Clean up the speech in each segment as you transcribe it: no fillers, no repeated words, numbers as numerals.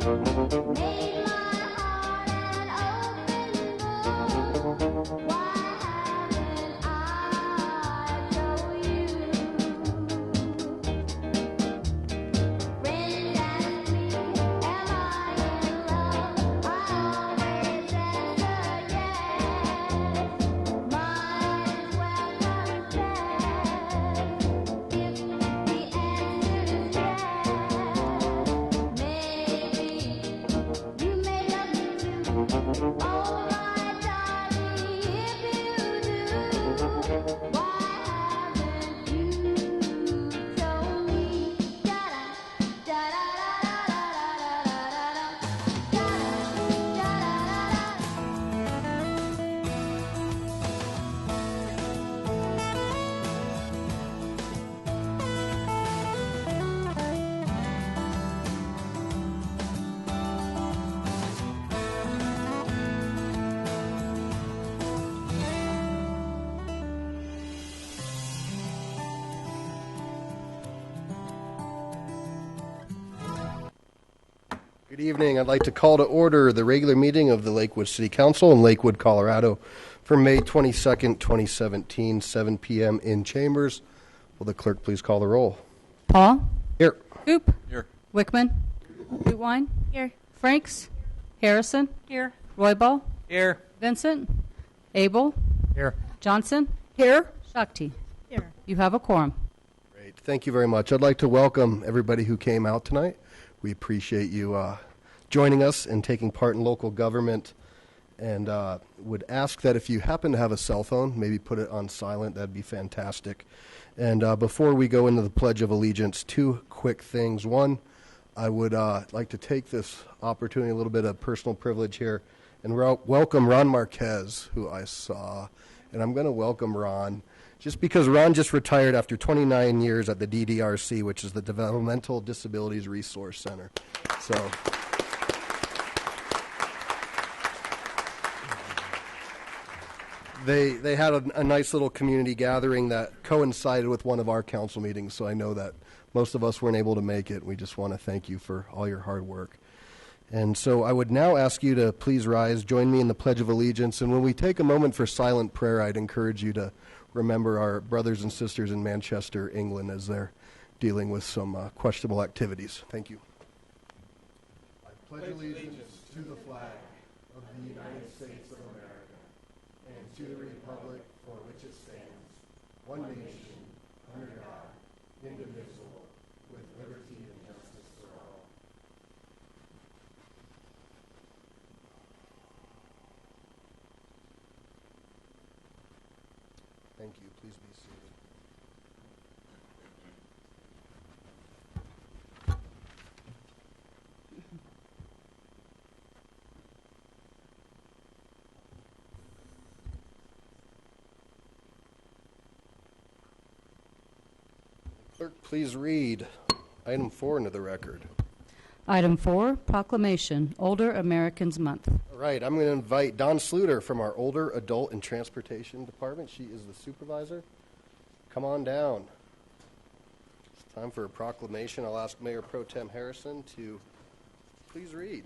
Made my heart an open book. Why haven't I told you? Friend asked me, am I in love? I always answer yes. Might as well confess if the answer is yes. Maybe you may love me too. Oh, my darling, if you do, why haven't you told me? Da da da da da da da da da da da da da. Good evening. I'd like to call to order the regular meeting of the Lakewood City Council in Lakewood, Colorado for May 22nd, 2017, 7 p.m. in chambers. Will the clerk please call the roll? Paul? Here. Coop? Here. Wickman? Gutwein? Here. Franks? Harrison? Here. Roybal? Here. Vincent? Abel? Here. Johnson? Here. Shakti? Here. You have a quorum. Great. Thank you very much. I'd like to welcome everybody who came out tonight. We appreciate you joining us and taking part in local government, and would ask that if you happen to have a cell phone, maybe put it on silent. That'd be fantastic. And before we go into the Pledge of Allegiance, two quick things. One, I would like to take this opportunity, a little bit of personal privilege here, and welcome Ron Marquez, who I saw. And I'm going to welcome Ron just because Ron just retired after 29 years at the DDRC, which is the Developmental Disabilities Resource Center. So they had a nice little community gathering that coincided with one of our council meetings, so I know that most of us weren't able to make it. We just want to thank you for all your hard work. And so I would now ask you to please rise, join me in the Pledge of Allegiance, and when we take a moment for silent prayer, I'd encourage you to remember our brothers and sisters in Manchester, England, as they're dealing with some questionable activities. Thank you. I pledge allegiance to the flag of the United States of America and to the republic for which it stands, one nation, under God, indivisible, with liberty and justice for all. Thank you. Please be seated. Clerk, please read item 4 into the record. Item 4, proclamation, Older Americans Month. All right, I'm going to invite Dawn Sluter from our Older Adult and Transportation Department. She is the supervisor. Come on down. It's time for a proclamation. I'll ask Mayor Pro Tem Harrison to please read.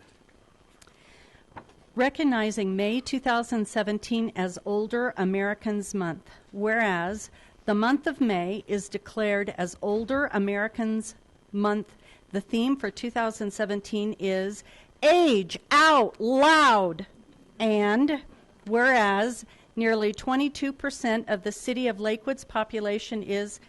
Recognizing May 2017 as Older Americans Month, whereas the month of May is declared as Older Americans Month, the theme for 2017 is Age Out Loud. And whereas nearly 22% of the city of Lakewood's population is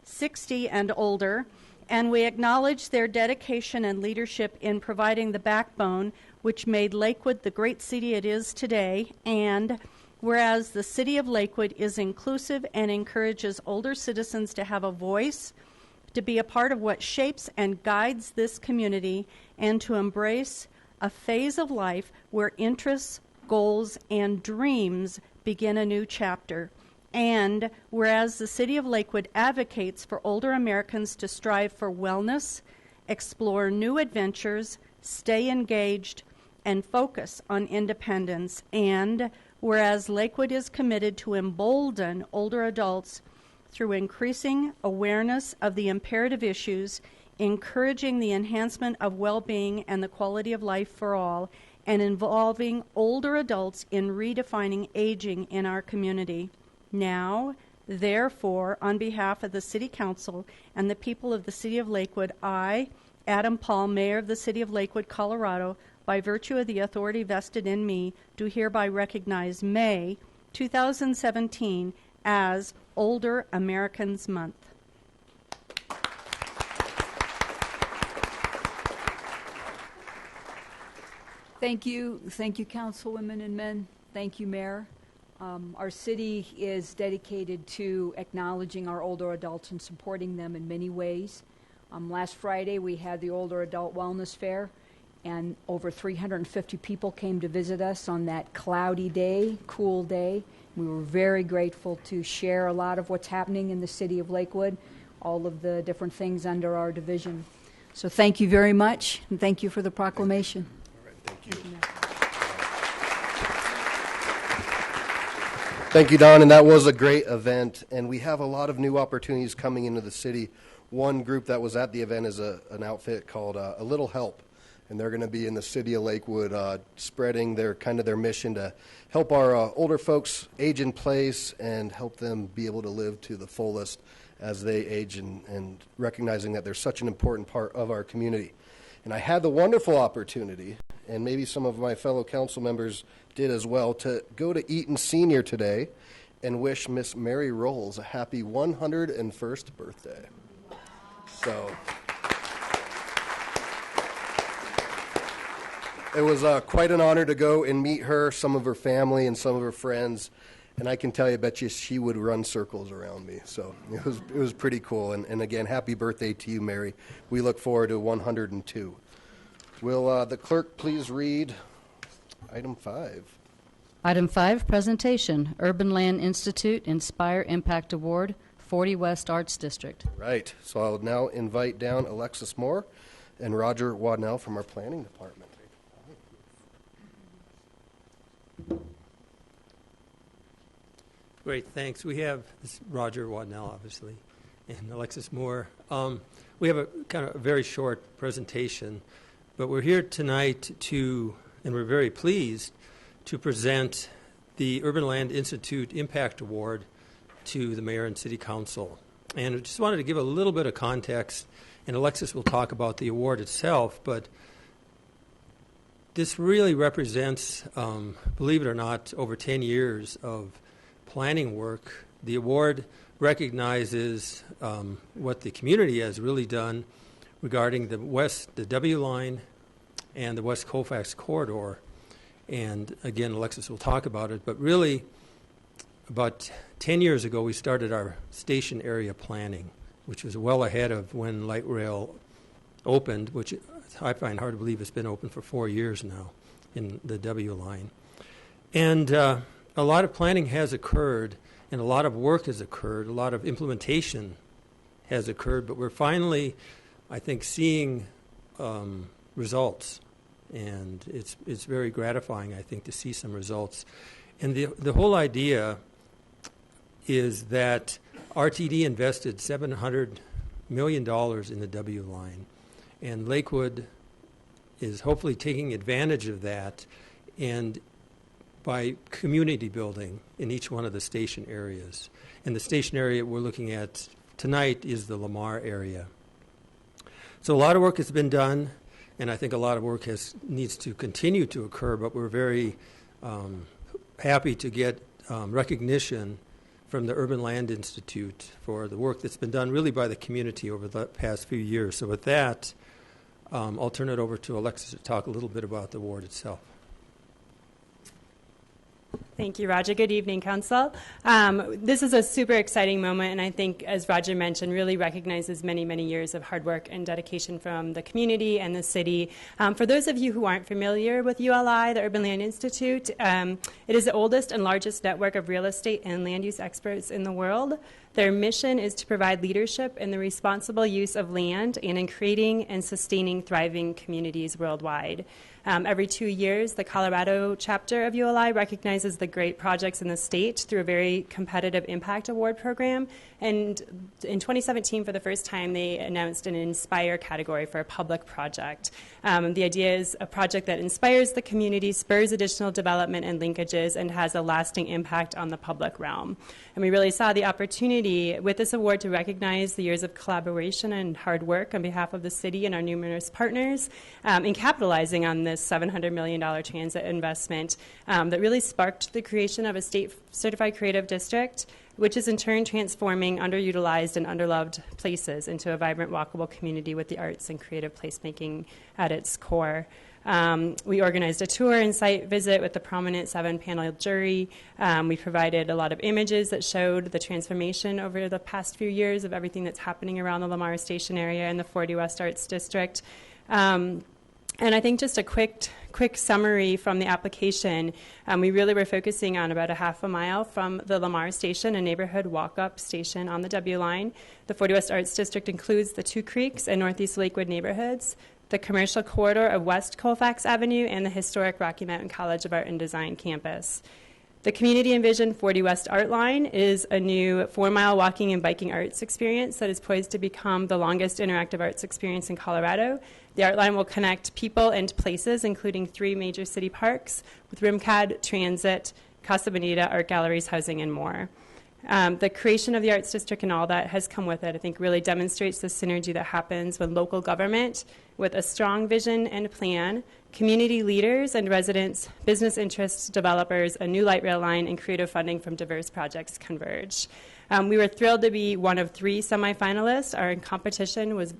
60 and older, and we acknowledge their dedication and leadership in providing the backbone which made Lakewood the great city it is today, and whereas the city of Lakewood is inclusive and encourages older citizens to have a voice, to be a part of what shapes and guides this community, and to embrace a phase of life where interests, goals, and dreams begin a new chapter. And whereas the city of Lakewood advocates for older Americans to strive for wellness, explore new adventures, stay engaged, and focus on independence. And whereas Lakewood is committed to embolden older adults through increasing awareness of the imperative issues encouraging the enhancement of well-being and the quality of life for all, and involving older adults in redefining aging in our community. Now, therefore, on behalf of the City Council and the people of the City of Lakewood, I, Adam Paul, Mayor of the City of Lakewood, Colorado, by virtue of the authority vested in me, do hereby recognize May 2017 as Older Americans Month. Thank you, councilwomen and men. Thank you, Mayor. Our city is dedicated to acknowledging our older adults and supporting them in many ways. Last Friday, we had the Older Adult Wellness Fair, and over 350 people came to visit us on that cloudy day, cool day. We were very grateful to share a lot of what's happening in the city of Lakewood, all of the different things under our division. So thank you very much, and thank you for the proclamation. Thank you. Thank you, Don, and that was a great event, and we have a lot of new opportunities coming into the city. One group that was at the event is an outfit called A Little Help, and they're going to be in the city of Lakewood spreading their mission to help our older folks age in place and help them be able to live to the fullest as they age, and recognizing that they're such an important part of our community. And I had the wonderful opportunity, and maybe some of my fellow council members did as well, to go to Eaton Senior today and wish Miss Mary Rolls a happy 101st birthday. So it was quite an honor to go and meet her, some of her family, and some of her friends. And I can tell you, I bet you she would run circles around me. So it was pretty cool. And again, happy birthday to you, Mary. We look forward to 102. Will the clerk please read item 5? Item 5, presentation, Urban Land Institute Inspire Impact Award, 40 West Arts District. Right. So I'll now invite down Alexis Moore and Roger Wadnell from our planning department. Great, thanks. We have Roger Wadnell, obviously, and Alexis Moore. We have a kind of a very short presentation, but we're here tonight and we're very pleased to present the Urban Land Institute Impact Award to the Mayor and City Council. And I just wanted to give a little bit of context, and Alexis will talk about the award itself, but this really represents, believe it or not, over 10 years of planning work. The award recognizes what the community has really done regarding the W line and the West Colfax corridor. And again, Alexis will talk about it, but really about 10 years ago we started our station area planning, which was well ahead of when light rail opened, which I find hard to believe it's been open for 4 years now in the W line. And a lot of planning has occurred, and a lot of work has occurred, a lot of implementation has occurred, but we're finally, I think, seeing results. And it's very gratifying, I think, to see some results. And the whole idea is that RTD invested $700 million in the W line, and Lakewood is hopefully taking advantage of that, and by community building in each one of the station areas. And the station area we're looking at tonight is the Lamar area. So a lot of work has been done, and I think a lot of work needs to continue to occur, but we're very happy to get recognition from the Urban Land Institute for the work that's been done really by the community over the past few years. So with that, I'll turn it over to Alexis to talk a little bit about the award itself. Thank you, Roger. Good evening, Council. This is a super exciting moment, and I think, as Roger mentioned, really recognizes many, many years of hard work and dedication from the community and the city. For those of you who aren't familiar with ULI, the Urban Land Institute, it is the oldest and largest network of real estate and land use experts in the world. Their mission is to provide leadership in the responsible use of land and in creating and sustaining thriving communities worldwide. Every 2 years, the Colorado chapter of ULI recognizes the great projects in the state through a very competitive impact award program. And in 2017, for the first time, they announced an Inspire category for a public project. The idea is a project that inspires the community, spurs additional development and linkages, and has a lasting impact on the public realm. And we really saw the opportunity with this award to recognize the years of collaboration and hard work on behalf of the city and our numerous partners in capitalizing on this $700 million transit investment that really sparked the creation of a state-certified creative district, which is in turn transforming underutilized and underloved places into a vibrant, walkable community with the arts and creative placemaking at its core. We organized a tour and site visit with the prominent 7-panel jury. We provided a lot of images that showed the transformation over the past few years of everything that's happening around the Lamar Station area and the 40 West Arts District. And I think just a quick summary from the application, we really were focusing on about a half a mile from the Lamar Station, a neighborhood walk-up station on the W line. The 40 West Arts District includes the Two Creeks and Northeast Lakewood neighborhoods, the commercial corridor of West Colfax Avenue, and the historic Rocky Mountain College of Art and Design campus. The Community Envision 40 West Art Line is a new 4-mile walking and biking arts experience that is poised to become the longest interactive arts experience in Colorado. The Art Line will connect people and places, including 3 major city parks, with RIMCAD, Transit, Casa Bonita, art galleries, housing, and more. The creation of the Arts District and all that has come with it, I think, really demonstrates the synergy that happens when local government, with a strong vision and plan, community leaders and residents, business interests, developers, a new light rail line, and creative funding from diverse projects converge. We were thrilled to be one of 3 semifinalists. Our competition was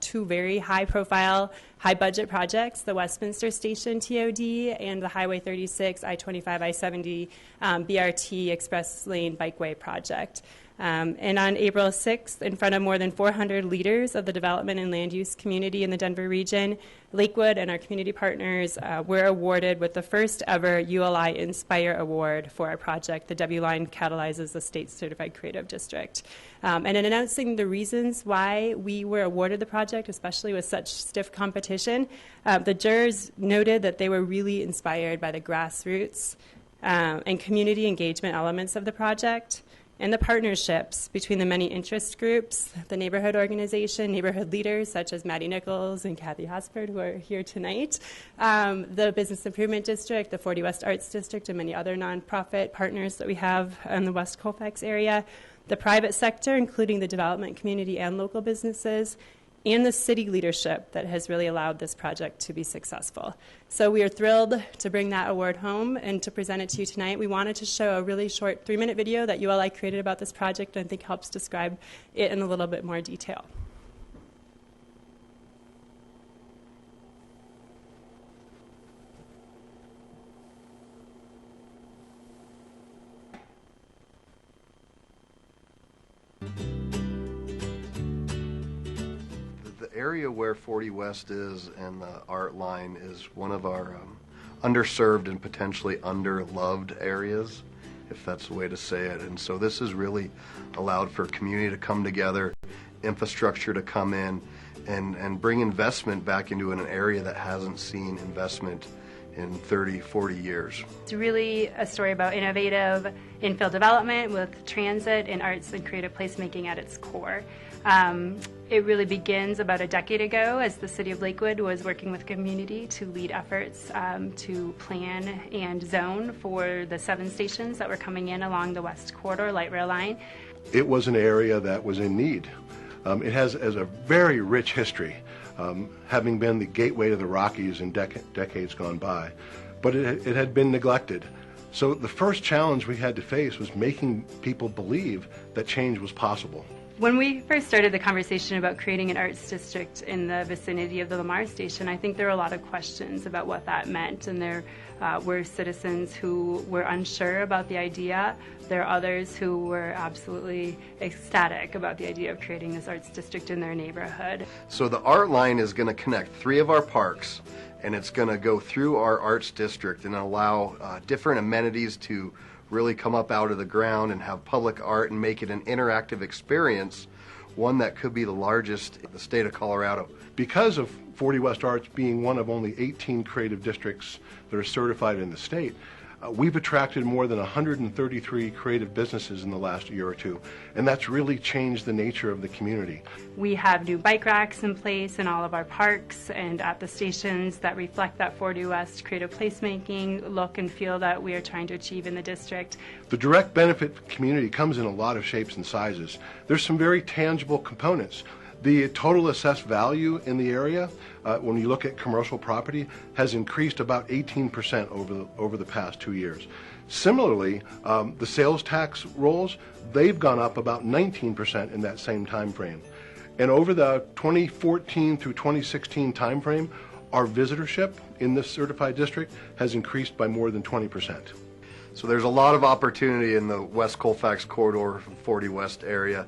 2 very high-profile, high-budget projects, the Westminster Station TOD and the Highway 36, I-25, I-70 BRT Express Lane Bikeway project. And on April 6th, in front of more than 400 leaders of the development and land use community in the Denver region, Lakewood and our community partners were awarded with the first ever ULI Inspire Award for our project. The W Line catalyzes the state certified creative district. And in announcing the reasons why we were awarded the project, especially with such stiff competition, the jurors noted that they were really inspired by the grassroots and community engagement elements of the project, and the partnerships between the many interest groups, the neighborhood organization, neighborhood leaders such as Maddie Nichols and Kathy Hosford, who are here tonight, the Business Improvement District, the 40 West Arts District, and many other nonprofit partners that we have in the West Colfax area, the private sector, including the development community and local businesses, and the city leadership that has really allowed this project to be successful. So we are thrilled to bring that award home and to present it to you tonight. We wanted to show a really short 3-minute video that ULI created about this project and I think helps describe it in a little bit more detail. The area where 40 West is and the Art Line is one of our underserved and potentially underloved areas, if that's the way to say it. And so this has really allowed for community to come together, infrastructure to come in, and bring investment back into an area that hasn't seen investment in 30, 40 years. It's really a story about innovative infill development with transit and arts and creative placemaking at its core. It really begins about a decade ago as the City of Lakewood was working with community to lead efforts to plan and zone for the 7 stations that were coming in along the West Corridor light rail line. It was an area that was in need. It has a very rich history, having been the gateway to the Rockies in decades gone by, but it had been neglected. So the first challenge we had to face was making people believe that change was possible. When we first started the conversation about creating an arts district in the vicinity of the Lamar Station, I think there were a lot of questions about what that meant, and there were citizens who were unsure about the idea. There are others who were absolutely ecstatic about the idea of creating this arts district in their neighborhood. So the Art Line is going to connect 3 of our parks, and it's going to go through our arts district and allow different amenities to really come up out of the ground and have public art and make it an interactive experience, one that could be the largest in the state of Colorado. Because of 40 West Arts being one of only 18 creative districts that are certified in the state, we've attracted more than 133 creative businesses in the last year or two, and that's really changed the nature of the community. We have new bike racks in place in all of our parks and at the stations that reflect that 40 West creative placemaking look and feel that we are trying to achieve in the district. The direct benefit for the community comes in a lot of shapes and sizes. There's some very tangible components. The total assessed value in the area, when you look at commercial property, has increased about 18% over the past 2 years. Similarly, the sales tax rolls, they've gone up about 19% in that same time frame. And over the 2014 through 2016 time frame, our visitorship in this certified district has increased by more than 20%. So there's a lot of opportunity in the West Colfax corridor, 40 West area.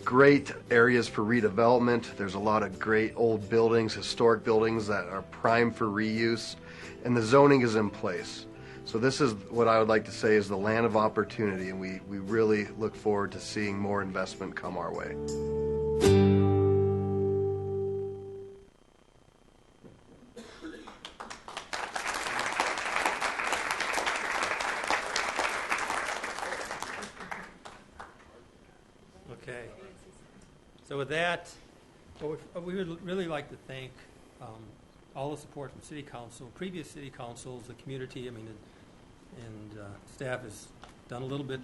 Great areas for redevelopment. There's a lot of great old buildings, historic buildings that are prime for reuse, and the zoning is in place. So this is what I would like to say is the land of opportunity, and we really look forward to seeing more investment come our way. Okay. So with that, we would really like to thank all the support from City Council, previous City Councils, the community. I mean, and staff has done a little bit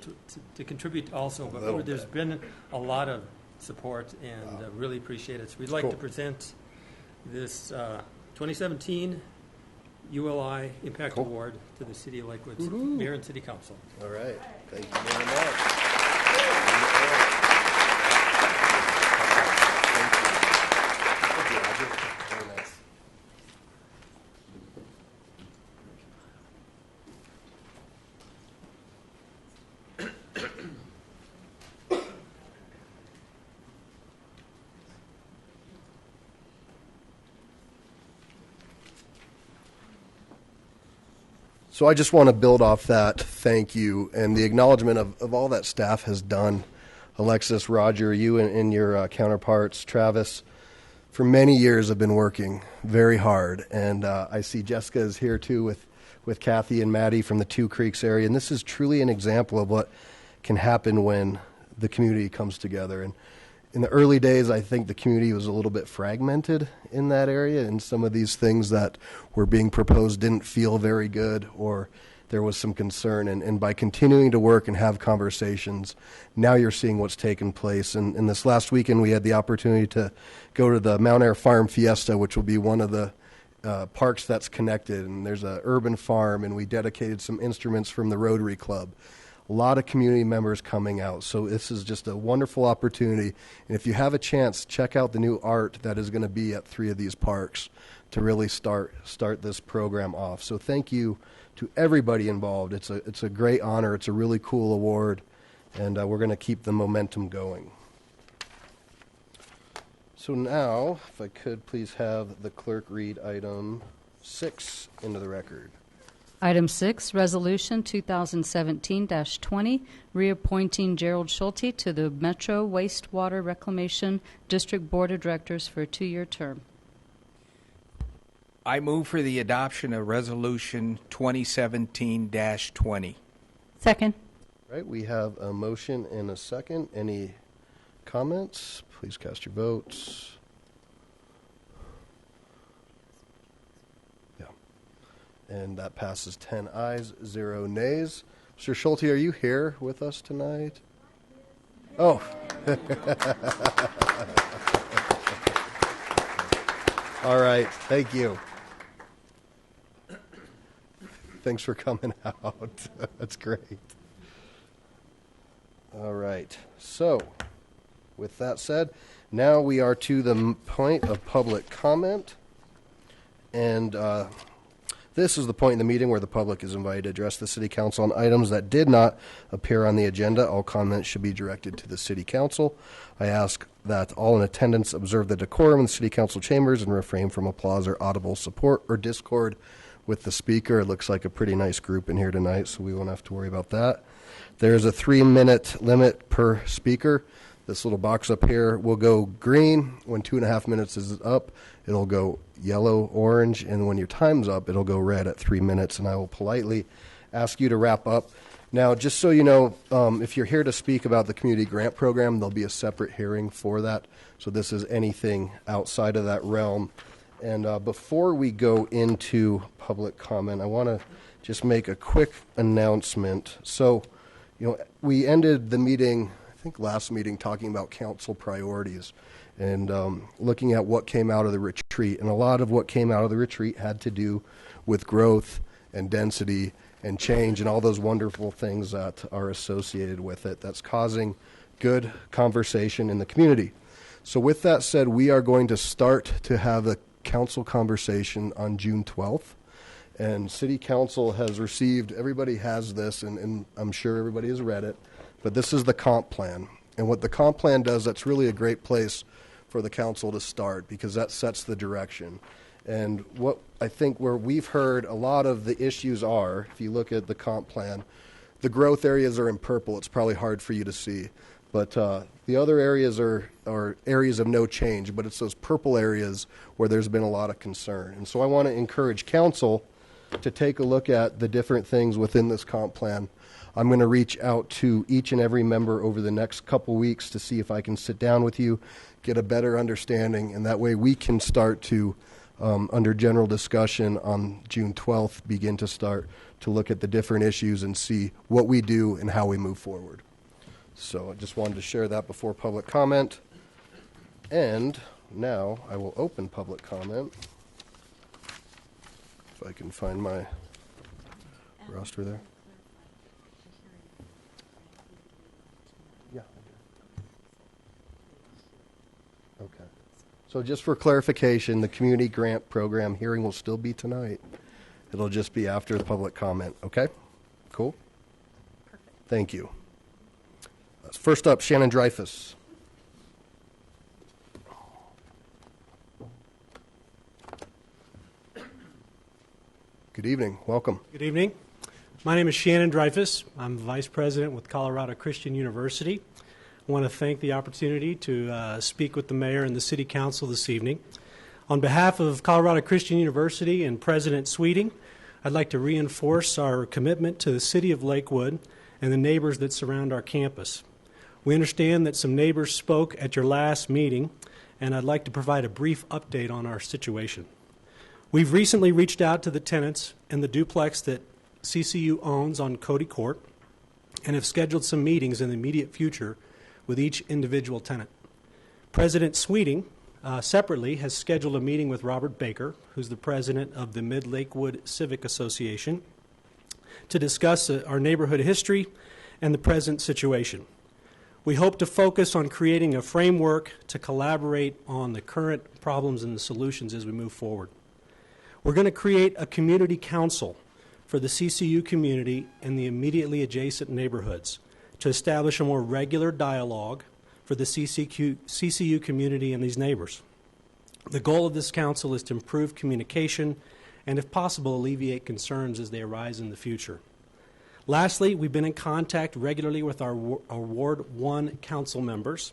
to contribute also, but there's been a lot of support, and really appreciate it. So we'd like to present this 2017 ULI Impact Award to the City of Lakewood's Mayor and City Council. All right. Thank you very much. So I just want to build off that thank you and the acknowledgement of all that staff has done. Alexis, Roger, you and your counterparts, Travis, for many years have been working very hard. And I see Jessica is here too with Kathy and Maddie from the Two Creeks area. And this is truly an example of what can happen when the community comes together. And in the early days, I think the community was a little bit fragmented in that area, and some of these things that were being proposed didn't feel very good, or there was some concern. And by continuing to work and have conversations, now you're seeing what's taken place. And this last weekend, we had the opportunity to go to the Mount Air Farm Fiesta, which will be one of the parks that's connected. And there's an urban farm, and we dedicated some instruments from the Rotary Club. A lot of community members coming out. So this is just a wonderful opportunity. And if you have a chance, check out the new art that is going to be at 3 of these parks to really start this program off. So thank you to everybody involved. It's a great honor. It's a really cool award, and we're going to keep the momentum going. So now, if I could please have the clerk read item 6 into the record. Item 6, Resolution 2017-20, reappointing Gerald Schulte to the Metro Wastewater Reclamation District Board of Directors for a 2-year term. I move for the adoption of Resolution 2017-20. Second. Right, we have a motion and a second. Any comments? Please cast your votes. And that passes 10 ayes, 0 nays. Mr. Schulte, are you here with us tonight? Oh. All right. Thank you. Thanks for coming out. That's great. All right. So, with that said, now we are to the point of public comment. And this is the point in the meeting where the public is invited to address the City Council on items that did not appear on the agenda. All comments should be directed to the City Council. I ask that all in attendance observe the decorum in the City Council chambers and refrain from applause or audible support or discord with the speaker. It looks like a pretty nice group in here tonight, so we won't have to worry about that. There's a 3-minute limit per speaker. This little box up here will go green. When 2.5 minutes is up, it'll go yellow, orange, and when your time's up, it'll go red at 3 minutes, and I will politely ask you to wrap up. Now, just so you know, if you're here to speak about the community grant program, there'll be a separate hearing for that. So this is anything outside of that realm. And before we go into public comment, I want to just make a quick announcement. So, we ended the meeting, I think last meeting, talking about council priorities and looking at what came out of the retreat. And a lot of what came out of the retreat had to do with growth and density and change and all those wonderful things that are associated with it that's causing good conversation in the community. So with that said, we are going to start to have a council conversation on June 12th. And City Council has received, everybody has this, and I'm sure everybody has read it, but this is the comp plan. And what the comp plan does, that's really a great place for the council to start because that sets the direction. And what I think where we've heard a lot of the issues are, if you look at the comp plan, the growth areas are in purple. It's probably hard for you to see. But the other areas are areas of no change, but it's those purple areas where there's been a lot of concern. And so I want to encourage council to take a look at the different things within this comp plan. I'm going to reach out to each and every member over the next couple weeks to see if I can sit down with you, get a better understanding, and that way we can start to, under general discussion on June 12th, begin to start to look at the different issues and see what we do and how we move forward. So I just wanted to share that before public comment. And now I will open public comment. If I can find my roster there. Yeah. Okay. So just for clarification, the community grant program hearing will still be tonight. It'll just be after the public comment. Okay? Cool? Perfect. Thank you. First up, Shannon Dreyfus. Good evening. Welcome. Good evening. My name is Shannon Dreyfus. I'm Vice President with Colorado Christian University. I want to thank the opportunity to speak with the Mayor and the City Council this evening. On behalf of Colorado Christian University and President Sweeting, I'd like to reinforce our commitment to the City of Lakewood and the neighbors that surround our campus. We understand that some neighbors spoke at your last meeting, and I'd like to provide a brief update on our situation. We've recently reached out to the tenants in the duplex that CCU owns on Cody Court and have scheduled some meetings in the immediate future with each individual tenant. President Sweeting, separately, has scheduled a meeting with Robert Baker, who's the president of the Mid-Lakewood Civic Association, to discuss our neighborhood history and the present situation. We hope to focus on creating a framework to collaborate on the current problems and the solutions as we move forward. We're going to create a community council for the CCU community and the immediately adjacent neighborhoods to establish a more regular dialogue for the CCU community and these neighbors. The goal of this council is to improve communication and, if possible, alleviate concerns as they arise in the future. Lastly, we've been in contact regularly with our Ward 1 council members,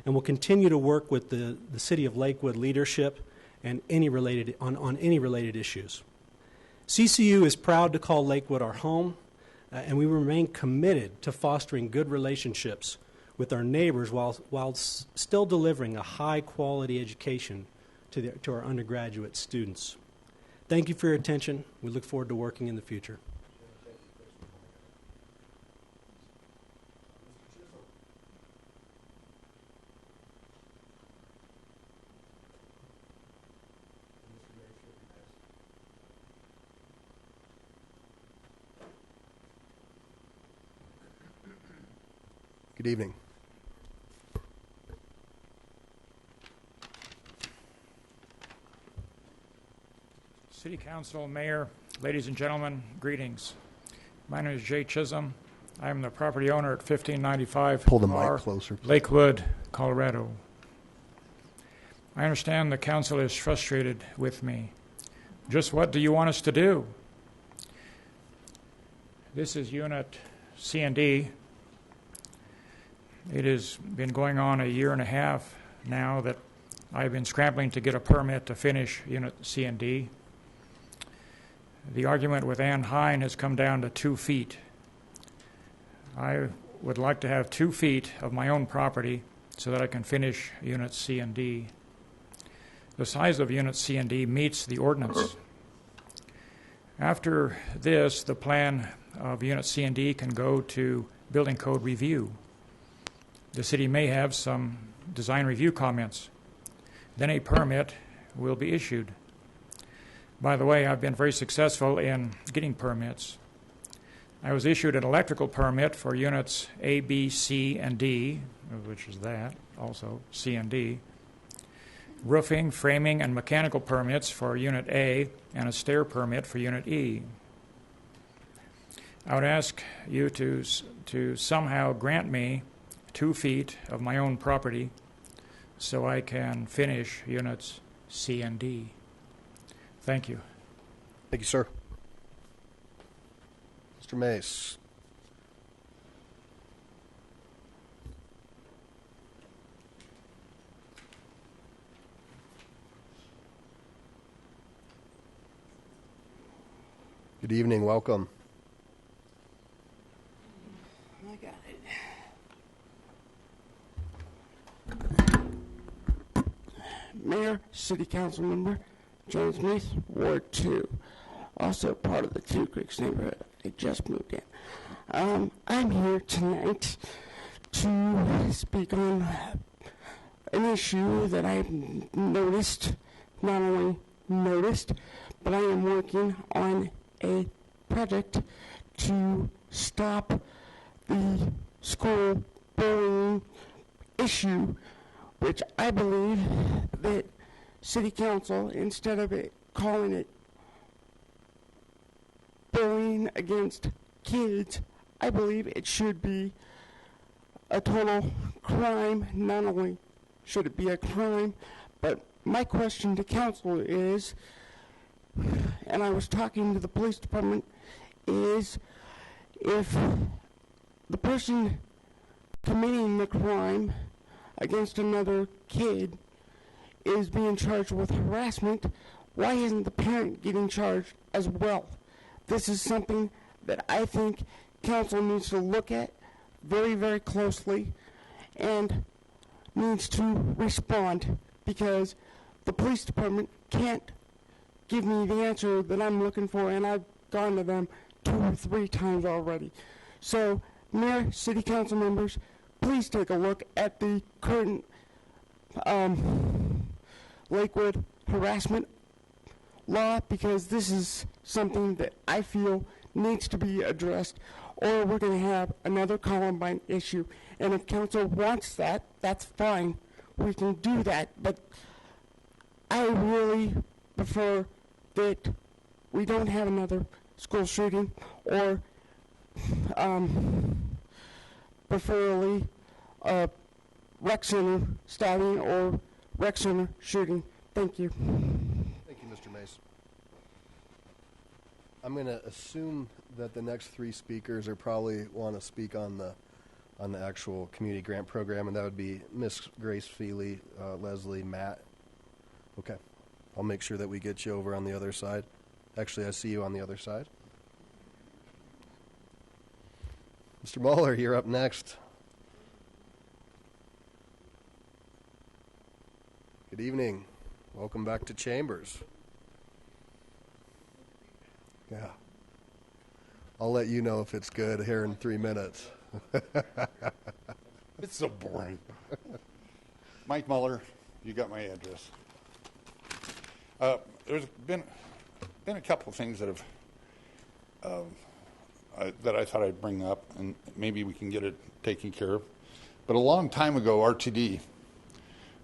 and will continue to work with the City of Lakewood leadership and any related issues. CCU is proud to call Lakewood our home, and we remain committed to fostering good relationships with our neighbors while still delivering a high-quality education to our undergraduate students. Thank you for your attention. We look forward to working in the future. Good evening. City Council, Mayor, ladies and gentlemen, greetings. My name is Jay Chisholm. I am the property owner at 1595 Pull the mic closer, please. Lakewood, Colorado. I understand the council is frustrated with me. Just what do you want us to do? This is Unit C&D. It has been going on a year and a half now that I've been scrambling to get a permit to finish Unit C&D. The argument with Ann Hine has come down to 2 feet. I would like to have 2 feet of my own property so that I can finish Unit C and D. The size of Unit C and D meets the ordinance. After this, the plan of Unit C and D can go to Building Code review. The city may have some design review comments. Then a permit will be issued. By the way, I've been very successful in getting permits. I was issued an electrical permit for units A, B, C, and D, which is that, also C and D. Roofing, framing, and mechanical permits for Unit A, and a stair permit for Unit E. I would ask you to somehow grant me 2 feet of my own property so I can finish Units C and D. Thank you. Thank you, sir. Mr. Mace. Good evening. Welcome. I got it. Mayor, City Council Member, John Smith, Ward 2. Also part of the Two Creeks neighborhood. I just moved in. I'm here tonight to speak on an issue that I've noticed, not only noticed, but I am working on a project to stop the school bullying issue, which I believe that City Council, instead of calling it bullying against kids, I believe it should be a total crime. Not only should it be a crime, but my question to council is, and I was talking to the police department, is if the person committing the crime against another kid is being charged with harassment, why isn't the parent getting charged as well? This is something that I think council needs to look at very, very closely and needs to respond, because the police department can't give me the answer that I'm looking for, and I've gone to them 2 or 3 times already. So, Mayor, City Council members, please take a look at the current Lakewood harassment law, because this is something that I feel needs to be addressed, or we're going to have another Columbine issue. And if council wants that, that's fine. We can do that. But I really prefer that we don't have another school shooting, or preferably rec center stabbing or rec center shooting. Thank you. Thank you, Mr. Mace. I'm going to assume that the next 3 speakers are probably want to speak on the actual community grant program, and that would be Miss Grace Feely, Leslie, Matt. Okay. I'll make sure that we get you over on the other side. Actually, I see you on the other side. Mr. Mueller, you're up next. Good evening. Welcome back to Chambers. Yeah. I'll let you know if it's good here in 3 minutes. It's so boring. Mike Mueller, you got my address. There's been a couple of things that have that I thought I'd bring up, and maybe we can get it taken care of. But a long time ago, RTD,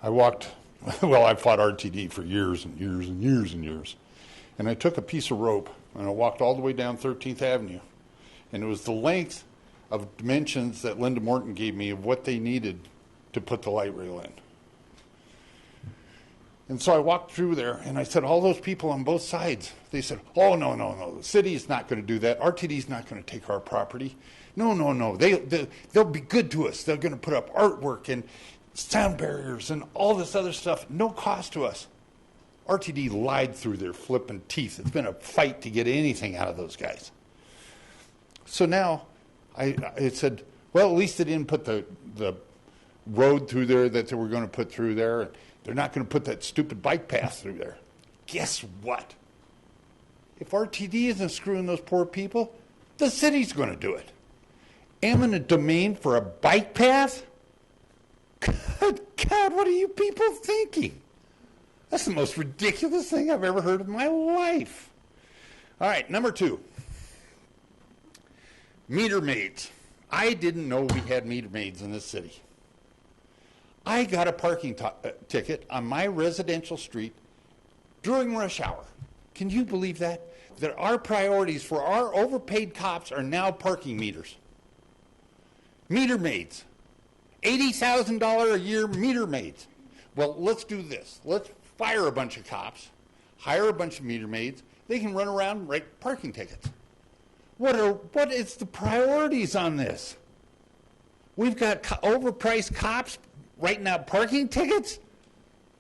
I've fought RTD for years and years and years and years. And I took a piece of rope, and I walked all the way down 13th Avenue. And it was the length of dimensions that Linda Morton gave me of what they needed to put the light rail in. And so I walked through there, and I said, all those people on both sides, they said, oh, no, no, no, the city's not going to do that. RTD's not going to take our property. No, no, no, they'll be good to us. They're going to put up artwork and sound barriers and all this other stuff, no cost to us. RTD lied through their flipping teeth. It's been a fight to get anything out of those guys. So now I said, well, at least they didn't put the road through there that they were going to put through there. They're not going to put that stupid bike path through there. Guess what? If RTD isn't screwing those poor people, the city's going to do it. Eminent domain for a bike path? Good God, what are you people thinking? That's the most ridiculous thing I've ever heard in my life. All right, number 2. Meter maids. I didn't know we had meter maids in this city. I got a parking ticket on my residential street during rush hour. Can you believe that? That our priorities for our overpaid cops are now parking meters. Meter maids. $80,000 a year meter maids. Well, let's do this. Let's fire a bunch of cops, hire a bunch of meter maids. They can run around and write parking tickets. What is the priorities on this? We've got overpriced cops writing out parking tickets?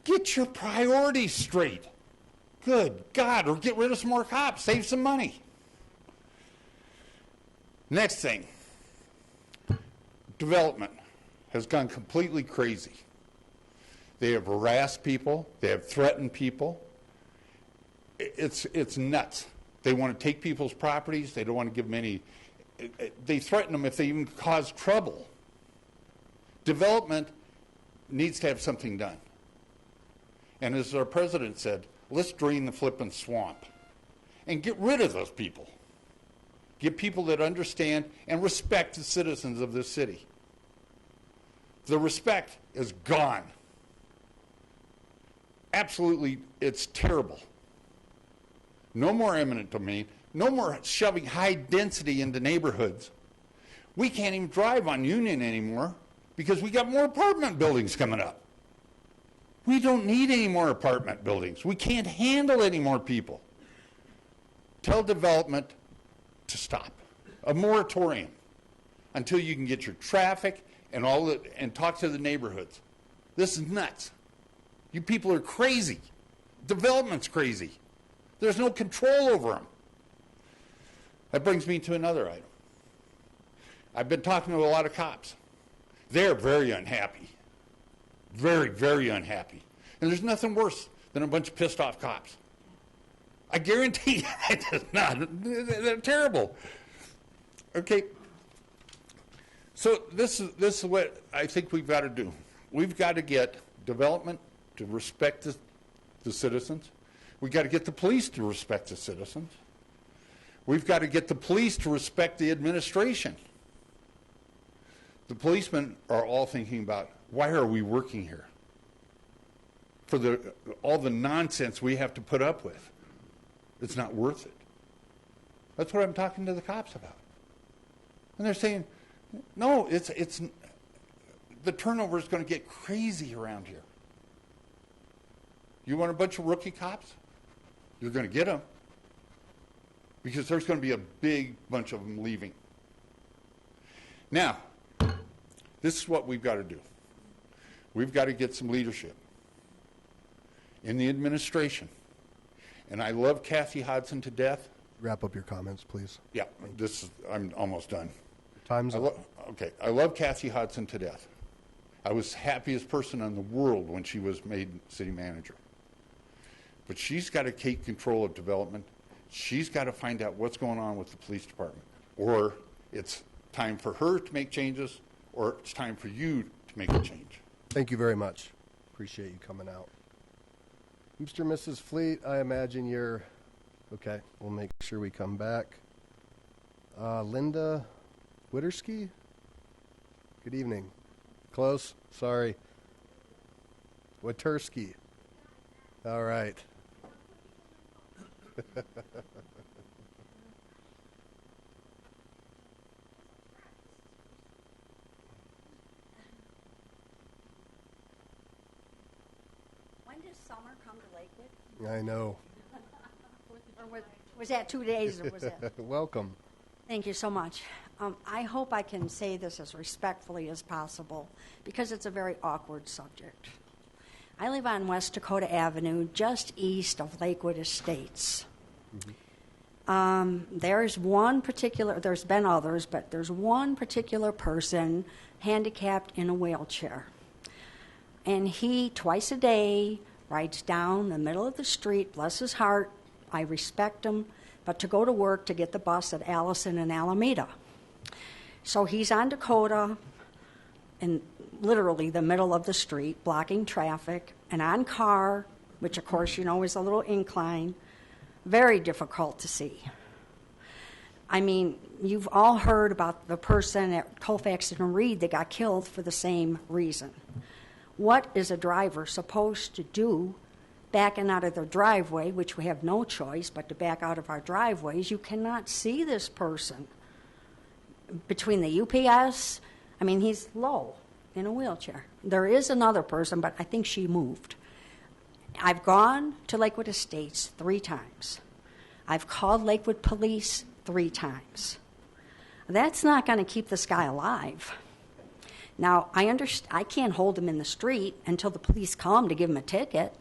Get your priorities straight. Good God, or get rid of some more cops, save some money. Next thing, development has gone completely crazy. They have harassed people, they have threatened people. It's nuts. They want to take people's properties, they don't want to give them any, they threaten them if they even cause trouble. Development needs to have something done. And as our president said, let's drain the flippin' swamp and get rid of those people. Get people that understand and respect the citizens of this city. The respect is gone. Absolutely, it's terrible. No more eminent domain. No more shoving high density into neighborhoods. We can't even drive on Union anymore because we got more apartment buildings coming up. We don't need any more apartment buildings. We can't handle any more people. Tell development to stop. A moratorium until you can get your traffic and all that, and talk to the neighborhoods. This is nuts. You people are crazy. Development's crazy. There's no control over them. That brings me to another item. I've been talking to a lot of cops. They're very unhappy. Very, very unhappy. And there's nothing worse than a bunch of pissed off cops. I guarantee you it is not. They're terrible. Okay. So this is what I think we've got to do. We've got to get development to respect the citizens. We've got to get the police to respect the citizens. We've got to get the police to respect the administration. The policemen are all thinking about, why are we working here? For all the nonsense we have to put up with. It's not worth it. That's what I'm talking to the cops about. And they're saying, no, it's the turnover is going to get crazy around here. You want a bunch of rookie cops? You're going to get them. Because there's going to be a big bunch of them leaving. Now, this is what we've got to do. We've got to get some leadership in the administration. And I love Kathy Hodson to death. Wrap up your comments, please. Yeah, I'm almost done. Time's up. Okay, I love Kathy Hodson to death. I was the happiest person in the world when she was made city manager. But she's got to take control of development. She's got to find out what's going on with the police department. Or it's time for her to make changes, or it's time for you to make a change. Thank you very much. Appreciate you coming out. Mr. and Mrs. Fleet, I imagine you're okay. We'll make sure we come back. Linda Witterski? Good evening. Close? Sorry. Witterski. All right. When did this summer come to Lakewood? I know. Or was that 2 days, or was that? Welcome. Thank you so much. I hope I can say this as respectfully as possible because it's a very awkward subject. I live on West Dakota Avenue, just east of Lakewood Estates. There's one particular, there's been others, but there's one particular person handicapped in a wheelchair. And he, twice a day, rides down the middle of the street, bless his heart, I respect him, but to go to work to get the bus at Allison and Alameda. So he's on Dakota in literally the middle of the street, blocking traffic, and on Carr, which of course you know is a little incline, very difficult to see. I mean, you've all heard about the person at Colfax and Reed that got killed for the same reason. What is a driver supposed to do backing out of their driveway, which we have no choice but to back out of our driveways? You cannot see this person. Between the UPS, I mean, he's low in a wheelchair. There is another person, but I think she moved. I've gone to Lakewood Estates 3 times. I've called Lakewood Police 3 times. That's not going to keep this guy alive. Now, I can't hold him in the street until the police come to give him a ticket.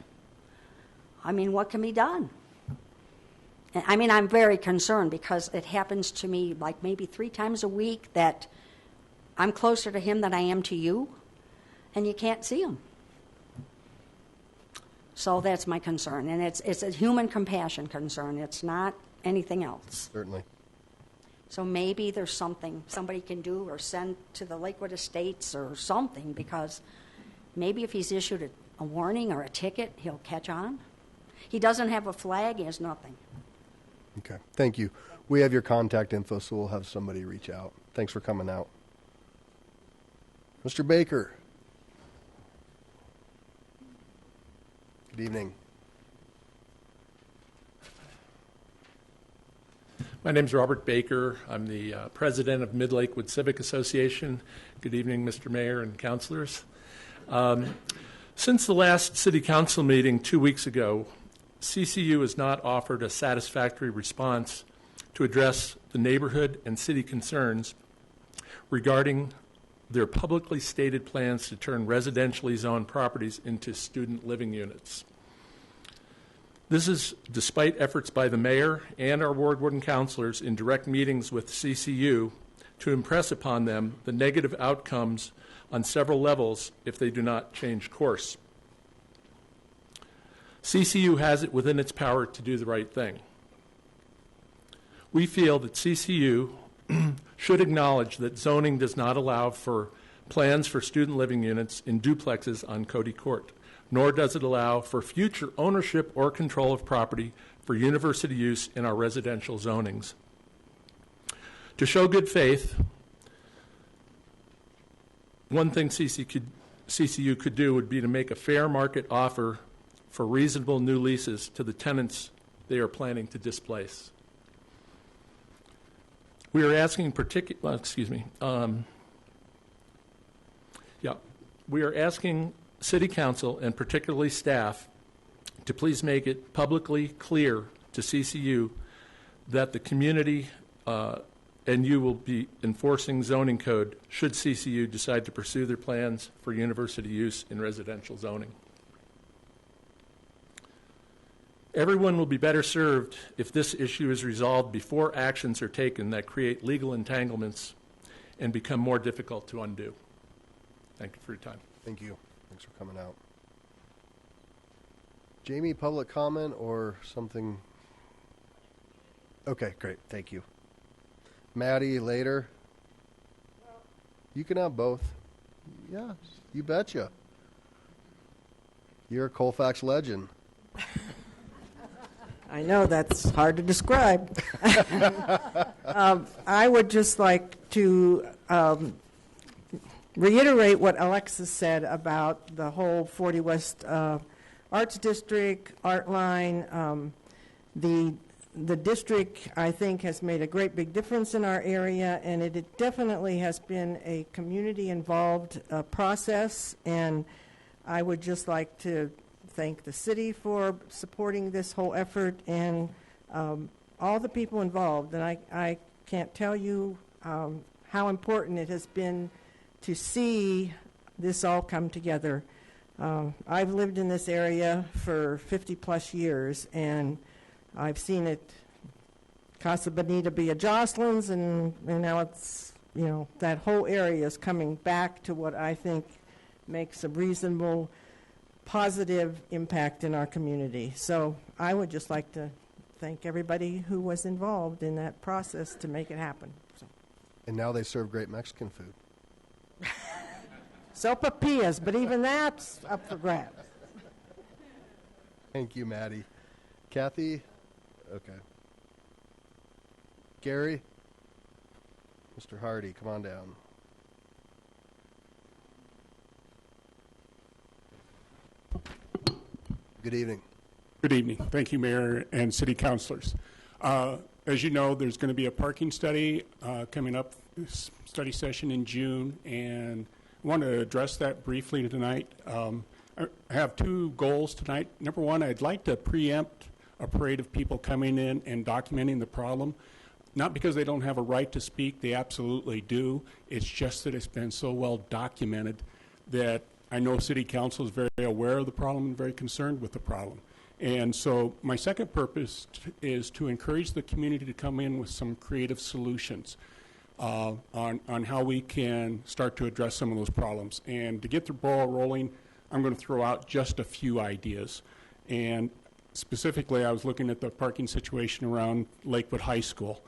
I mean, what can be done? I mean, I'm very concerned because it happens to me like maybe 3 times a week that I'm closer to him than I am to you, and you can't see him. So that's my concern, and it's a human compassion concern. It's not anything else. Certainly. So maybe there's something somebody can do or send to the Lakewood Estates or something, because maybe if he's issued a warning or a ticket, he'll catch on. He doesn't have a flag. He has nothing. Okay. Thank you. We have your contact info, so we'll have somebody reach out. Thanks for coming out. Mr. Baker. Good evening. My name's Robert Baker. I'm the president of Mid-Lakewood Civic Association. Good evening, Mr. Mayor and councilors. Since the last city council meeting 2 weeks ago, CCU has not offered a satisfactory response to address the neighborhood and city concerns regarding their publicly stated plans to turn residentially zoned properties into student living units. This is despite efforts by the mayor and our ward warden councilors in direct meetings with CCU to impress upon them the negative outcomes on several levels if they do not change course. CCU has it within its power to do the right thing. We feel that CCU should acknowledge that zoning does not allow for plans for student living units in duplexes on Cody Court, nor does it allow for future ownership or control of property for university use in our residential zonings. To show good faith, one thing CCU could do would be to make a fair market offer for reasonable new leases to the tenants they are planning to displace. We are asking we are asking City Council and particularly staff to please make it publicly clear to CCU that the community and you will be enforcing zoning code should CCU decide to pursue their plans for university use in residential zoning. Everyone will be better served if this issue is resolved before actions are taken that create legal entanglements and become more difficult to undo. Thank you for your time. Thank you. Thanks for coming out. Jamie, public comment or something? Okay, great. Thank you. Maddie, later. You can have both. Yeah, you betcha. You're a Colfax legend. I know that's hard to describe. I would just like to reiterate what Alexis said about the whole 40 West Arts District, Art Line. The district, I think, has made a great big difference in our area, and it definitely has been a community-involved process, and I would just like to thank the city for supporting this whole effort, and all the people involved. And I can't tell you how important it has been to see this all come together. I've lived in this area for 50-plus years, and I've seen it, Casa Bonita be a Jocelyn's, and now it's, that whole area is coming back to what I think makes a reasonable, positive impact in our community. So I would just like to thank everybody who was involved in that process to make it happen. So. And now they serve great Mexican food. Sopapillas, but even that's up for grabs. Thank you, Maddie. Kathy? Okay. Gary? Mr. Hardy, come on down. Good evening. Good evening. Thank you, Mayor and City Councilors. As you know, there's going to be a parking study coming up, study session in June, and I want to address that briefly tonight. I have two goals tonight. Number one, I'd like to preempt a parade of people coming in and documenting the problem. Not because they don't have a right to speak, they absolutely do. It's just that it's been so well documented that I know City Council is very aware of the problem and very concerned with the problem. And so my second purpose is to encourage the community to come in with some creative solutions on how we can start to address some of those problems. And to get the ball rolling, I'm going to throw out just a few ideas. And specifically, I was looking at the parking situation around Lakewood High School.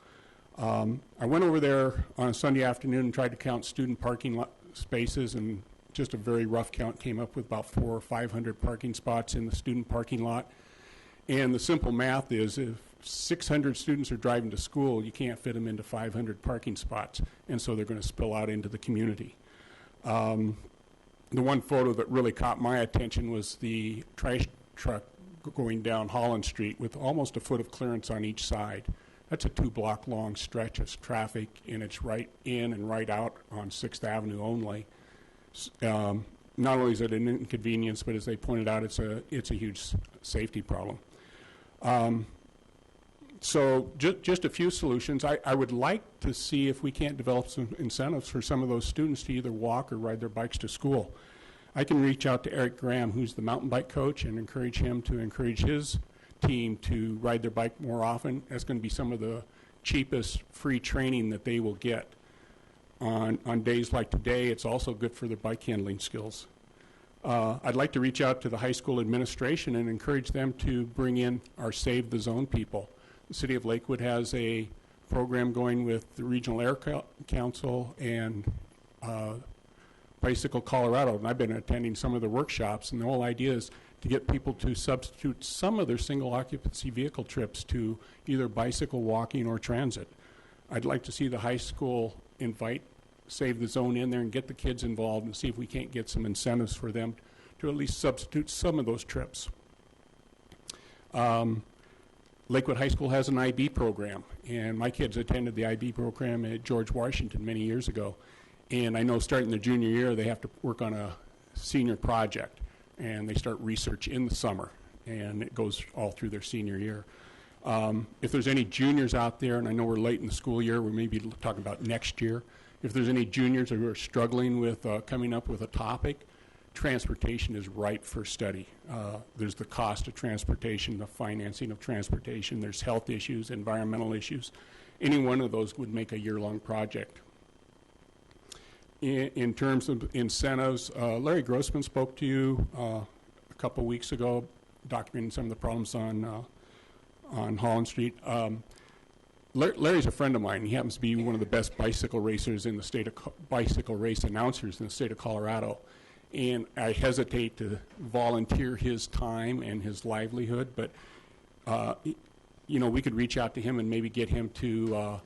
I went over there on a Sunday afternoon and tried to count student parking spaces, and just a very rough count came up with about 400 or 500 parking spots in the student parking lot. And the simple math is if 600 students are driving to school, you can't fit them into 500 parking spots, and so they're going to spill out into the community. The one photo that really caught my attention was the trash truck going down Holland Street with almost a foot of clearance on each side. That's a 2-block long stretch of traffic, and it's right in and right out on 6th Avenue only. Not only is it an inconvenience, but as they pointed out, it's a huge safety problem. So just a few solutions. I would like to see if we can't develop some incentives for some of those students to either walk or ride their bikes to school. I can reach out to Eric Graham, who's the mountain bike coach, and encourage him to encourage his team to ride their bike more often. That's going to be some of the cheapest free training that they will get. On days like today, it's also good for their bike handling skills. I'd like to reach out to the high school administration and encourage them to bring in our Save the Zone people. The City of Lakewood has a program going with the Regional Air Council and Bicycle Colorado, and I've been attending some of the workshops, and the whole idea is to get people to substitute some of their single occupancy vehicle trips to either bicycle, walking, or transit. I'd like to see the high school invite Save the Zone in there and get the kids involved and see if we can't get some incentives for them to at least substitute some of those trips. Lakewood High School has an IB program, and my kids attended the IB program at George Washington many years ago. And I know starting their junior year, they have to work on a senior project, and they start research in the summer, and it goes all through their senior year. If there's any juniors out there, and I know we're late in the school year, we may be talking about next year. If there's any juniors who are struggling with coming up with a topic, transportation is ripe for study. There's the cost of transportation, the financing of transportation, there's health issues, environmental issues. Any one of those would make a year-long project. In terms of incentives, Larry Grossman spoke to you a couple weeks ago, documenting some of the problems on Holland Street. Larry's a friend of mine. He happens to be one of the best bicycle racers in the state of bicycle race announcers in the state of Colorado. And I hesitate to volunteer his time and his livelihood, but we could reach out to him and maybe get him to,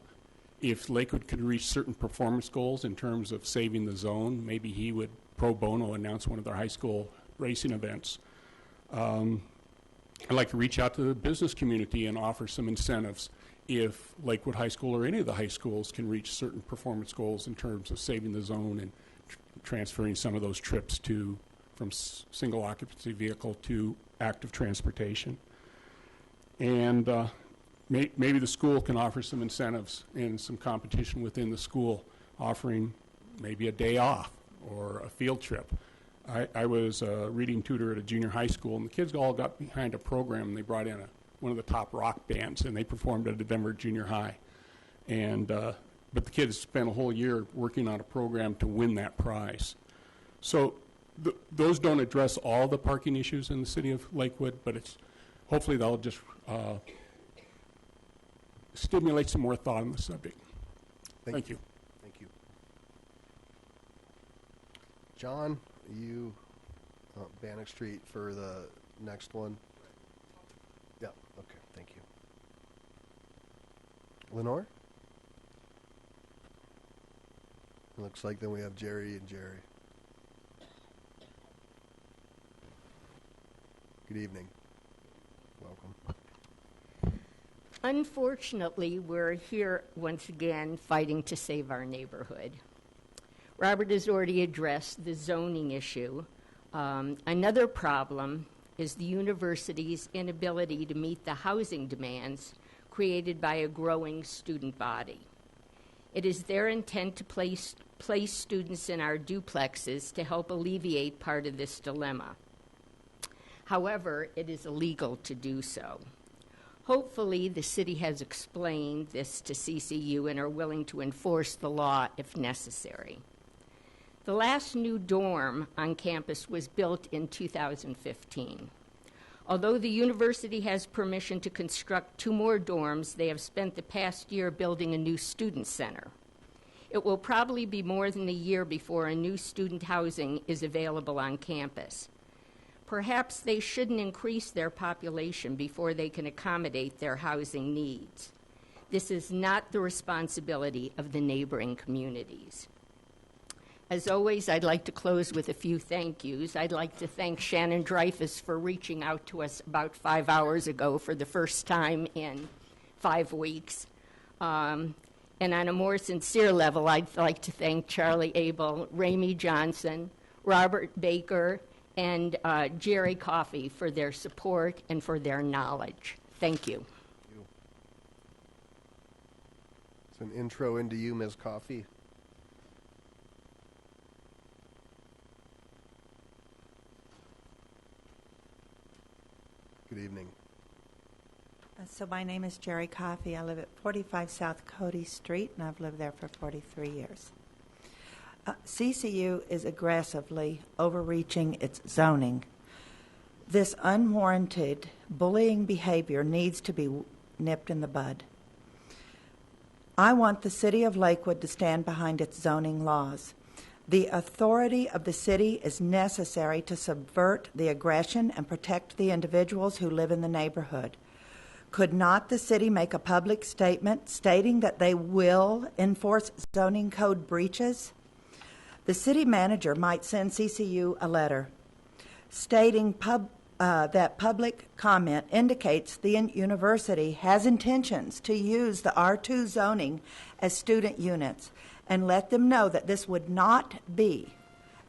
if Lakewood could reach certain performance goals in terms of saving the zone, maybe he would pro bono announce one of their high school racing events. I'd like to reach out to the business community and offer some incentives if Lakewood High School or any of the high schools can reach certain performance goals in terms of saving the zone and transferring some of those trips to from single occupancy vehicle to active transportation. And maybe the school can offer some incentives and some competition within the school, offering maybe a day off or a field trip. I was a reading tutor at a junior high school, and the kids all got behind a program, and they brought in one of the top rock bands, and they performed at a Denver junior high. And but the kids spent a whole year working on a program to win that prize. So those don't address all the parking issues in the city of Lakewood, but hopefully they'll just stimulate some more thought on the subject. Thank you. Thank you. John, you Bannock Street for the next one? Yeah, okay, thank you. Lenore? It looks like then we have Jerry and Jerry. Good evening. Welcome. Unfortunately, we're here once again fighting to save our neighborhood. Robert has already addressed the zoning issue. Another problem is the university's inability to meet the housing demands created by a growing student body. It is their intent to place students in our duplexes to help alleviate part of this dilemma. However, it is illegal to do so. Hopefully, the city has explained this to CCU and are willing to enforce the law if necessary. The last new dorm on campus was built in 2015. Although the university has permission to construct 2 more dorms, they have spent the past year building a new student center. It will probably be more than a year before a new student housing is available on campus. Perhaps they shouldn't increase their population before they can accommodate their housing needs. This is not the responsibility of the neighboring communities. As always, I'd like to close with a few thank yous. I'd like to thank Shannon Dreyfus for reaching out to us about 5 hours ago for the first time in 5 weeks. And on a more sincere level, I'd like to thank Charlie Abel, Ramey Johnson, Robert Baker, and Jerry Coffey for their support and for their knowledge. Thank you. It's an intro into you, Ms. Coffey. Good evening. So my name is Jerry Coffey. I live at 45 South Cody Street, and I've lived there for 43 years. CCU is aggressively overreaching its zoning. This unwarranted bullying behavior needs to be nipped in the bud. I want the city of Lakewood to stand behind its zoning laws. The authority of the city is necessary to subvert the aggression and protect the individuals who live in the neighborhood. Could not the city make a public statement stating that they will enforce zoning code breaches? The city manager might send CCU a letter stating that public comment indicates the university has intentions to use the R2 zoning as student units, and let them know that this would not be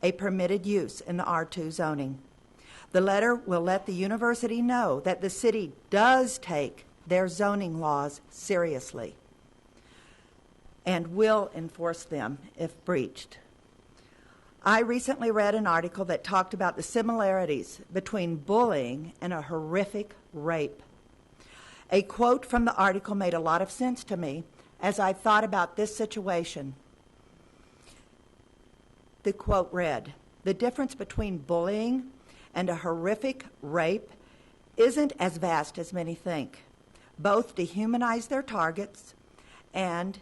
a permitted use in the R2 zoning. The letter will let the university know that the city does take their zoning laws seriously and will enforce them if breached. I recently read an article that talked about the similarities between bullying and a horrific rape. A quote from the article made a lot of sense to me as I thought about this situation. The quote read, "The difference between bullying and a horrific rape isn't as vast as many think. Both dehumanize their targets and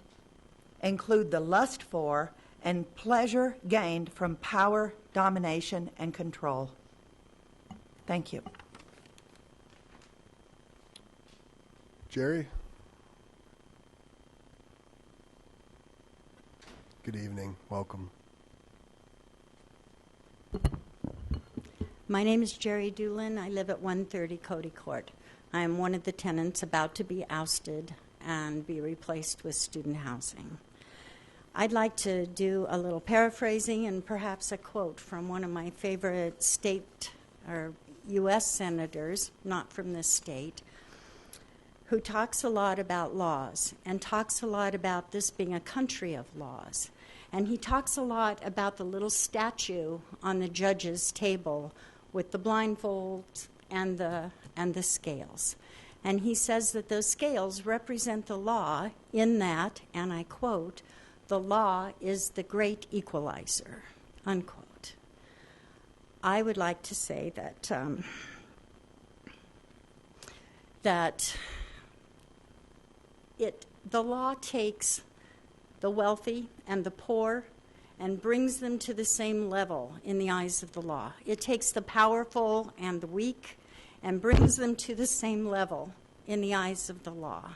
include the lust for and pleasure gained from power, domination, and control." Thank you. Jerry? Good evening. Welcome. My name is Jerry Doolin. I live at 130 Cody Court. I am one of the tenants about to be ousted and be replaced with student housing. I'd like to do a little paraphrasing and perhaps a quote from one of my favorite state or U.S. senators, not from this state, who talks a lot about laws and talks a lot about this being a country of laws. And he talks a lot about the little statue on the judge's table with the blindfolds and the scales. And he says that those scales represent the law in that, and I quote, "The law is the great equalizer," unquote. I would like to say that the law takes the wealthy and the poor and brings them to the same level in the eyes of the law. It takes the powerful and the weak and brings them to the same level in the eyes of the law.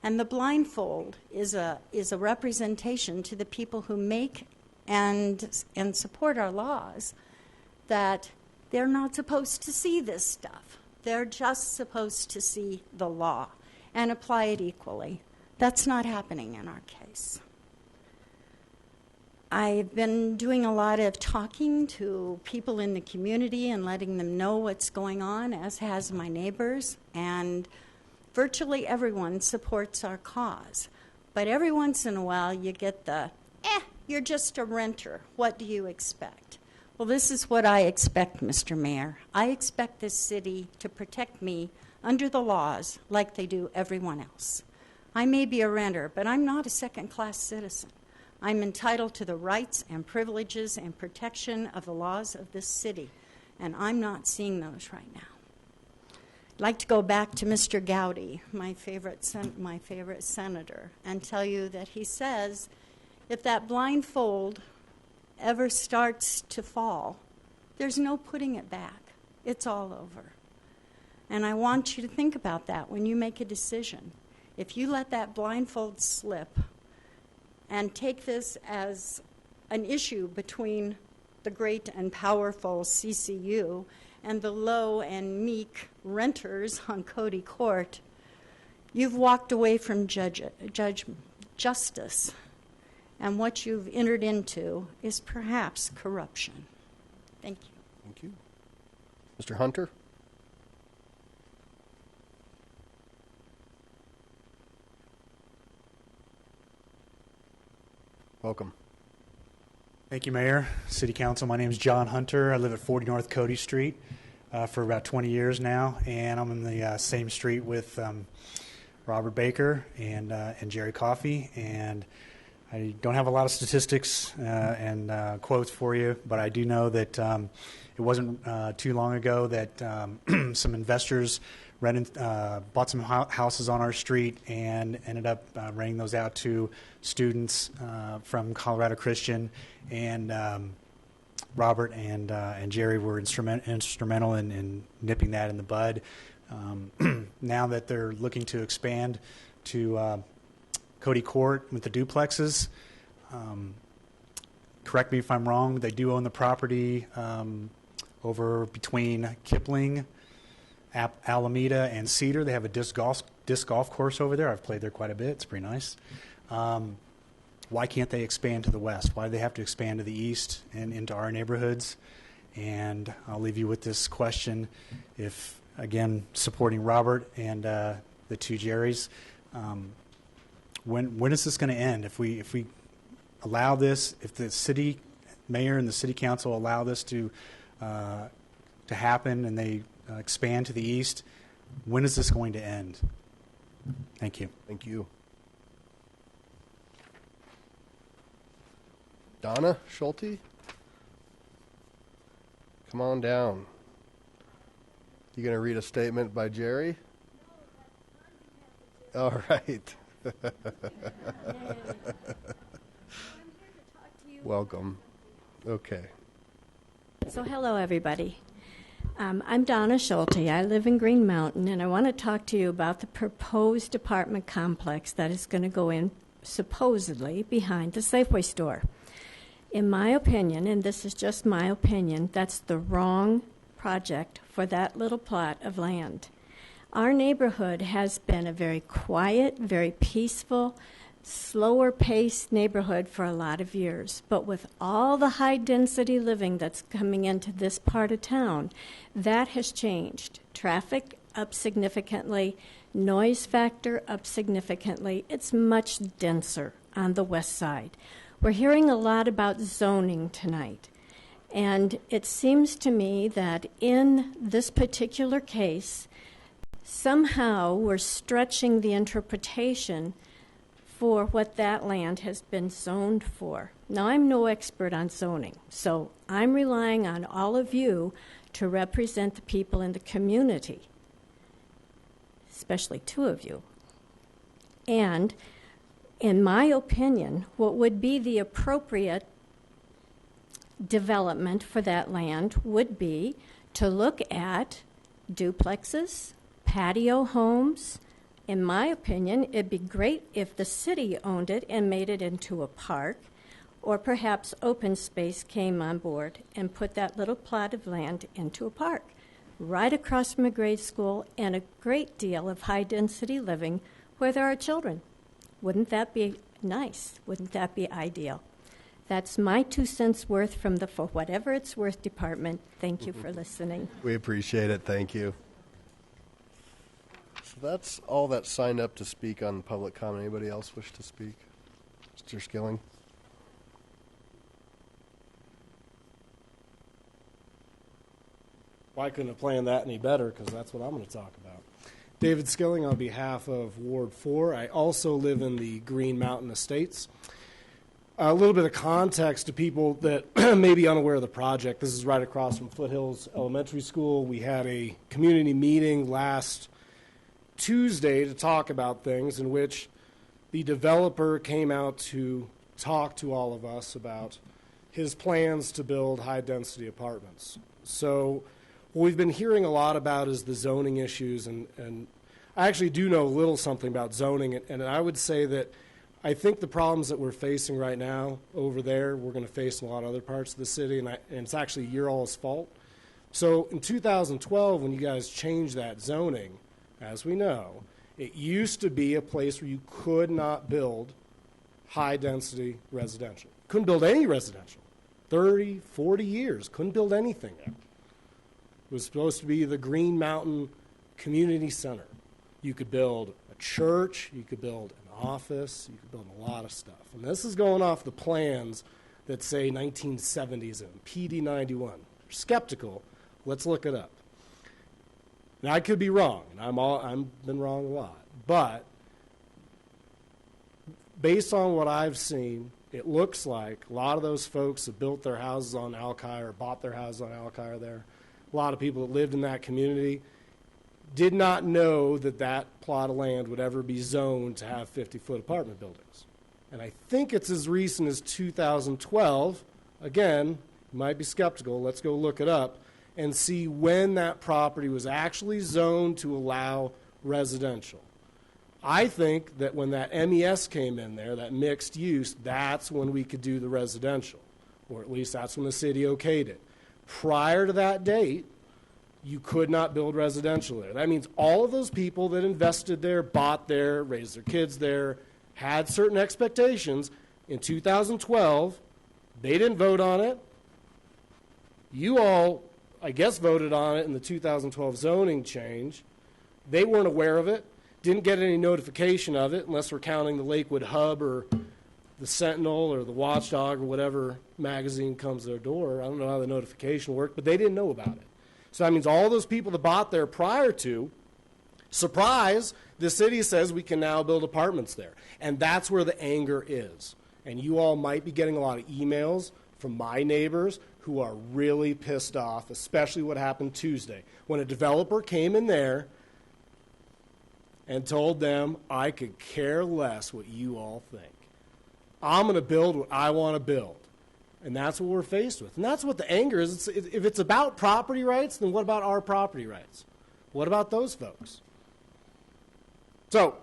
And the blindfold is a representation to the people who make and support our laws that they're not supposed to see this stuff. They're just supposed to see the law and apply it equally. That's not happening in our case. I've been doing a lot of talking to people in the community and letting them know what's going on, as has my neighbors, and virtually everyone supports our cause. But every once in a while you get the, you're just a renter. What do you expect? Well, this is what I expect, Mr. Mayor. I expect this city to protect me under the laws like they do everyone else. I may be a renter, but I'm not a second-class citizen. I'm entitled to the rights and privileges and protection of the laws of this city, and I'm not seeing those right now. I'd like to go back to Mr. Gowdy, my favorite senator, and tell you that he says if that blindfold ever starts to fall, there's no putting it back. It's all over. And I want you to think about that when you make a decision. If you let that blindfold slip and take this as an issue between the great and powerful CCU and the low and meek renters on Cody Court, you've walked away from justice. And what you've entered into is perhaps corruption. Thank you. Thank you. Mr. Hunter? Welcome. Thank you, Mayor, City Council. My name is John Hunter. I live at 40 North Cody Street for about 20 years now, and I'm in the same street with Robert Baker and Jerry Coffey. And I don't have a lot of statistics and quotes for you, but I do know that it wasn't too long ago that some investors bought some houses on our street and ended up renting those out to students from Colorado Christian, and Robert and Jerry were instrumental in nipping that in the bud. Now that they're looking to expand to Cody Court with the duplexes, correct me if I'm wrong, they do own the property over between Kipling, Alameda, and Cedar. They have a disc golf course over there. I've played there quite a bit. It's pretty nice. Why can't they expand to the west? Why do they have to expand to the east and into our neighborhoods? And I'll leave you with this question. If, again, supporting Robert and the two Jerrys, when is this going to end? If we allow this, if the city mayor and the city council allow this to happen and they expand to the east, when is this going to end? Thank you. Thank you. Donna Schulte? Come on down. You going to read a statement by Jerry? All right. Welcome. Okay. So hello, everybody. I'm Donna Schulte. I live in Green Mountain, and I want to talk to you about the proposed apartment complex that is going to go in, supposedly, behind the Safeway store. In my opinion, and this is just my opinion, that's the wrong project for that little plot of land. Our neighborhood has been a very quiet, very peaceful, slower paced neighborhood for a lot of years. But with all the high density living that's coming into this part of town, that has changed. Traffic up significantly, noise factor up significantly. It's much denser on the west side. We're hearing a lot about zoning tonight. And it seems to me that in this particular case, somehow we're stretching the interpretation for what that land has been zoned for. Now, I'm no expert on zoning, so I'm relying on all of you to represent the people in the community, especially two of you. And in my opinion, what would be the appropriate development for that land would be to look at duplexes, patio homes. In my opinion, it'd be great if the city owned it and made it into a park, or perhaps open space came on board and put that little plot of land into a park right across from a grade school and a great deal of high-density living where there are children. Wouldn't that be nice? Wouldn't that be ideal? That's my 2 cents worth from the For Whatever It's Worth department. Thank you for listening. We appreciate it. Thank you. So that's all that signed up to speak on public comment. Anybody else wish to speak? Mr. Skilling? Well, I couldn't have planned that any better because that's what I'm going to talk about. David Skilling on behalf of Ward 4. I also live in the Green Mountain Estates. A little bit of context to people that may be unaware of the project. This is right across from Foothills Elementary School. We had a community meeting last Tuesday to talk about things in which the developer came out to talk to all of us about his plans to build high-density apartments. So what we've been hearing a lot about is the zoning issues, and I actually do know a little something about zoning, and I would say that I think the problems that we're facing right now over there, we're going to face in a lot of other parts of the city, and it's actually your all's fault. So in 2012, when you guys changed that zoning, as we know, it used to be a place where you could not build high-density residential. Couldn't build any residential. 30, 40 years, couldn't build anything there. It was supposed to be the Green Mountain Community Center. You could build a church, you could build an office, you could build a lot of stuff. And this is going off the plans that say 1970s and PD 91. You're skeptical, let's look it up. Now, I could be wrong, and I've been wrong a lot. But based on what I've seen, it looks like a lot of those folks that built their houses on Alki or bought their houses on Alki there, a lot of people that lived in that community did not know that that plot of land would ever be zoned to have 50-foot apartment buildings. And I think it's as recent as 2012. Again, you might be skeptical. Let's go look it up and see when that property was actually zoned to allow residential. I think that when that MES came in there, that mixed use, that's when we could do the residential, or at least that's when the city okayed it. Prior to that date, you could not build residential there. That means all of those people that invested there, bought there, raised their kids there, had certain expectations. In 2012, they didn't vote on it. You all, I guess, voted on it in the 2012 zoning change. They weren't aware of it, didn't get any notification of it, unless we're counting the Lakewood Hub or the Sentinel or the Watchdog or whatever magazine comes to their door. I don't know how the notification worked, but they didn't know about it. So that means all those people that bought there prior to, surprise, the city says we can now build apartments there. And that's where the anger is. And you all might be getting a lot of emails from my neighbors who are really pissed off, especially what happened Tuesday, when a developer came in there and told them, I could care less what you all think. I'm going to build what I want to build. And that's what we're faced with. And that's what the anger is. If it's about property rights, then what about our property rights? What about those folks? So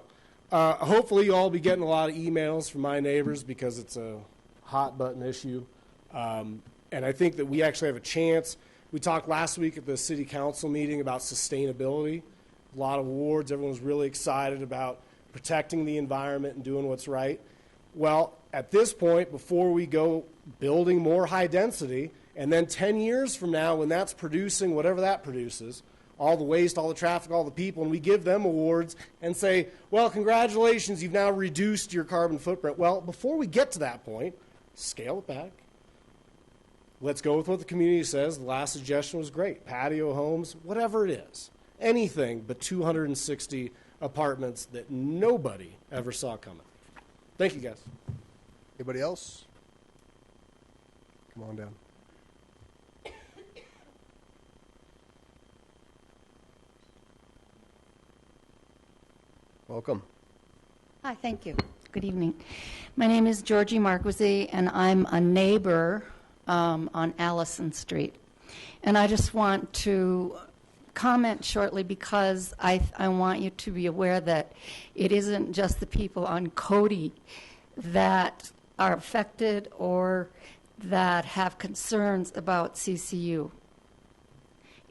hopefully you all will be getting a lot of emails from my neighbors because it's a hot button issue. And I think that we actually have a chance. We talked last week at the city council meeting about sustainability. A lot of awards. Everyone was really excited about protecting the environment and doing what's right. Well, at this point, before we go building more high density, and then 10 years from now, when that's producing whatever that produces, all the waste, all the traffic, all the people, and we give them awards and say, well, congratulations, you've now reduced your carbon footprint. Well, before we get to that point, scale it back. Let's go with what the community says. The last suggestion was great. Patio homes, whatever it is. Anything but 260 apartments that nobody ever saw coming. Thank you, guys. Anybody else? Come on down. Welcome. Hi, thank you. Good evening. My name is Georgie Marquisi, and I'm a neighbor on Allison Street. And I just want to comment shortly because I want you to be aware that it isn't just the people on Cody that are affected or that have concerns about CCU.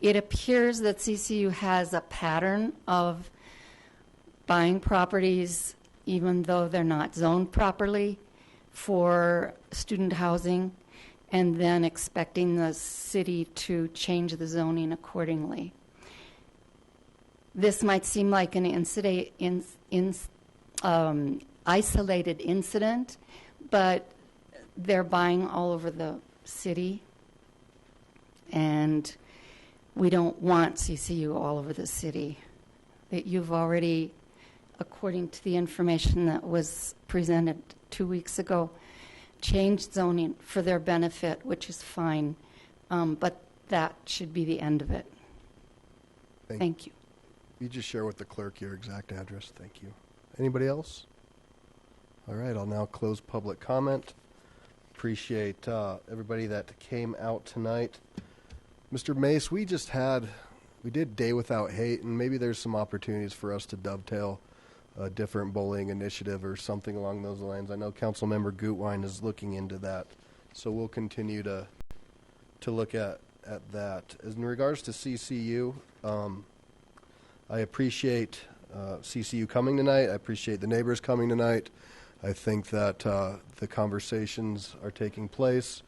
It appears that CCU has a pattern of buying properties even though they're not zoned properly for student housing, and then expecting the city to change the zoning accordingly. This might seem like an isolated incident, but they're buying all over the city, and we don't want CCU all over the city. That you've already, according to the information that was presented 2 weeks ago, changed zoning for their benefit, which is fine, but that should be the end of it. Thank you. You just share with the clerk your exact address. Thank you. Anybody else? All right, I'll now close public comment. Appreciate everybody that came out tonight. Mr. Mace, we did Day Without Hate, and maybe there's some opportunities for us to dovetail a different bullying initiative or something along those lines. I know Councilmember Gutwein is looking into that, so we'll continue to look at that. As in regards to CCU, I appreciate CCU coming tonight. I appreciate the neighbors coming tonight. I think that the conversations are taking place,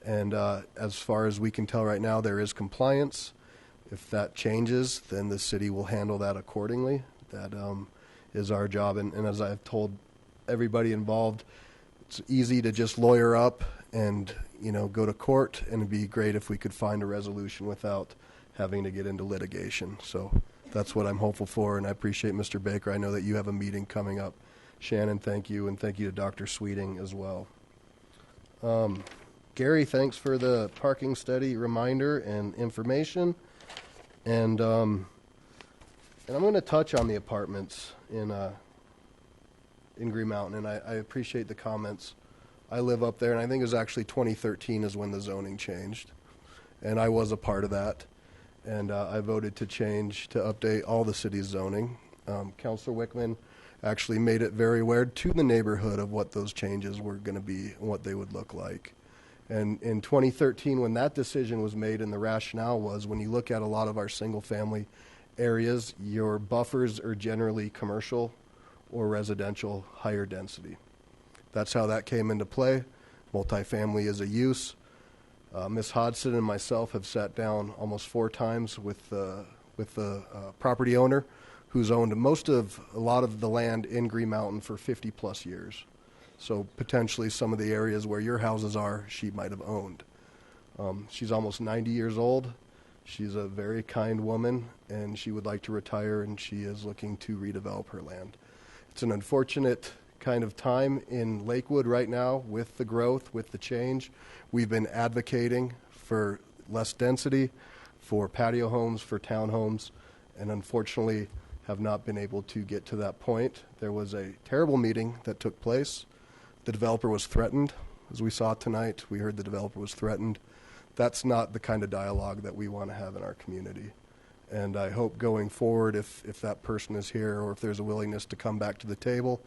and as far as we can tell right now, there is compliance. If that changes, then the city will handle that accordingly. That is our job, and as I've told everybody involved, it's easy to just lawyer up and go to court, and it'd be great if we could find a resolution without having to get into litigation. So that's what I'm hopeful for, and I appreciate Mr. Baker. I know that you have a meeting coming up. Shannon, thank you, and thank you to Dr. Sweeting as well. Gary, thanks for the parking study reminder and information, and I'm going to touch on the apartments in Green Mountain, and I appreciate the comments. I live up there, and I think it was actually 2013 is when the zoning changed, and I was a part of that, and I voted to update all the city's zoning. Councilor Wickman actually made it very aware to the neighborhood of what those changes were going to be and what they would look like. And in 2013, when that decision was made, and the rationale was, when you look at a lot of our single-family areas, your buffers are generally commercial or residential, higher density. That's how that came into play. Multifamily is a use. Ms. Hodson and myself have sat down almost 4 times with the property owner, who's owned a lot of the land in Green Mountain for 50 plus years. So potentially some of the areas where your houses are, she might have owned. She's almost 90 years old. She's a very kind woman, and she would like to retire, and she is looking to redevelop her land. It's an unfortunate kind of time in Lakewood right now with the growth, with the change. We've been advocating for less density, for patio homes, for townhomes, and unfortunately have not been able to get to that point. There was a terrible meeting that took place. The developer was threatened. As we saw tonight, we heard the developer was threatened. That's not the kind of dialogue that we want to have in our community. And I hope going forward, if that person is here, or if there's a willingness to come back to the table,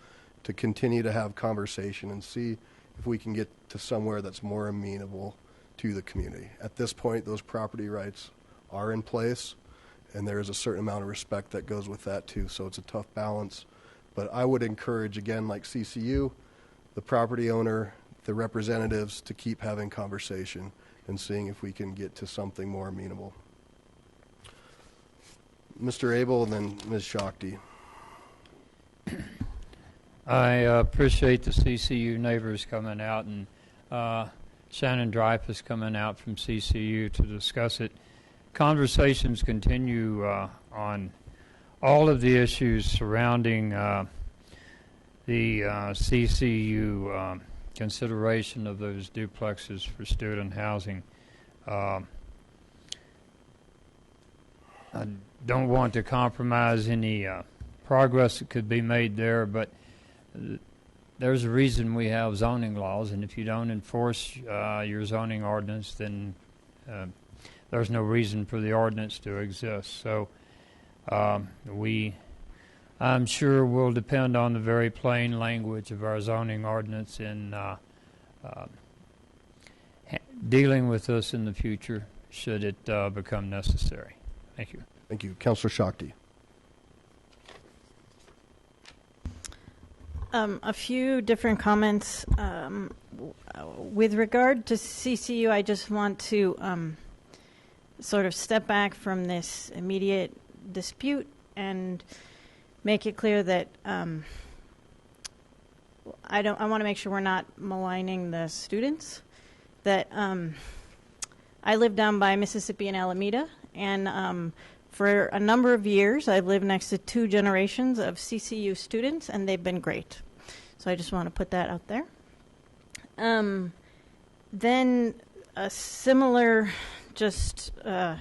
to continue to have conversation and see if we can get to somewhere that's more amenable to the community. At this point, those property rights are in place, and there is a certain amount of respect that goes with that too. So it's a tough balance, But I would encourage, again, like CCU, the property owner, the representatives, to keep having conversation and seeing if we can get to something more amenable. Mr. Abel and then Ms. Shakti. I appreciate the CCU neighbors coming out, and Shannon Dreyfus coming out from CCU to discuss it. Conversations continue on all of the issues surrounding the CCU consideration of those duplexes for student housing. I don't want to compromise any progress that could be made there, but there's a reason we have zoning laws, and if you don't enforce your zoning ordinance, then there's no reason for the ordinance to exist. So I'm sure will depend on the very plain language of our zoning ordinance in dealing with this in the future, should it become necessary. Thank you. Thank you. Councilor Shakti. A few different comments. With regard to CCU, I just want to sort of step back from this immediate dispute and make it clear that I want to make sure we're not maligning the students. That I live down by Mississippi and Alameda, and for a number of years I've lived next to 2 generations of CCU students, and they've been great. So I just want to put that out there. Then a similar, just to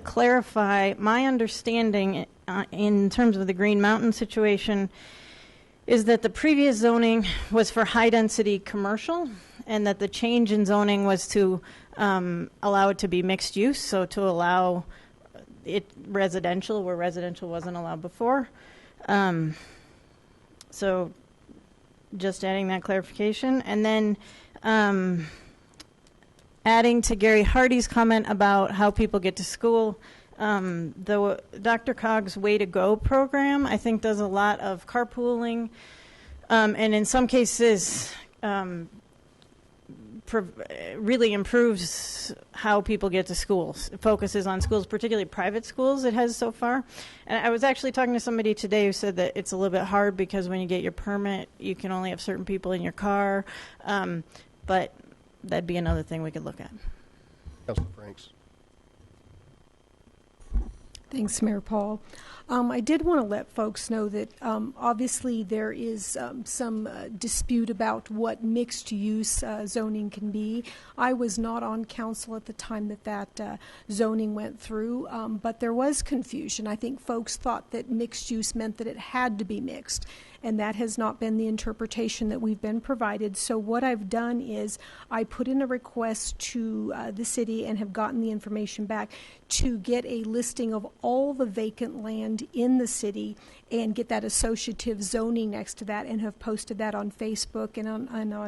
clarify, my understanding in terms of the Green Mountain situation is that the previous zoning was for high-density commercial, and that the change in zoning was to allow it to be mixed use, so to allow it residential where residential wasn't allowed before. So just adding that clarification. And then adding to Gary Hardy's comment about how people get to school, the Dr. Cog's Way to Go program, I think, does a lot of carpooling, and in some cases really improves how people get to schools. It focuses on schools, particularly private schools, it has so far. And I was actually talking to somebody today who said that it's a little bit hard because when you get your permit, you can only have certain people in your car. But that'd be another thing we could look at. Councilor Franks. Thanks, Mayor Paul. I did want to let folks know that obviously there is some dispute about what mixed-use zoning can be. I was not on council at the time that zoning went through, but there was confusion. I think folks thought that mixed-use meant that it had to be mixed, and that has not been the interpretation that we've been provided. So what I've done is I put in a request to the city and have gotten the information back to get a listing of all the vacant land in the city and get that associative zoning next to that, and have posted that on Facebook and on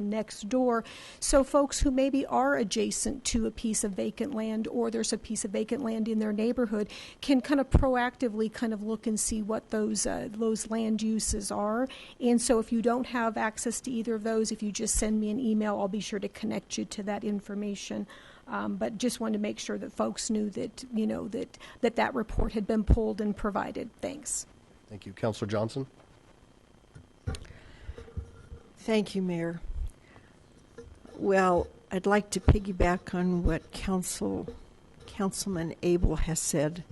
Nextdoor. So folks who maybe are adjacent to a piece of vacant land, or there's a piece of vacant land in their neighborhood, can kind of proactively kind of look and see what those land uses are. And so if you don't have access to either of those, if you just send me an email, I'll be sure to connect you to that information. But just wanted to make sure that folks knew that, you know, that report had been pulled and provided. Thanks. Thank you. Councilor Johnson. Thank you, Mayor. Well, I'd like to piggyback on what Councilman Abel has said.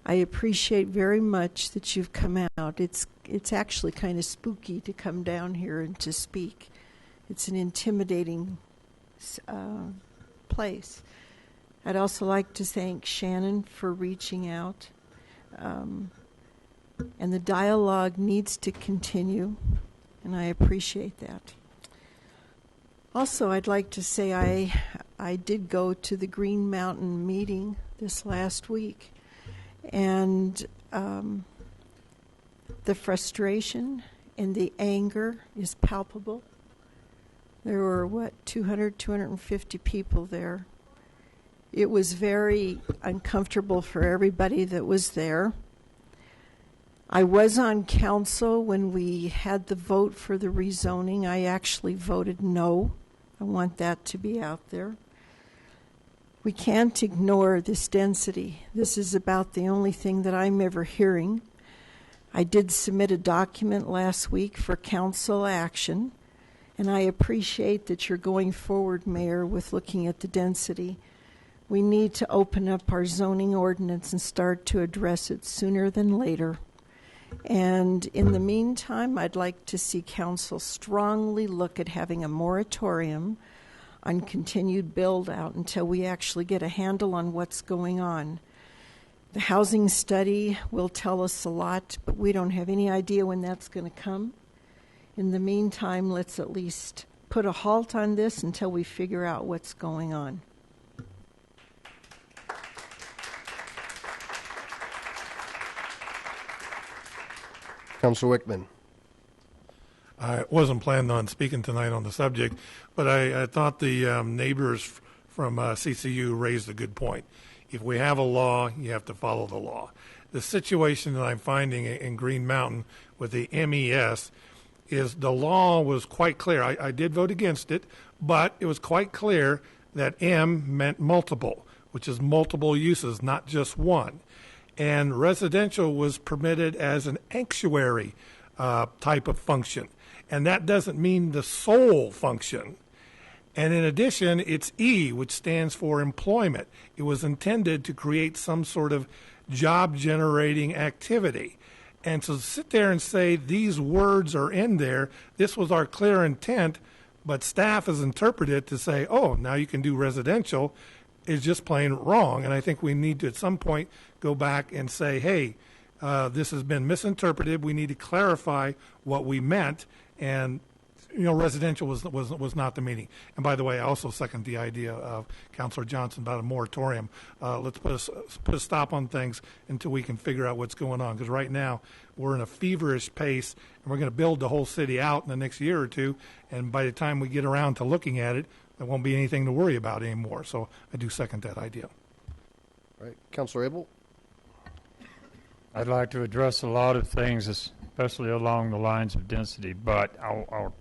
I appreciate very much that you've come out. It's actually kind of spooky to come down here and to speak. It's an intimidating place. I'd also like to thank Shannon for reaching out. And the dialogue needs to continue, and I appreciate that. Also, I'd like to say I did go to the Green Mountain meeting this last week, and the frustration and the anger is palpable. There were, 250 people there. It was very uncomfortable for everybody that was there. I was on council when we had the vote for the rezoning. I actually voted no. I want that to be out there. We can't ignore this density. This is about the only thing that I'm ever hearing. I did submit a document last week for council action, and I appreciate that you're going forward, Mayor, with looking at the density. We need to open up our zoning ordinance and start to address it sooner than later. And in the meantime, I'd like to see council strongly look at having a moratorium on continued build out until we actually get a handle on what's going on. The housing study will tell us a lot, but we don't have any idea when that's going to come. In the meantime, let's at least put a halt on this until we figure out what's going on. Councilor Wickman. I wasn't planning on speaking tonight on the subject, but I thought the neighbors from CCU raised a good point. If we have a law, you have to follow the law. The situation that I'm finding in Green Mountain with the MES is the law was quite clear. I did vote against it, but it was quite clear that M meant multiple, which is multiple uses, not just one. And residential was permitted as an sanctuary type of function. And that doesn't mean the sole function. And in addition, it's E, which stands for employment. It was intended to create some sort of job-generating activity. And so to sit there and say these words are in there, this was our clear intent, but staff has interpreted it to say, oh, now you can do residential, is just plain wrong. And I think we need to at some point go back and say, hey, this has been misinterpreted. We need to clarify what we meant. And residential was not the meaning. And by the way, I also second the idea of Councilor Johnson about a moratorium. Let's put a stop on things until we can figure out what's going on. Because right now we're in a feverish pace, and we're going to build the whole city out in the next year or two. And by the time we get around to looking at it, there won't be anything to worry about anymore. So I do second that idea. All right, Councilor Abel. I'd like to address a lot of things, especially along the lines of density, but I'll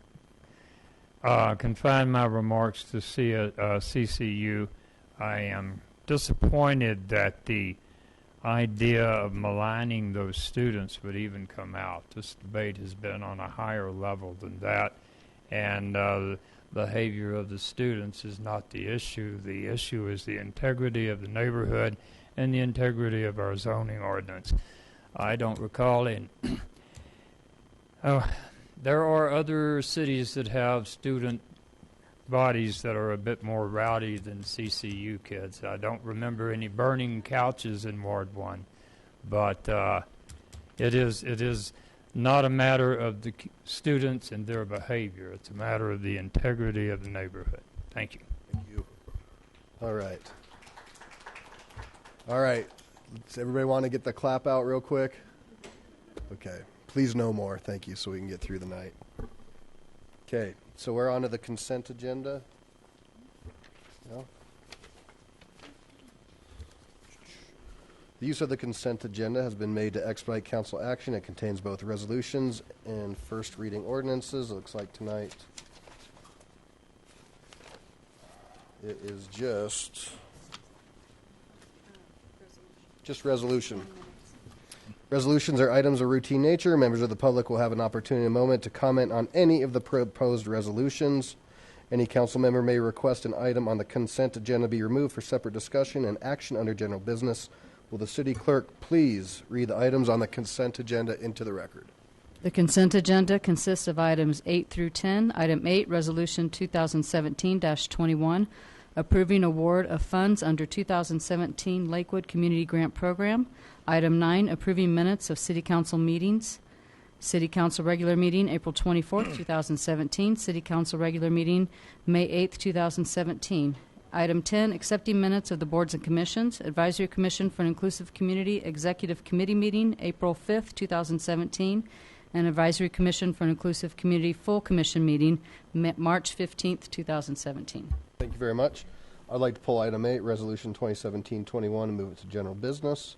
confine my remarks to CCU. I am disappointed that the idea of maligning those students would even come out. This debate has been on a higher level than that, and the behavior of the students is not the issue. The issue is the integrity of the neighborhood and the integrity of our zoning ordinance. I don't recall there are other cities that have student bodies that are a bit more rowdy than CCU kids. I don't remember any burning couches in Ward 1, but it is not a matter of the students and their behavior. It's a matter of the integrity of the neighborhood. Thank you. Thank you. All right. All right. Does everybody want to get the clap out real quick? Okay. Please no more. Thank you, so we can get through the night. Okay. So we're on to the consent agenda. No? The use of the consent agenda has been made to expedite council action. It contains both resolutions and first reading ordinances. It looks like tonight it is just resolution. Resolutions are items of routine nature. Members of the public will have an opportunity in a moment to comment on any of the proposed resolutions. Any council member may request an item on the consent agenda be removed for separate discussion and action under general business. Will the city clerk please read the items on the consent agenda into the record? The consent agenda consists of items 8 through 10. Item 8, Resolution 2017-21, approving award of funds under 2017 Lakewood Community Grant Program. Item 9, approving minutes of City Council meetings. City Council regular meeting, April 24th, 2017. City Council regular meeting, May 8th, 2017. Item 10, accepting minutes of the boards and commissions. Advisory Commission for an Inclusive Community Executive Committee meeting, April 5th, 2017. And Advisory Commission for an Inclusive Community Full Commission meeting, March 15th, 2017. Thank you very much. I'd like to pull item 8, Resolution 2017-21, and move it to general business.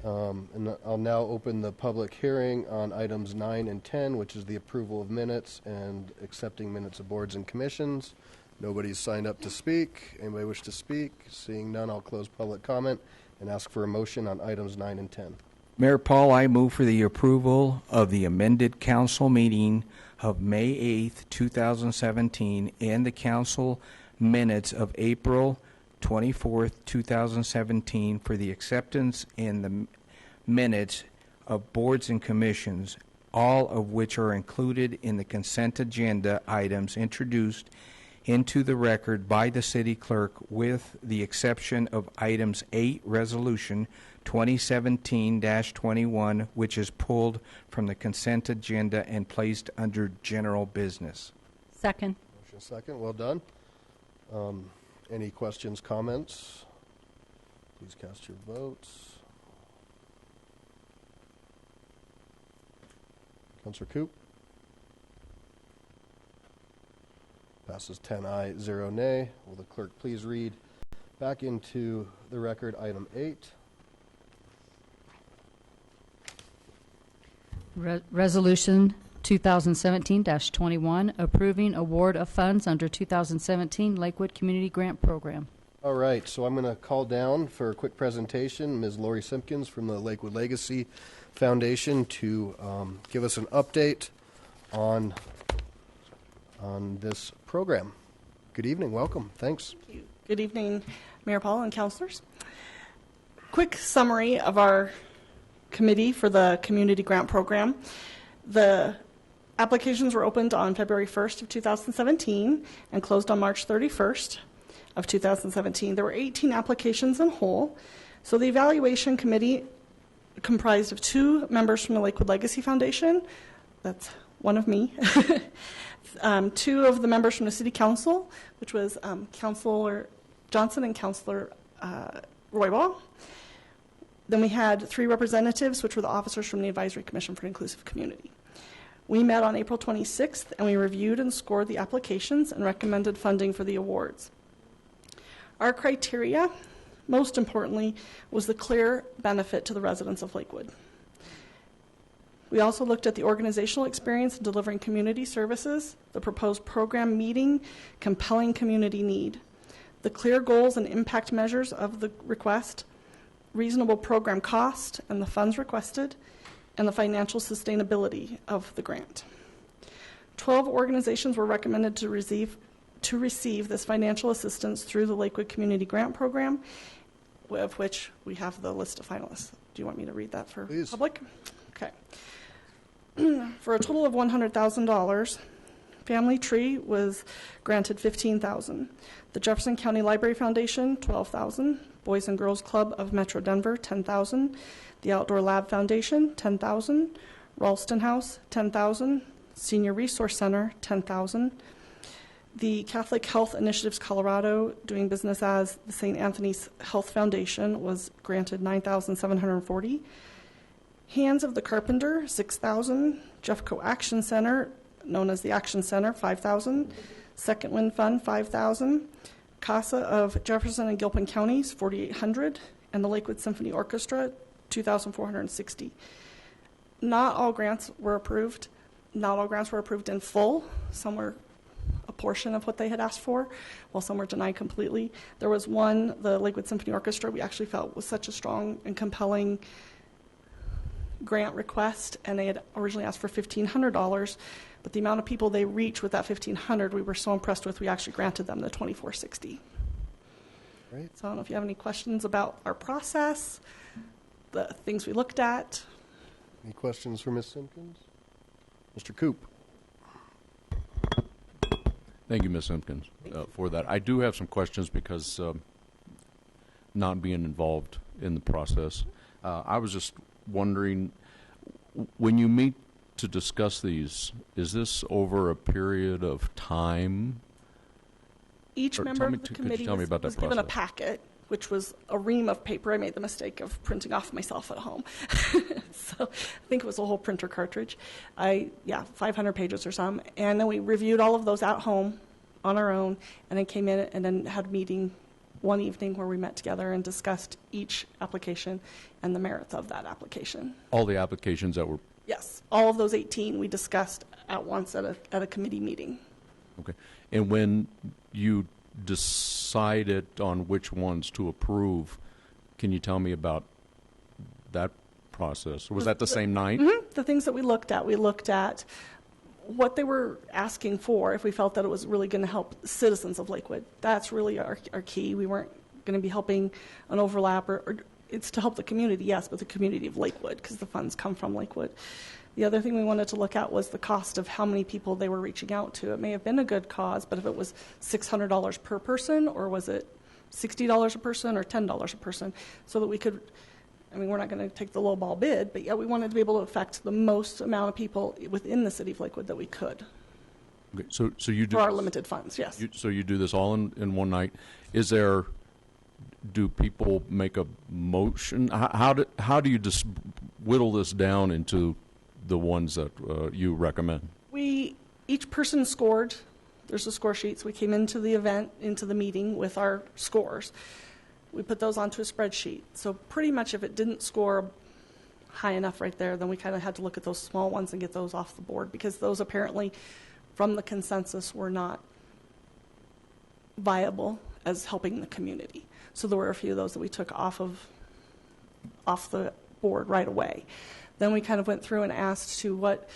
And I'll now open the public hearing on items 9 and 10, which is the approval of minutes and accepting minutes of boards and commissions. Nobody's signed up to speak. Anybody wish to speak? Seeing none, I'll close public comment and ask for a motion on items 9 and 10. Mayor Paul, I move for the approval of the amended council meeting of May 8th, 2017, and the council minutes of April 24th, 2017, for the acceptance in the minutes of boards and commissions, all of which are included in the consent agenda items introduced into the record by the city clerk, with the exception of items 8, resolution 2017-21, which is pulled from the consent agenda and placed under general business. Second. Motion second. Well done. Any questions, comments? Please cast your votes. Councilor Coop? Passes 10 aye, 0 nay. Will the clerk please read back into the record item 8? Resolution 2017-21, approving award of funds under 2017 Lakewood Community Grant Program. All right, so I'm going to call down for a quick presentation Ms. Lori Simpkins from the Lakewood Legacy Foundation to give us an update on this program. Good evening, welcome, thanks. Thank you. Good evening, Mayor Paul and councilors. Quick summary of our committee for the Community Grant Program. The applications were opened on February 1st of 2017 and closed on March 31st of 2017. There were 18 applications in whole. So the evaluation committee comprised of 2 members from the Lakewood Legacy Foundation. That's one of me. 2 of the members from the City Council, which was Councilor Johnson and Councilor Roybal. Then we had 3 representatives, which were the officers from the Advisory Commission for an Inclusive Community. We met on April 26th, and we reviewed and scored the applications and recommended funding for the awards. Our criteria, most importantly, was the clear benefit to the residents of Lakewood. We also looked at the organizational experience in delivering community services, the proposed program meeting compelling community need, the clear goals and impact measures of the request, reasonable program cost and the funds requested, and the financial sustainability of the grant. 12 organizations were recommended to receive this financial assistance through the Lakewood Community Grant Program, of which we have the list of finalists. Do you want me to read that for Please. Public? Okay. For a total of $100,000, Family Tree was granted $15,000. The Jefferson County Library Foundation, $12,000. Boys and Girls Club of Metro Denver, $10,000. The Outdoor Lab Foundation, $10,000. Ralston House, $10,000. Senior Resource Center, $10,000. The Catholic Health Initiatives Colorado, doing business as the St. Anthony's Health Foundation, was granted $9,740. Hands of the Carpenter, $6,000. Jeffco Action Center, known as the Action Center, $5,000. Second Wind Fund, $5,000. CASA of Jefferson and Gilpin Counties, $4,800. And the Lakewood Symphony Orchestra, $2,460. Not all grants were approved. Not all grants were approved in full. Some were a portion of what they had asked for, while some were denied completely. There was one, the Lakewood Symphony Orchestra, we actually felt was such a strong and compelling grant request, and they had originally asked for $1,500, but the amount of people they reached with that $1,500, we were so impressed with, we actually granted them the $2,460. Great. So I don't know if you have any questions about our process, the things we looked at. Any questions for Ms. Simpkins? Mr. Coop. Thank you, Ms. Simpkins, for that. I do have some questions because not being involved in the process, I was just wondering, when you meet to discuss these, is this over a period of time? Each member of the committee was given a packet, which was a ream of paper. I made the mistake of printing off myself at home. So I think it was a whole printer cartridge. 500 pages or some. And then we reviewed all of those at home on our own, and then came in and then had a meeting one evening where we met together and discussed each application and the merits of that application. All the applications that were... Yes, all of those 18 we discussed at once at a committee meeting. Okay. And when you decided on which ones to approve, can you tell me about that process? Was that the same night? Mm-hmm. The things that we looked at what they were asking for, if we felt that it was really going to help citizens of Lakewood. That's really our key. We weren't going to be helping an overlap, or it's to help the community, yes, but the community of Lakewood, because the funds come from Lakewood. The other thing we wanted to look at was the cost of how many people they were reaching out to. It may have been a good cause, but if it was $600 per person, or was it $60 a person, or $10 a person, so that we could, I mean, we're not going to take the low ball bid, but yeah, we wanted to be able to affect the most amount of people within the city of Lakewood that we could. Okay, so you do... For our limited funds, yes. So you do this all in one night. Do people make a motion? How do you just whittle this down into the ones that you recommend? Each person scored. There's a score sheet. So we came into the event, into the meeting with our scores. We put those onto a spreadsheet. So pretty much if it didn't score high enough right there, then we kind of had to look at those small ones and get those off the board, because those apparently, from the consensus, were not viable as helping the community. So there were a few of those that we took off the board right away. Then we kind of went through and asked to what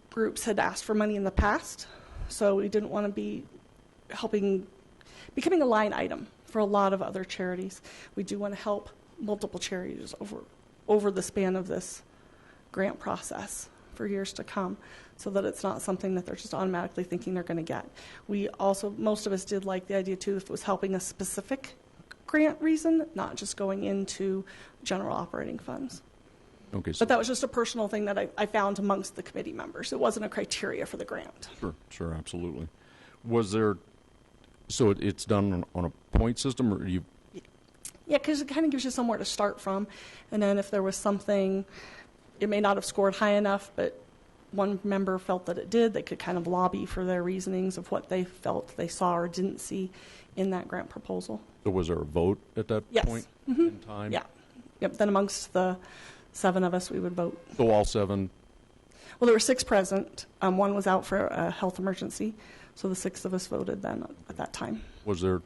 groups had asked for money in the past. So we didn't want to be becoming a line item for a lot of other charities. We do want to help multiple charities over the span of this grant process for years to come, so that it's not something that they're just automatically thinking they're going to get. We also, most of us did like the idea too, if it was helping a specific grant reason, not just going into general operating funds. Okay. But that was just a personal thing that I found amongst the committee members. It wasn't a criteria for the grant. Sure, absolutely. Was there, so it's done on a point system, or you? Yeah, because it kind of gives you somewhere to start from. And then if there was something, it may not have scored high enough, but one member felt that it did, they could kind of lobby for their reasonings of what they felt they saw or didn't see in that grant proposal. So was there a vote at that point in time? Yeah. Yep. Then amongst the 7 of us, we would vote. So all 7? Well, there were 6 present. One was out for a health emergency, so the 6 of us voted then at that time. Was there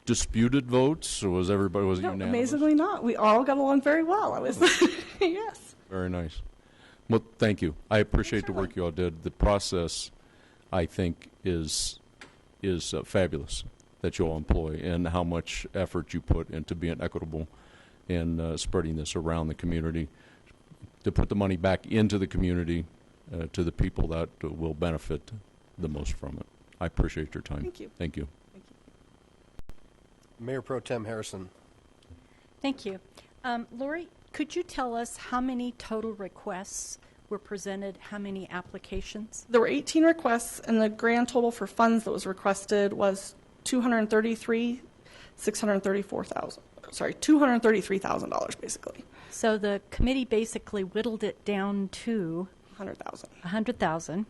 disputed votes, or was everybody unanimous? Amazingly not. We all got along very well. Yes. Very nice. Well, thank you. I appreciate the work you all did. The process, I think, is fabulous that you all employ, and how much effort you put into being equitable and spreading this around the community to put the money back into the community to the people that will benefit the most from it. I appreciate your time. Thank you. Thank you. Mayor Pro Tem Harrison. Thank you. Lori, could you tell us how many total requests were presented, how many applications? There were 18 requests, and the grand total for funds that was requested was $233,000 basically. So the committee basically whittled it down to $100,000.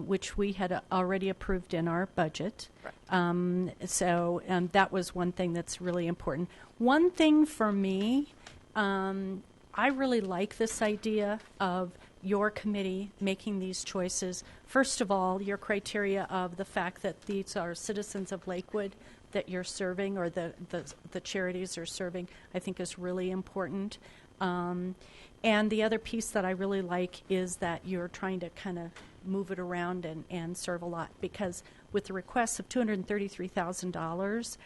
Which we had already approved in our budget. So that was one thing that's really important. One thing for me, I really like this idea of your committee making these choices. First of all, your criteria of the fact that these are citizens of Lakewood that you're serving, or the charities are serving, I think is really important. And the other piece that I really like is that you're trying to kind of move it around and serve a lot, because with the request of $233,000,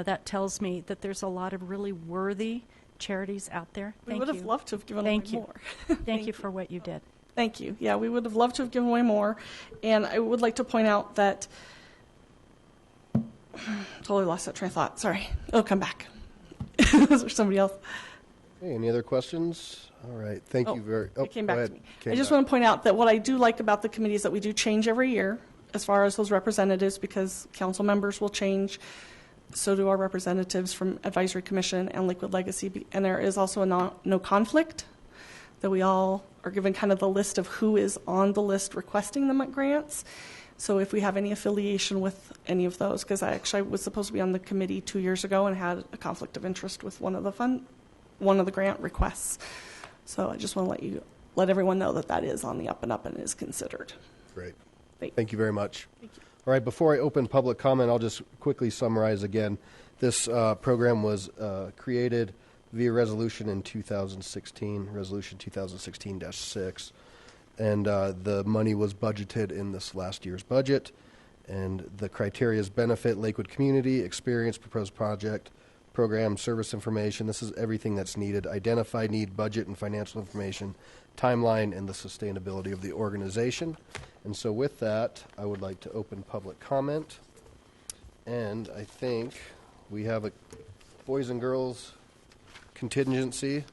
that tells me that there's a lot of really worthy charities out there. We would have loved to have given away more. Thank you for what you did. Thank you. Yeah, we would have loved to have given away more. And I would like to point out that totally lost that train of thought. Sorry. It'll come back. Was there somebody else? Hey, any other questions? All right. Thank you very much. It came back to me. I just want to point out that what I do like about the committee is that we do change every year as far as those representatives, because council members will change. So do our representatives from Advisory Commission and Lakewood Legacy. And there is also a no conflict, that we all are given kind of the list of who is on the list requesting the grants. So if we have any affiliation with any of those, because I actually was supposed to be on the committee 2 years ago and had a conflict of interest with one of the grant requests. So I just want to let everyone know that is on the up and up and is considered. Great. Thank Thank you very much. Thank you. All right, before I open public comment, I'll just quickly summarize again. This program was created via resolution in 2016, resolution 2016-6, and the money was budgeted in this last year's budget, and the criteria is benefit Lakewood community, experience, proposed project, program, service information. This is everything that's needed. Identify need, budget, and financial information, timeline, and the sustainability of the organization. And so with that, I would like to open public comment. And I think we have a boys and girls contingency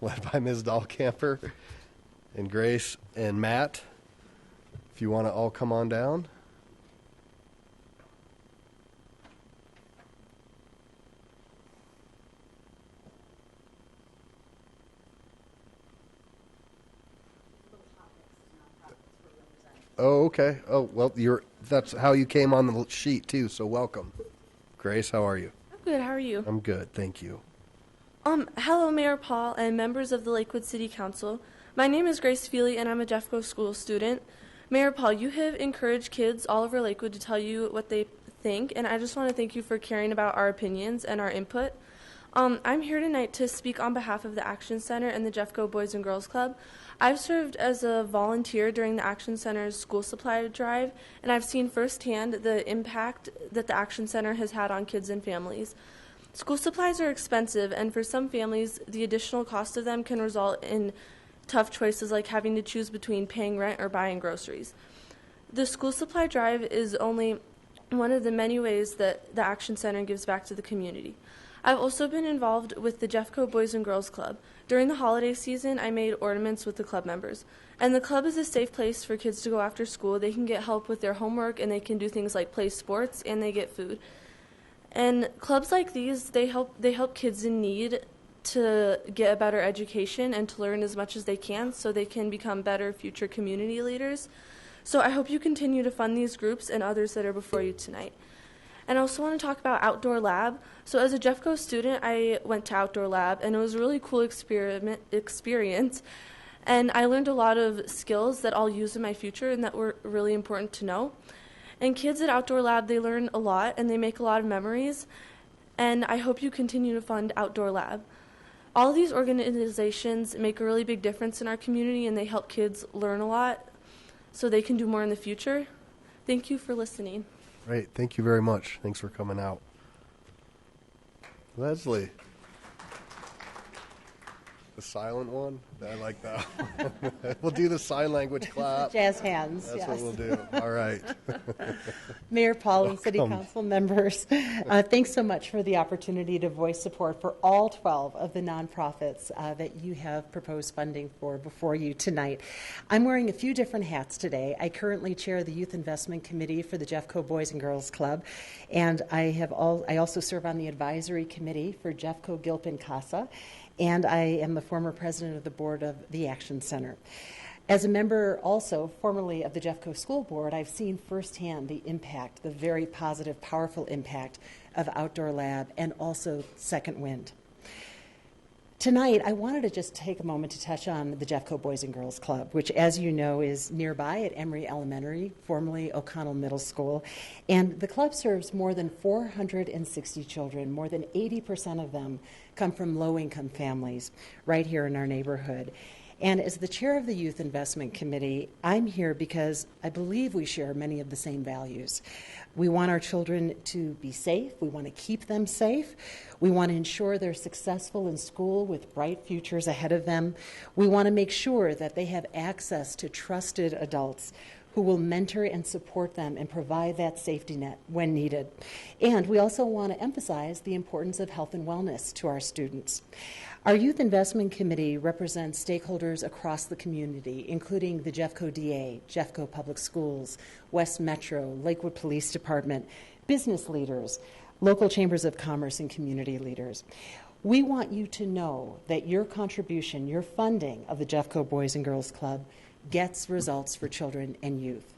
led by Ms. Dahlkamper and Grace and Matt. If you want to all come on down. Oh, okay. Oh, well, that's how you came on the sheet, too, so welcome. Grace, how are you? I'm good. How are you? I'm good, thank you. Hello, Mayor Paul and members of the Lakewood City Council. My name is Grace Feely, and I'm a Jeffco School student. Mayor Paul, you have encouraged kids all over Lakewood to tell you what they think, and I just want to thank you for caring about our opinions and our input. I'm here tonight to speak on behalf of the Action Center and the Jeffco Boys and Girls Club. I've served as a volunteer during the Action Center's school supply drive, and I've seen firsthand the impact that the Action Center has had on kids and families. School supplies are expensive, and for some families, the additional cost of them can result in tough choices like having to choose between paying rent or buying groceries. The school supply drive is only one of the many ways that the Action Center gives back to the community. I've also been involved with the Jeffco Boys and Girls Club. During the holiday season, I made ornaments with the club members. And the club is a safe place for kids to go after school. They can get help with their homework, and they can do things like play sports, and they get food. And clubs like these, they help kids in need to get a better education and to learn as much as they can so they can become better future community leaders. So I hope you continue to fund these groups and others that are before you tonight. And I also want to talk about Outdoor Lab. So as a Jeffco student, I went to Outdoor Lab, and it was a really cool experience. And I learned a lot of skills that I'll use in my future and that were really important to know. And kids at Outdoor Lab, they learn a lot, and they make a lot of memories. And I hope you continue to fund Outdoor Lab. All of these organizations make a really big difference in our community, and they help kids learn a lot so they can do more in the future. Thank you for listening. Great, thank you very much. Thanks for coming out. Leslie. The silent one? I like that one. We'll do the sign language clap. Jazz hands. That's yes. what we'll do. All right. Mayor Paul and City Council members, thanks so much for the opportunity to voice support for all 12 of the nonprofits that you have proposed funding for before you tonight. I'm wearing a few different hats today. I currently chair the Youth Investment Committee for the Jeffco Boys and Girls Club, and I also serve on the advisory committee for Jeffco Gilpin Casa, and I am the former president of the board of the Action Center. As a member also formerly of the Jeffco School Board, I've seen firsthand the impact, the very positive, powerful impact of Outdoor Lab and also Second Wind. Tonight, I wanted to just take a moment to touch on the Jeffco Boys and Girls Club, which, as you know, is nearby at Emory Elementary, formerly O'Connell Middle School. And the club serves more than 460 children. More than 80% of them come from low-income families right here in our neighborhood. And as the chair of the Youth Investment Committee, I'm here because I believe we share many of the same values. We want our children to be safe. We want to keep them safe. We want to ensure they're successful in school with bright futures ahead of them. We want to make sure that they have access to trusted adults who will mentor and support them and provide that safety net when needed. And we also want to emphasize the importance of health and wellness to our students. Our Youth Investment Committee represents stakeholders across the community, including the Jeffco DA, Jeffco Public Schools, West Metro, Lakewood Police Department, business leaders, local chambers of commerce, and community leaders. We want you to know that your contribution, your funding of the Jeffco Boys and Girls Club gets results for children and youth.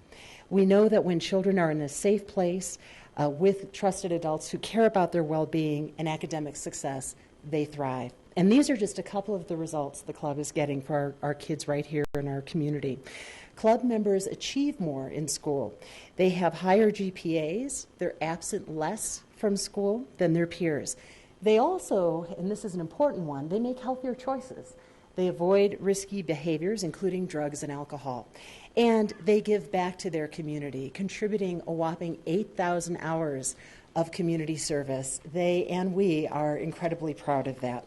We know that when children are in a safe place with trusted adults who care about their well-being and academic success, they thrive. And these are just a couple of the results the club is getting for our kids right here in our community. Club members achieve more in school. They have higher GPAs. They're absent less from school than their peers. They also, and this is an important one, they make healthier choices. They avoid risky behaviors, including drugs and alcohol. And they give back to their community, contributing a whopping 8,000 hours of community service. They and we are incredibly proud of that.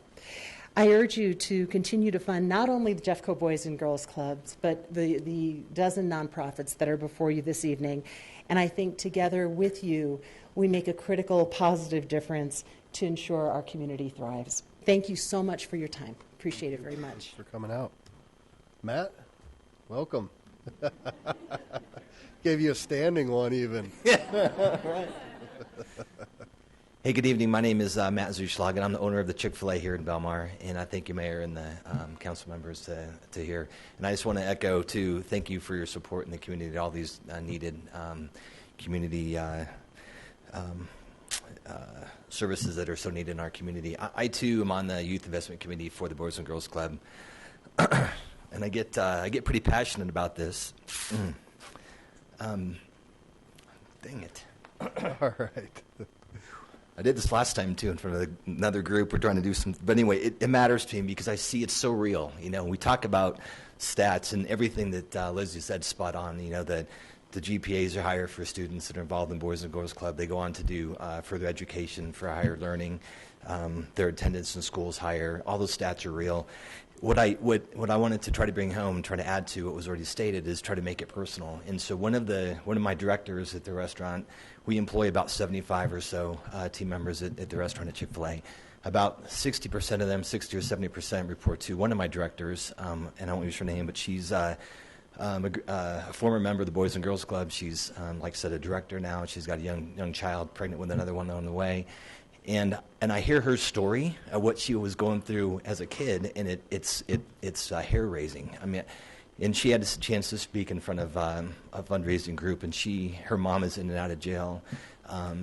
I urge you to continue to fund not only the Jeffco Boys and Girls Clubs, but the dozen nonprofits that are before you this evening. And I think together with you, we make a critical, positive difference to ensure our community thrives. Thank you so much for your time. Appreciate it very much. Thanks for coming out. Matt, welcome. Gave you a standing one even. Right. Hey, good evening. My name is Matt Zuschlag, and I'm the owner of the Chick-fil-A here in Belmar. And I thank you, Mayor, and the council members to here. And I just want to echo, too, thank you for your support in the community, all these needed community services that are so needed in our community. I, too, am on the Youth Investment Committee for the Boys and Girls Club. And I get pretty passionate about this. Dang it. All right. I did this last time, too, in front of another group. We're trying to do some, but anyway, it matters to me because I see it's so real. You know, we talk about stats and everything that Leslie said spot on, you know, that the GPAs are higher for students that are involved in Boys and Girls Club. They go on to do further education for higher learning. Their attendance in school is higher. All those stats are real. What I wanted to try to bring home, try to add to what was already stated, is try to make it personal. And so one of my directors at the restaurant, we employ about 75 or so team members at the restaurant at Chick-fil-A. About 60% of them, 60 or 70%, report to one of my directors, and I won't use her name, but she's a former member of the Boys and Girls Club. She's, like I said, a director now. She's got a young child, pregnant with another one on the way. And I hear her story of what she was going through as a kid, and it's hair raising. I mean, and she had a chance to speak in front of a fundraising group, and her mom is in and out of jail.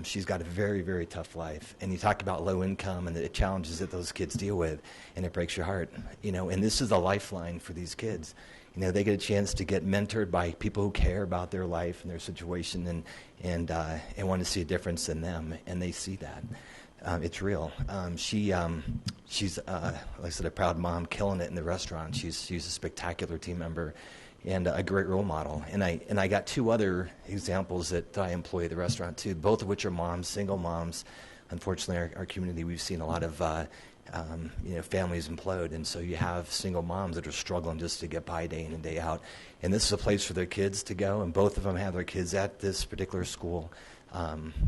She's got a very, very tough life. And you talk about low income and the challenges that those kids deal with, and it breaks your heart. You know, and this is a lifeline for these kids. You know, they get a chance to get mentored by people who care about their life and their situation, and want to see a difference in them, and they see that. It's real. She's, like I said, a proud mom, killing it in the restaurant. She's a spectacular team member and a great role model. And I got two other examples that I employ at the restaurant too, both of which are moms, single moms. Unfortunately, our community, we've seen a lot of families implode, and so you have single moms that are struggling just to get by day in and day out. And this is a place for their kids to go, and both of them have their kids at this particular school.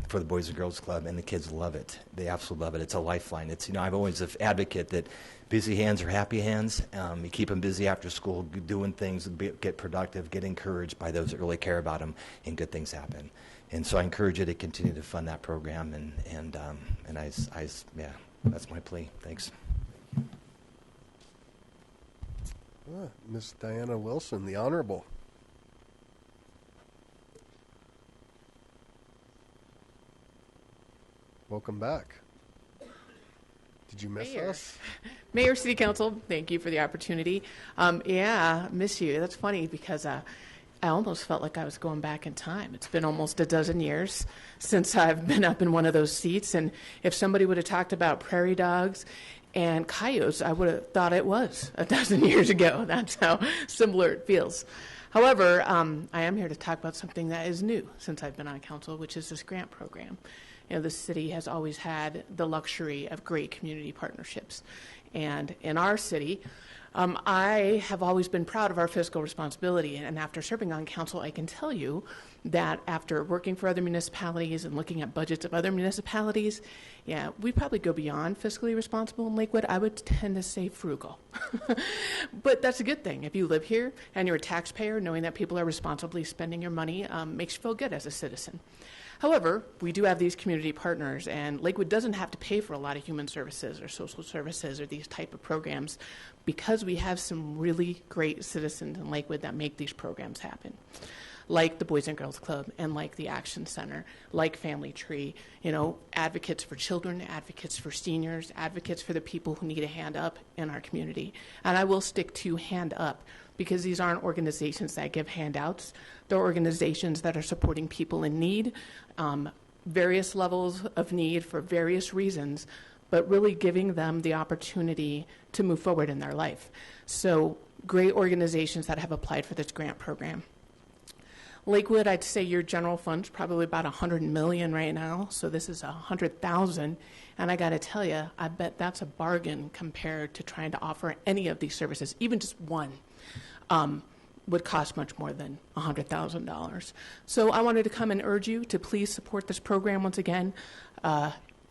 For the Boys and Girls Club, and the kids love it. They absolutely love it. It's a lifeline. It's, you know, I'm always an advocate that busy hands are happy hands. You keep them busy after school, doing things, get productive, get encouraged by those that really care about them, and good things happen. And so I encourage you to continue to fund that program, and that's my plea. Thanks. Miss Diana Wilson, the Honorable. Welcome back. Did you miss us? Mayor, City Council, thank you for the opportunity. Miss you. That's funny because I almost felt like I was going back in time. It's been almost a dozen years since I've been up in one of those seats, and if somebody would have talked about prairie dogs and coyotes, I would have thought it was a dozen years ago. That's how similar it feels. However, I am here to talk about something that is new since I've been on council, which is this grant program. You know, the city has always had the luxury of great community partnerships. And in our city, I have always been proud of our fiscal responsibility. And after serving on council, I can tell you that after working for other municipalities and looking at budgets of other municipalities, we probably go beyond fiscally responsible in Lakewood. I would tend to say frugal. But that's a good thing. If you live here and you're a taxpayer, knowing that people are responsibly spending your money makes you feel good as a citizen. However, we do have these community partners, and Lakewood doesn't have to pay for a lot of human services or social services or these type of programs because we have some really great citizens in Lakewood that make these programs happen. like the Boys and Girls Club and like the Action Center, like Family Tree, advocates for children, advocates for seniors, advocates for the people who need a hand up in our community. And I will stick to hand up, because these aren't organizations that give handouts. They're organizations that are supporting people in need, various levels of need for various reasons, but really giving them the opportunity to move forward in their life. So great organizations that have applied for this grant program. Lakewood, I'd say your general fund's probably about $100 million right now, so this is $100,000. And I got to tell you, I bet that's a bargain compared to trying to offer any of these services. Even just one would cost much more than $100,000. So I wanted to come and urge you to please support this program once again.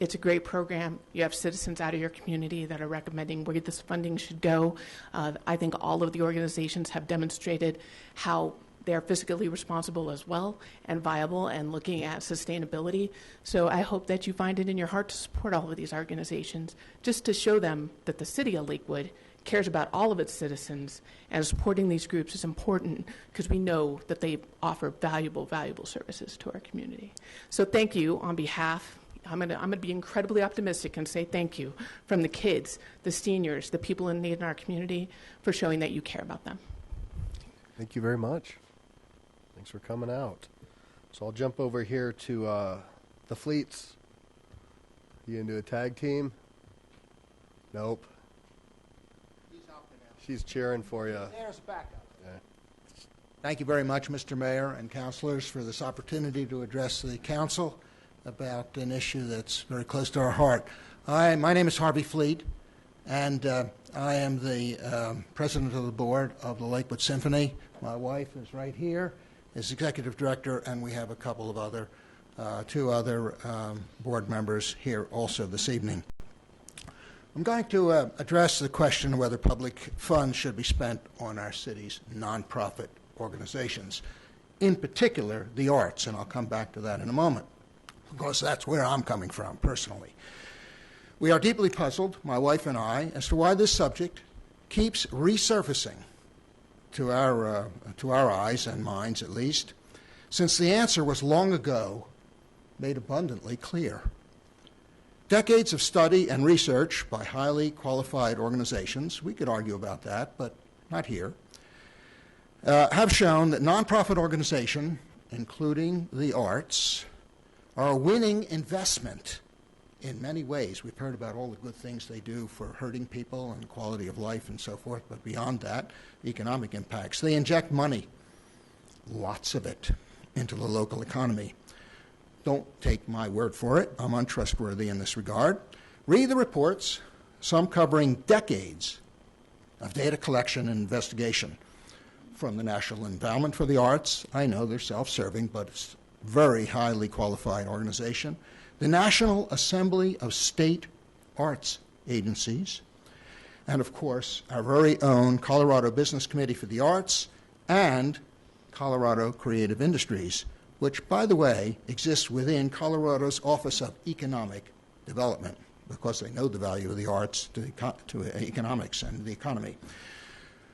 It's a great program. You have citizens out of your community that are recommending where this funding should go. I think all of the organizations have demonstrated how they're fiscally responsible as well and viable and looking at sustainability. So I hope that you find it in your heart to support all of these organizations, just to show them that the city of Lakewood cares about all of its citizens, and supporting these groups is important because we know that they offer valuable services to our community. So thank you on behalf. I'm gonna be incredibly optimistic and say thank you from the kids, the seniors, the people in need in our community for showing that you care about them. Thank you very much. Thanks for coming out. So I'll jump over here to the Fleets. You gonna do a tag team? Nope. She's cheering for you. There's backup. Yeah. Thank you very much, Mr. Mayor and councilors, for this opportunity to address the council about an issue that's very close to our heart. My name is Harvey Fleet, and I am the president of the board of the Lakewood Symphony. My wife is right here, is executive director, and we have a couple of other, two other board members here also this evening. I'm going to address the question of whether public funds should be spent on our city's nonprofit organizations, in particular the arts, and I'll come back to that in a moment, because that's where I'm coming from personally. We are deeply puzzled, my wife and I, as to why this subject keeps resurfacing to our eyes and minds at least, since the answer was long ago made abundantly clear. Decades of study and research by highly qualified organizations, we could argue about that, but not here, have shown that nonprofit organizations, including the arts, are a winning investment in many ways. We've heard about all the good things they do for hurting people and quality of life and so forth, but beyond that, economic impacts. They inject money, lots of it, into the local economy. Don't take my word for it. I'm untrustworthy in this regard. Read the reports, some covering decades of data collection and investigation from the National Endowment for the Arts. I know they're self-serving, but it's a very highly qualified organization. The National Assembly of State Arts Agencies, and of course, our very own Colorado Business Committee for the Arts and Colorado Creative Industries, which, by the way, exists within Colorado's Office of Economic Development, because they know the value of the arts to economics and the economy.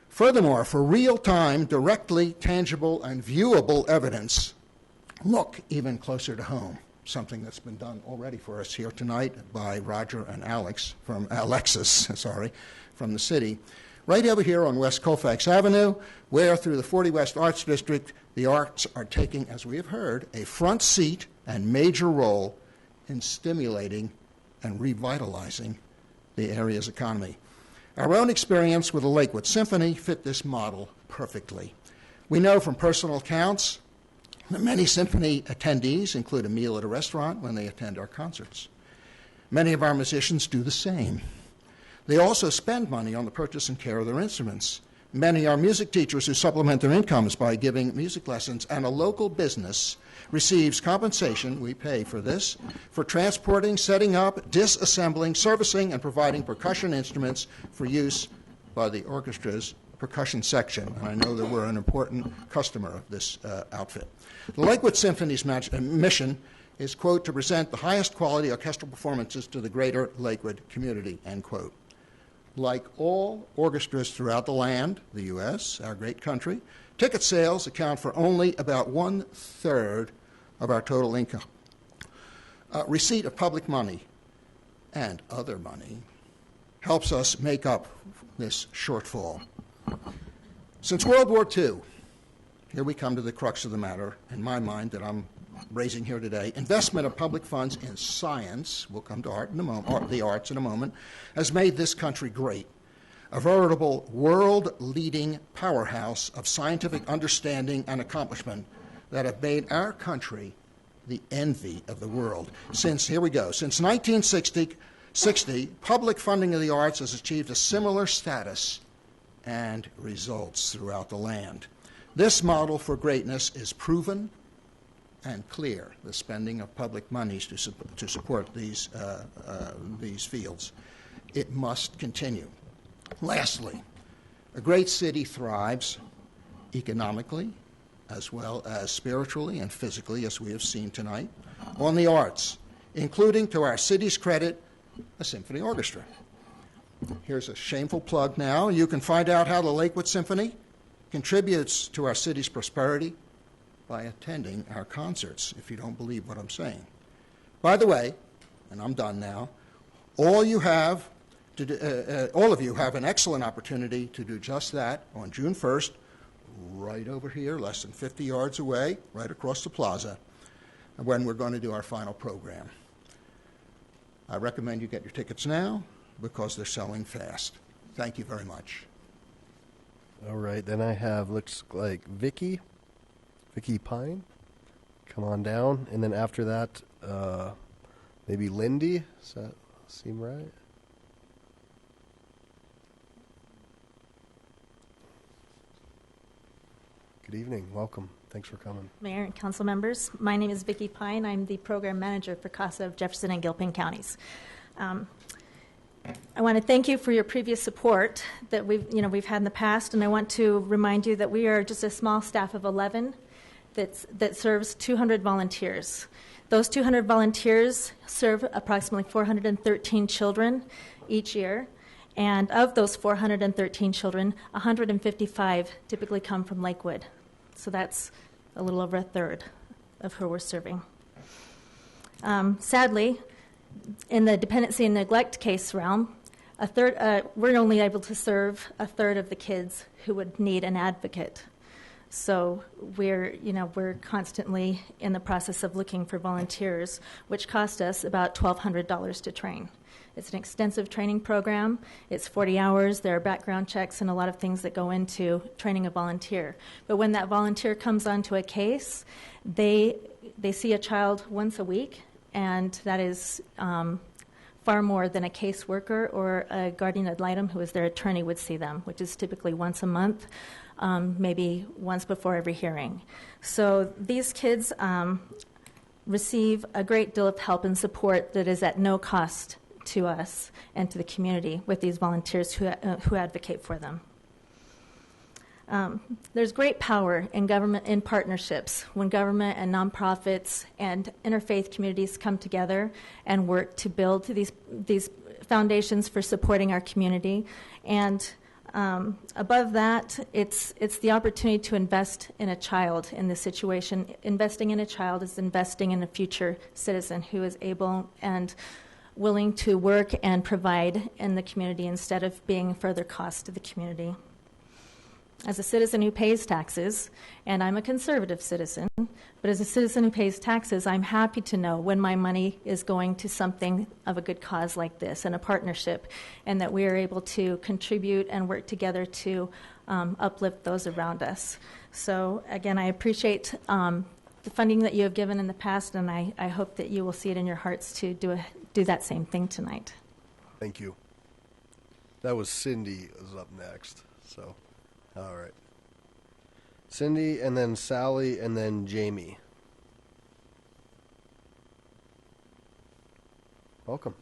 Furthermore, for real-time, directly tangible, and viewable evidence, look even closer to home, something that's been done already for us here tonight by Roger and Alexis from the city. Right over here on West Colfax Avenue, where through the 40 West Arts District, the arts are taking, as we have heard, a front seat and major role in stimulating and revitalizing the area's economy. Our own experience with the Lakewood Symphony fit this model perfectly. We know from personal accounts that many symphony attendees include a meal at a restaurant when they attend our concerts. Many of our musicians do the same. They also spend money on the purchase and care of their instruments. Many are music teachers who supplement their incomes by giving music lessons, and a local business receives compensation, we pay for this, for transporting, setting up, disassembling, servicing, and providing percussion instruments for use by the orchestra's percussion section. And I know that we're an important customer of this outfit. The Lakewood Symphony's mission is, quote, to present the highest quality orchestral performances to the greater Lakewood community, end quote. like all orchestras throughout the land, the U.S., our great country, ticket sales account for only about 1/3 of our total income. Receipt of public money and other money helps us make up this shortfall. Since World War II, here we come to the crux of the matter, in my mind, that I'm raising here today. Investment of public funds in science, we'll come to art in a moment, the arts in a moment, has made this country great, a veritable world-leading powerhouse of scientific understanding and accomplishment that have made our country the envy of the world. Since 1960, public funding of the arts has achieved a similar status and results throughout the land. This model for greatness is proven and clear, the spending of public monies to support these fields. It must continue. Lastly, a great city thrives economically as well as spiritually and physically, as we have seen tonight, on the arts, including, to our city's credit, a symphony orchestra. Here's a shameful plug now. You can find out how the Lakewood Symphony contributes to our city's prosperity by attending our concerts, if you don't believe what I'm saying. By the way, and I'm done now, all of you have an excellent opportunity to do just that on June 1st, right over here, less than 50 yards away, right across the plaza, when we're going to do our final program. I recommend you get your tickets now because they're selling fast. Thank you very much. All right, then I have, looks like Vicky Pine. Come on down. And then after that, maybe Lindy. Does that seem right? Good evening. Welcome. Thanks for coming. Mayor and council members, my name is Vicki Pine. I'm the program manager for CASA of Jefferson and Gilpin counties. I want to thank you for your previous support that we've had in the past, and I want to remind you that we are just a small staff of 11 that serves 200 volunteers. Those 200 volunteers serve approximately 413 children each year. And of those 413 children, 155 typically come from Lakewood. So that's a little over 1/3 of who we're serving. Sadly, in the dependency and neglect case realm, we're only able to serve 1/3 of the kids who would need an advocate. So we're constantly in the process of looking for volunteers, which cost us about $1,200 to train. It's an extensive training program. It's 40 hours. There are background checks and a lot of things that go into training a volunteer. But when that volunteer comes onto a case, they see a child once a week, and that is far more than a caseworker or a guardian ad litem who is their attorney would see them, which is typically once a month, maybe once before every hearing. So these kids receive a great deal of help and support that is at no cost to us and to the community with these volunteers who advocate for them. There's great power in government in partnerships when government and nonprofits and interfaith communities come together and work to build these foundations for supporting our community. And above that, it's the opportunity to invest in a child in this situation. Investing in a child is investing in a future citizen who is able and willing to work and provide in the community instead of being further cost to the community. As a citizen who pays taxes, and I'm a conservative citizen, but as a citizen who pays taxes, I'm happy to know when my money is going to something of a good cause like this and a partnership, and that we are able to contribute and work together to uplift those around us. So again, I appreciate the funding that you have given in the past, and I hope that you will see it in your hearts to do that same thing tonight. Thank you. That was Cindy is up next. So, all right. Cindy, and then Sally, and then Jamie. Welcome.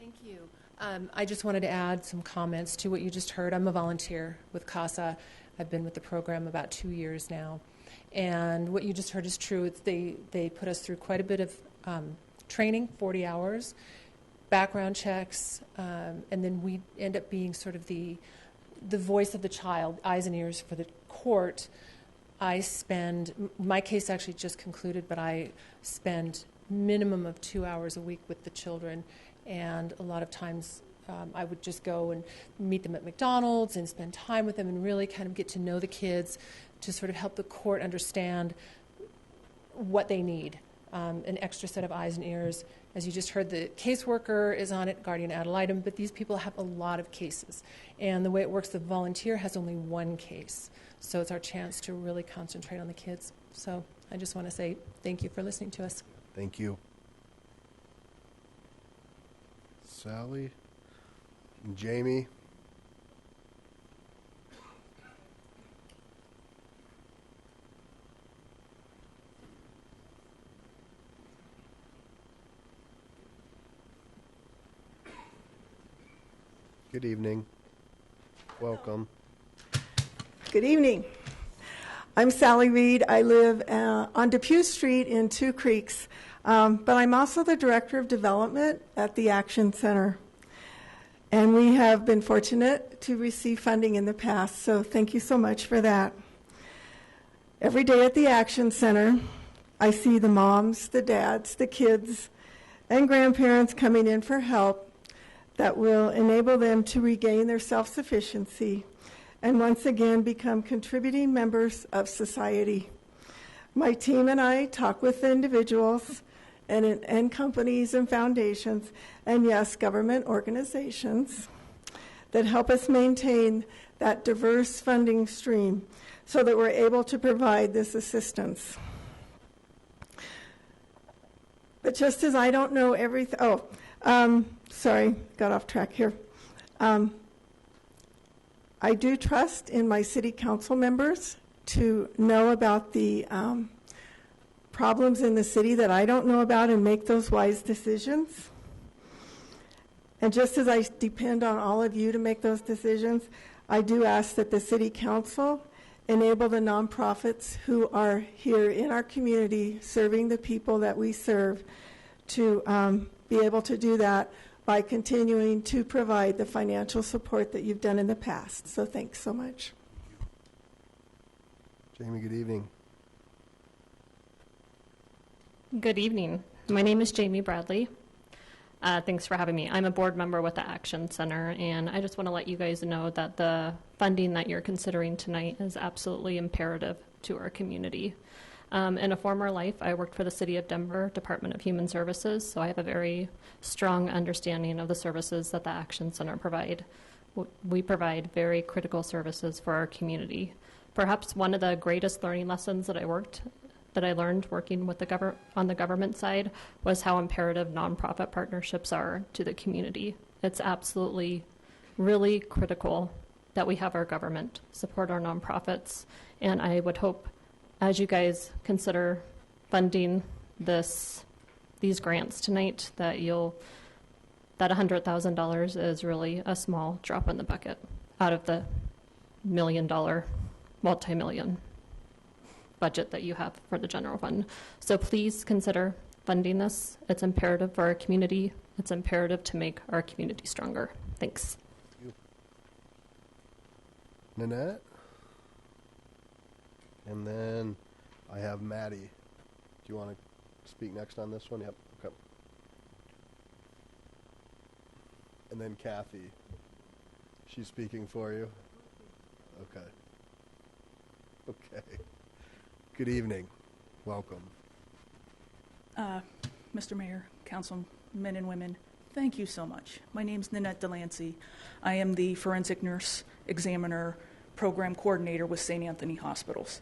Thank you. I just wanted to add some comments to what you just heard. I'm a volunteer with CASA. I've been with the program about 2 years now. And what you just heard is true. They put us through quite a bit of training, 40 hours. background checks, and then we end up being sort of the voice of the child, eyes and ears for the court. I spend, my case actually just concluded, but I spend minimum of 2 hours a week with the children, and a lot of times I would just go and meet them at McDonald's and spend time with them and really kind of get to know the kids to sort of help the court understand what they need, an extra set of eyes and ears. As you just heard, the caseworker is on it, guardian ad litem, but these people have a lot of cases. And the way it works, the volunteer has only one case. So it's our chance to really concentrate on the kids. So I just want to say thank you for listening to us. Thank you. Sally? And Jamie? Good evening. Welcome. Good evening. I'm Sally Reed. I live on Depew Street in Two Creeks, but I'm also the Director of Development at the Action Center. And we have been fortunate to receive funding in the past, so thank you so much for that. Every day at the Action Center, I see the moms, the dads, the kids, and grandparents coming in for help that will enable them to regain their self-sufficiency and once again become contributing members of society. My team and I talk with individuals and companies and foundations, and yes, government organizations that help us maintain that diverse funding stream so that we're able to provide this assistance. But just as I don't know everything, sorry, got off track here. I do trust in my city council members to know about the problems in the city that I don't know about and make those wise decisions. And just as I depend on all of you to make those decisions, I do ask that the city council enable the nonprofits who are here in our community serving the people that we serve to be able to do that by continuing to provide the financial support that you've done in the past. So thanks so much. Jamie, good evening. Good evening. My name is Jamie Bradley. Thanks for having me. I'm a board member with the Action Center, and I just want to let you guys know that the funding that you're considering tonight is absolutely imperative to our community. In a former life, I worked for the City of Denver Department of Human Services, so I have a very strong understanding of the services that the Action Center provide. We provide very critical services for our community. Perhaps one of the greatest learning lessons that I learned working with on the government side was how imperative nonprofit partnerships are to the community. It's absolutely really critical that we have our government support our nonprofits, and I would hope as you guys consider funding these grants tonight that that $100,000 is really a small drop in the bucket out of the $1 million, multi-million budget that you have for the general fund. So please consider funding this. It's imperative for our community. It's imperative to make our community stronger. Thanks. Thank you. Nanette? And then I have Maddie. Do you want to speak next on this one? Yep. Okay. And then Kathy. She's speaking for you? Okay. Okay. Good evening. Welcome. Mr. Mayor, councilmen and women, thank you so much. My name's Nanette Delancey. I am the forensic nurse examiner program coordinator with St. Anthony Hospitals.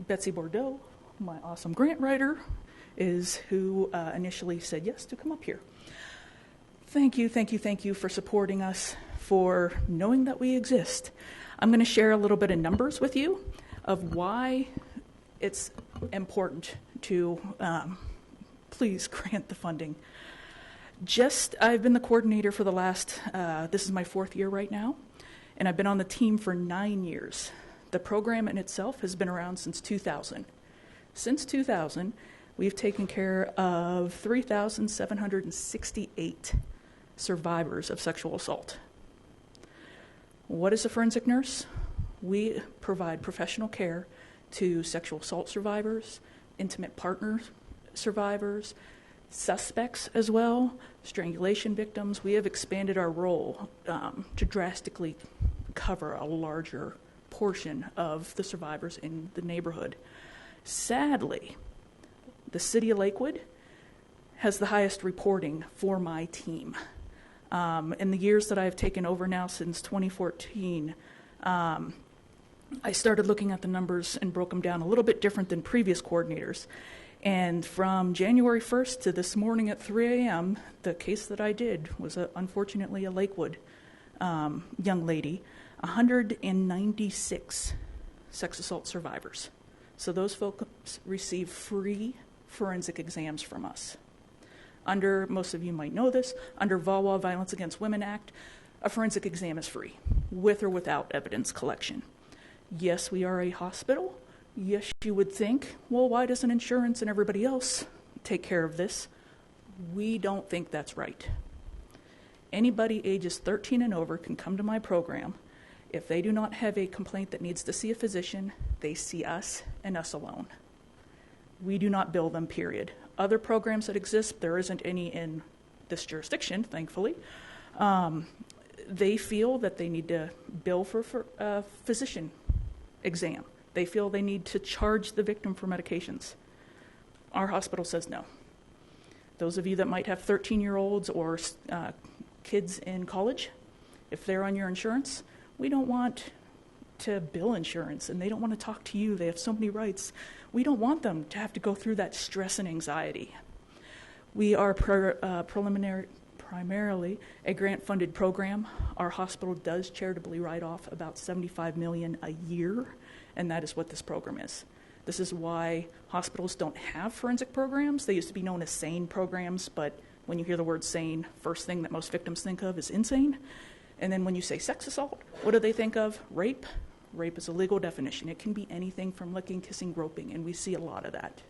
Betsy Bordeaux, my awesome grant writer, is who initially said yes to come up here. Thank you for supporting us, for knowing that we exist. I'm going to share a little bit of numbers with you of why it's important to please grant the funding. I've been the coordinator for the last, this is my 4th year right now, and I've been on the team for 9 years. The program in itself has been around since 2000. Since 2000, we've taken care of 3,768 survivors of sexual assault. What is a forensic nurse? We provide professional care to sexual assault survivors, intimate partner survivors, suspects as well, strangulation victims. We have expanded our role to drastically cover a larger portion of the survivors in the neighborhood. Sadly, the city of Lakewood has the highest reporting for my team. In the years that I've taken over now since 2014, I started looking at the numbers and broke them down a little bit different than previous coordinators. And from January 1st to this morning at 3 a.m., the case that I did was unfortunately a Lakewood young lady, 196 sex assault survivors. So those folks receive free forensic exams from us. Under, most of you might know this, under VAWA, Violence Against Women Act, a forensic exam is free, with or without evidence collection. Yes, we are a hospital. Yes, you would think, well, why doesn't insurance and everybody else take care of this? We don't think that's right. Anybody ages 13 and over can come to my program. If they do not have a complaint that needs to see a physician, they see us and us alone. We do not bill them, period. Other programs that exist, there isn't any in this jurisdiction, thankfully. They feel that they need to bill for a physician exam. They feel they need to charge the victim for medications. Our hospital says no. Those of you that might have 13-year-olds or kids in college, if they're on your insurance, we don't want to bill insurance, and they don't want to talk to you. They have so many rights. We don't want them to have to go through that stress and anxiety. We are primarily a grant-funded program. Our hospital does charitably write off about $75 million a year, and that is what this program is. This is why hospitals don't have forensic programs. They used to be known as SANE programs, but when you hear the word SANE, first thing that most victims think of is insane. And then when you say sex assault, what do they think of? Rape. Rape is a legal definition. It can be anything from licking, kissing, groping, and we see a lot of that.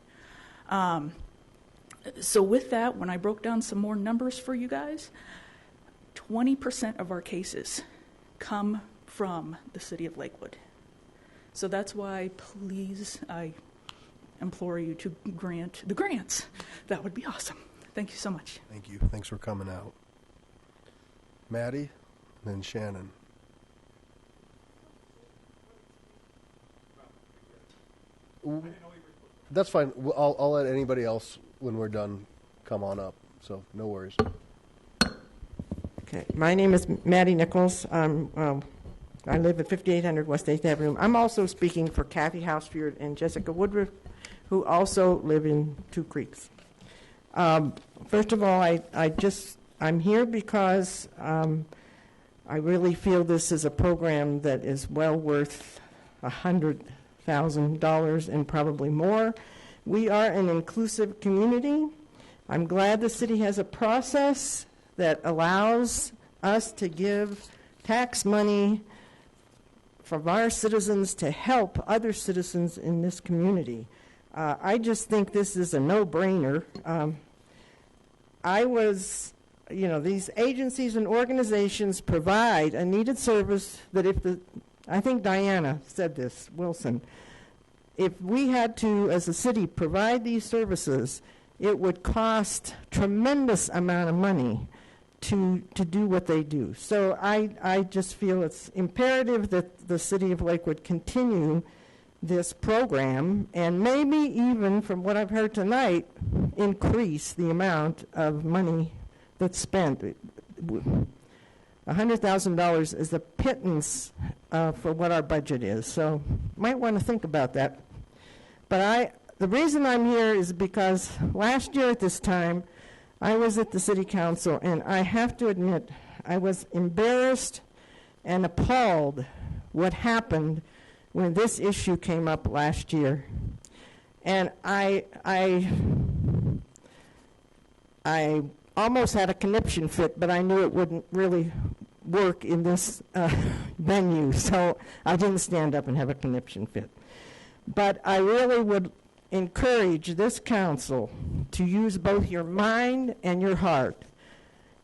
So with that, when I broke down some more numbers for you guys, 20% of our cases come from the city of Lakewood. So that's why, please, I implore you to grant the grants. That would be awesome. Thank you so much. Thank you. Thanks for coming out. Maddie, then Shannon. That's fine. I'll let anybody else, when we're done, come on up. So no worries. Okay. My name is Maddie Nichols. I live at 5800 West 8th Avenue. I'm also speaking for Kathy Hausfield and Jessica Woodruff, who also live in Two Creeks. First of all, I'm here because I really feel this is a program that is well worth $100,000 and probably more. We are an inclusive community. I'm glad the city has a process that allows us to give tax money from our citizens to help other citizens in this community. I just think this is a no-brainer. These agencies and organizations provide a needed service that I think Diana said this, Wilson, if we had to, as a city, provide these services, it would cost tremendous amount of money to do what they do. So I just feel it's imperative that the city of Lakewood continue this program and maybe even, from what I've heard tonight, increase the amount of money that's spent. $100,000 is a pittance for what our budget is, so might want to think about that. But the reason I'm here is because last year at this time, I was at the city council, and I have to admit, I was embarrassed and appalled what happened when this issue came up last year. And I almost had a conniption fit, but I knew it wouldn't really work in this venue, so I didn't stand up and have a conniption fit. But I really would encourage this council to use both your mind and your heart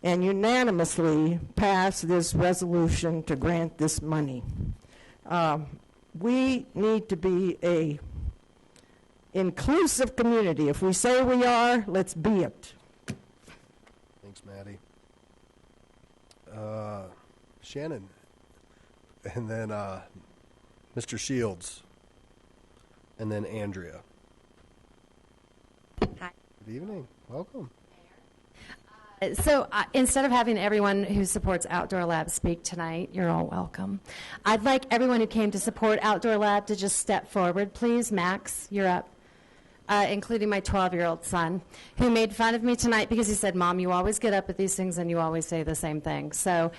and unanimously pass this resolution to grant this money. We need to be a inclusive community. If we say we are, let's be it. Thanks, Maddie. Shannon, and then Mr. Shields, and then Andrea. Hi. Good evening. Welcome. So instead of having everyone who supports Outdoor Lab speak tonight, you're all welcome. I'd like everyone who came to support Outdoor Lab to just step forward, please. Max, you're up. Including my 12-year-old son, who made fun of me tonight because he said, Mom, you always get up at these things and you always say the same thing. So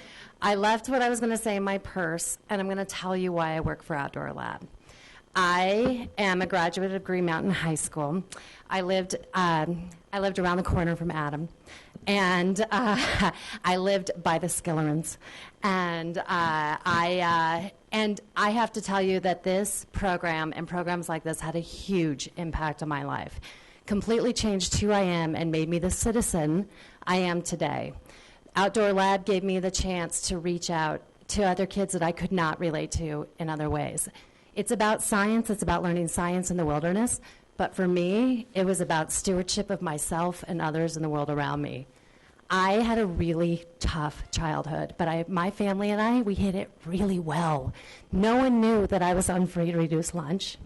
I left what I was going to say in my purse, and I'm going to tell you why I work for Outdoor Lab. I am a graduate of Green Mountain High School. I lived around the corner from Adam, and I lived by the Skillerans. And I have to tell you that this program and programs like this had a huge impact on my life. Completely changed who I am and made me the citizen I am today. Outdoor Lab gave me the chance to reach out to other kids that I could not relate to in other ways. It's about science. It's about learning science in the wilderness. But for me, it was about stewardship of myself and others in the world around me. I had a really tough childhood, but my family and I, we hid it really well. No one knew that I was on free and reduced lunch.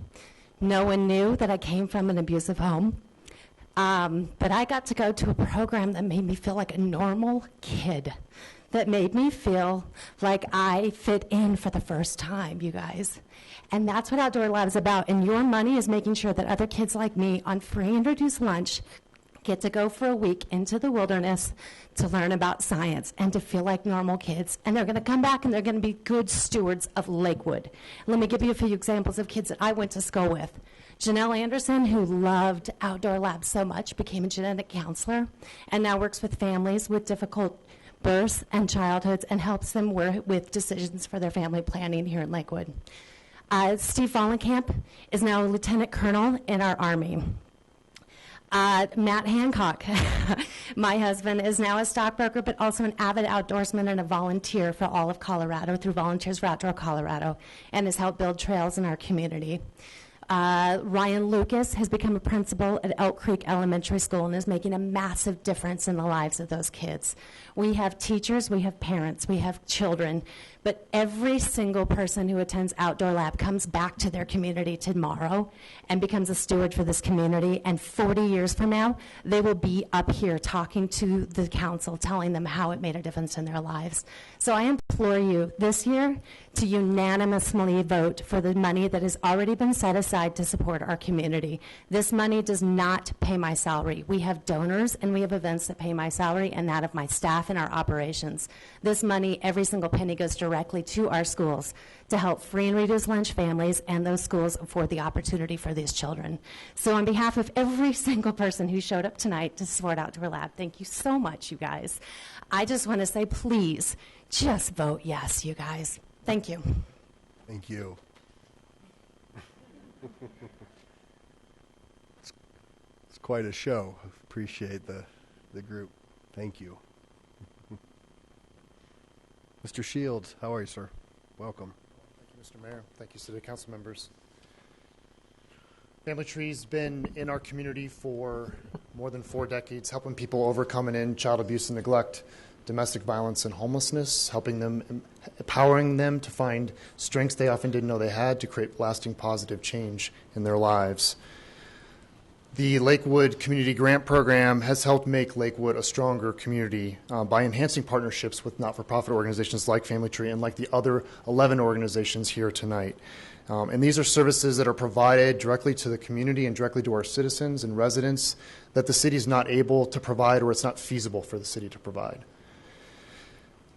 No one knew that I came from an abusive home. But I got to go to a program that made me feel like a normal kid, that made me feel like I fit in for the first time, you guys. And that's what Outdoor Lab is about. And your money is making sure that other kids like me on free and reduced lunch get to go for a week into the wilderness to learn about science and to feel like normal kids. And they're going to come back and they're going to be good stewards of Lakewood. Let me give you a few examples of kids that I went to school with. Janelle Anderson, who loved Outdoor Lab so much, became a genetic counselor and now works with families with difficult births and childhoods and helps them with decisions for their family planning here in Lakewood. Steve Vollenkamp is now a lieutenant colonel in our Army. Matt Hancock, my husband, is now a stockbroker, but also an avid outdoorsman and a volunteer for all of Colorado through Volunteers for Outdoor Colorado, and has helped build trails in our community. Ryan Lucas has become a principal at Elk Creek Elementary School and is making a massive difference in the lives of those kids. We have teachers, we have parents, we have children, but every single person who attends Outdoor Lab comes back to their community tomorrow and becomes a steward for this community, and 40 years from now, they will be up here talking to the council, telling them how it made a difference in their lives. So I implore you this year to unanimously vote for the money that has already been set aside to support our community. This money does not pay my salary. We have donors and we have events that pay my salary and that of my staff and our operations. This money, every single penny, goes directly to our schools to help free and reduced lunch families and those schools afford the opportunity for these children. So on behalf of every single person who showed up tonight to support Outdoor Lab, thank you so much, you guys. I just want to say, please, just vote yes, you guys. Thank you. Thank you. It's quite a show. Appreciate the group. Thank you. Mr. Shields, how are you, sir? Welcome. Thank you, Mr. Mayor. Thank you, City Council members. Family Tree's been in our community for more than 4 decades, helping people overcome and end child abuse and neglect, domestic violence and homelessness, helping them, empowering them to find strengths they often didn't know they had to create lasting positive change in their lives. The Lakewood Community Grant Program has helped make Lakewood a stronger community by enhancing partnerships with not-for-profit organizations like Family Tree and like the other 11 organizations here tonight. And these are services that are provided directly to the community and directly to our citizens and residents that the city is not able to provide or it's not feasible for the city to provide.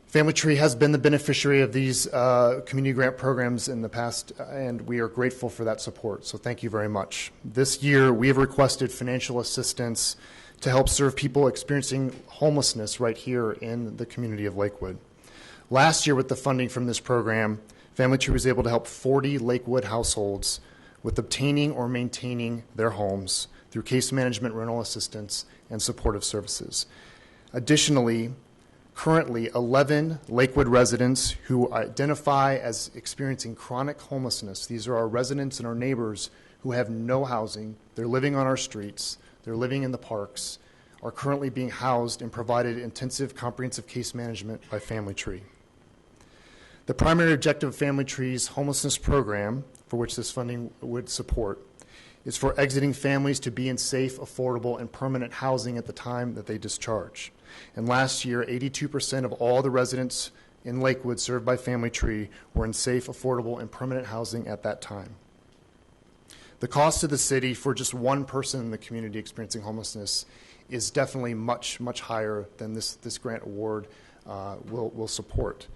Family Tree has been the beneficiary of these community grant programs in the past, and we are grateful for that support, so thank you very much. This year, we have requested financial assistance to help serve people experiencing homelessness right here in the community of Lakewood. Last year, with the funding from this program, Family Tree was able to help 40 Lakewood households with obtaining or maintaining their homes through case management, rental assistance, and supportive services. Additionally, currently 11 Lakewood residents who identify as experiencing chronic homelessness, these are our residents and our neighbors who have no housing, they're living on our streets, they're living in the parks, are currently being housed and provided intensive comprehensive case management by Family Tree. The primary objective of Family Tree's homelessness program, for which this funding would support, is for exiting families to be in safe, affordable, and permanent housing at the time that they discharge. And last year, 82% of all the residents in Lakewood served by Family Tree were in safe, affordable, and permanent housing at that time. The cost to the city for just one person in the community experiencing homelessness is definitely much, much higher than this grant award will support.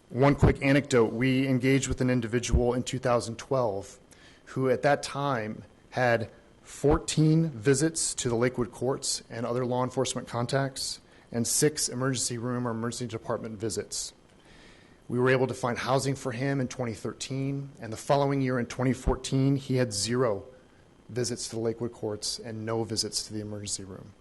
One quick anecdote, we engaged with an individual in 2012 who at that time had 14 visits to the Lakewood courts and other law enforcement contacts, and 6 emergency room or emergency department visits. We were able to find housing for him in 2013, and the following year in 2014, he had 0 visits to the Lakewood courts and no visits to the emergency room.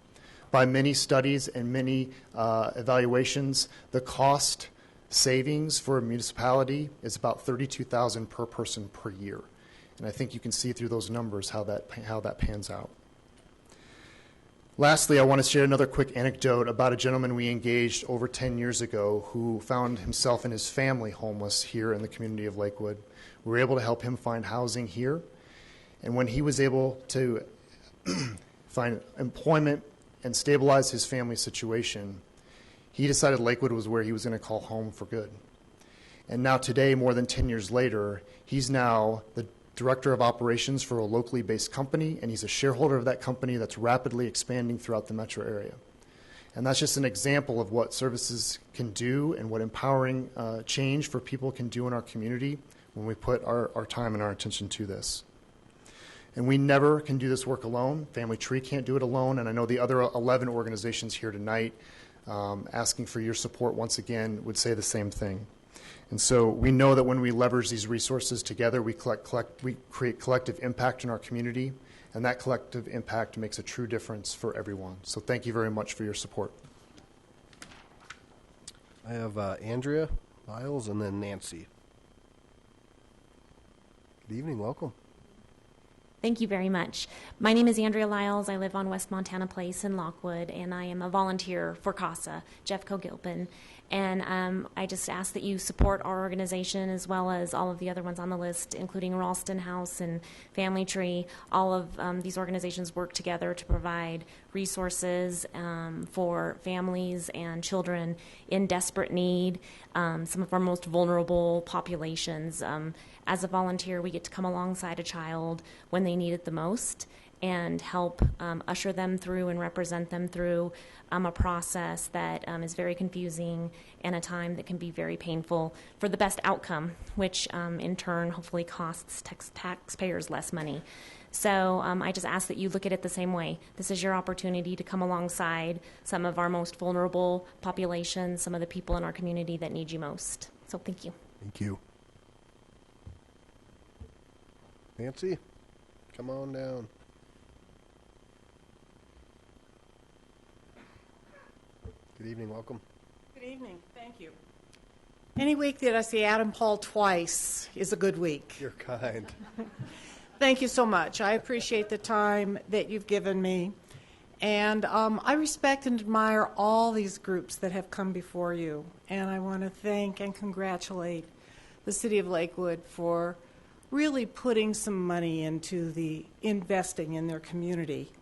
By many studies and many evaluations, the cost savings for a municipality is about $32,000 per person per year. And I think you can see through those numbers how that pans out. Lastly, I want to share another quick anecdote about a gentleman we engaged over 10 years ago who found himself and his family homeless here in the community of Lakewood. We were able to help him find housing here. And when he was able to find employment and stabilize his family situation, he decided Lakewood was where he was going to call home for good. And now today, more than 10 years later, he's now the director of operations for a locally based company, and he's a shareholder of that company that's rapidly expanding throughout the metro area. And that's just an example of what services can do and what empowering change for people can do in our community when we put our time and our attention to this. And we never can do this work alone. Family Tree can't do it alone, and I know the other 11 organizations here tonight asking for your support once again would say the same thing. And so we know that when we leverage these resources together, we create collective impact in our community, and that collective impact makes a true difference for everyone. So thank you very much for your support. I have Andrea Lyles and then Nancy. Good evening, welcome. Thank you very much. My name is Andrea Lyles. I live on West Montana Place in Lockwood, and I am a volunteer for CASA, Jeffco Gilpin. And I just ask that you support our organization as well as all of the other ones on the list, including Ralston House and Family Tree. All of these organizations work together to provide resources for families and children in desperate need, some of our most vulnerable populations. As a volunteer, we get to come alongside a child when they need it the most and help usher them through and represent them through a process that is very confusing and a time that can be very painful for the best outcome, which in turn hopefully costs taxpayers less money. So I just ask that you look at it the same way. This is your opportunity to come alongside some of our most vulnerable populations, some of the people in our community that need you most. So thank you. Thank you. Nancy, come on down. Good evening, welcome. Good evening, thank you. Any week that I see Adam Paul twice is a good week. You're kind. Thank you so much. I appreciate the time that you've given me. And I respect and admire all these groups that have come before you. And I want to thank and congratulate the City of Lakewood for really putting some money into the investing in their community.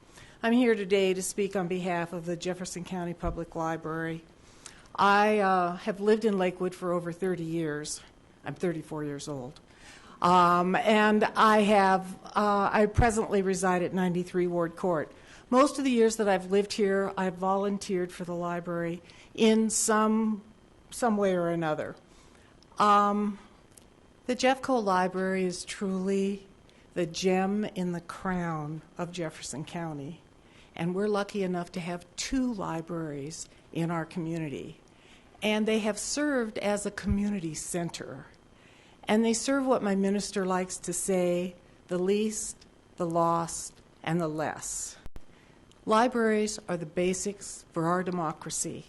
I'm here today to speak on behalf of the Jefferson County Public Library. I have lived in Lakewood for over 30 years. I'm 34 years old. And I presently reside at 93 Ward Court. Most of the years that I've lived here, I've volunteered for the library in some way or another. The Jeffco Library is truly the gem in the crown of Jefferson County. And we're lucky enough to have 2 libraries in our community. And they have served as a community center. And they serve what my minister likes to say, the least, the lost, and the less. Libraries are the basics for our democracy,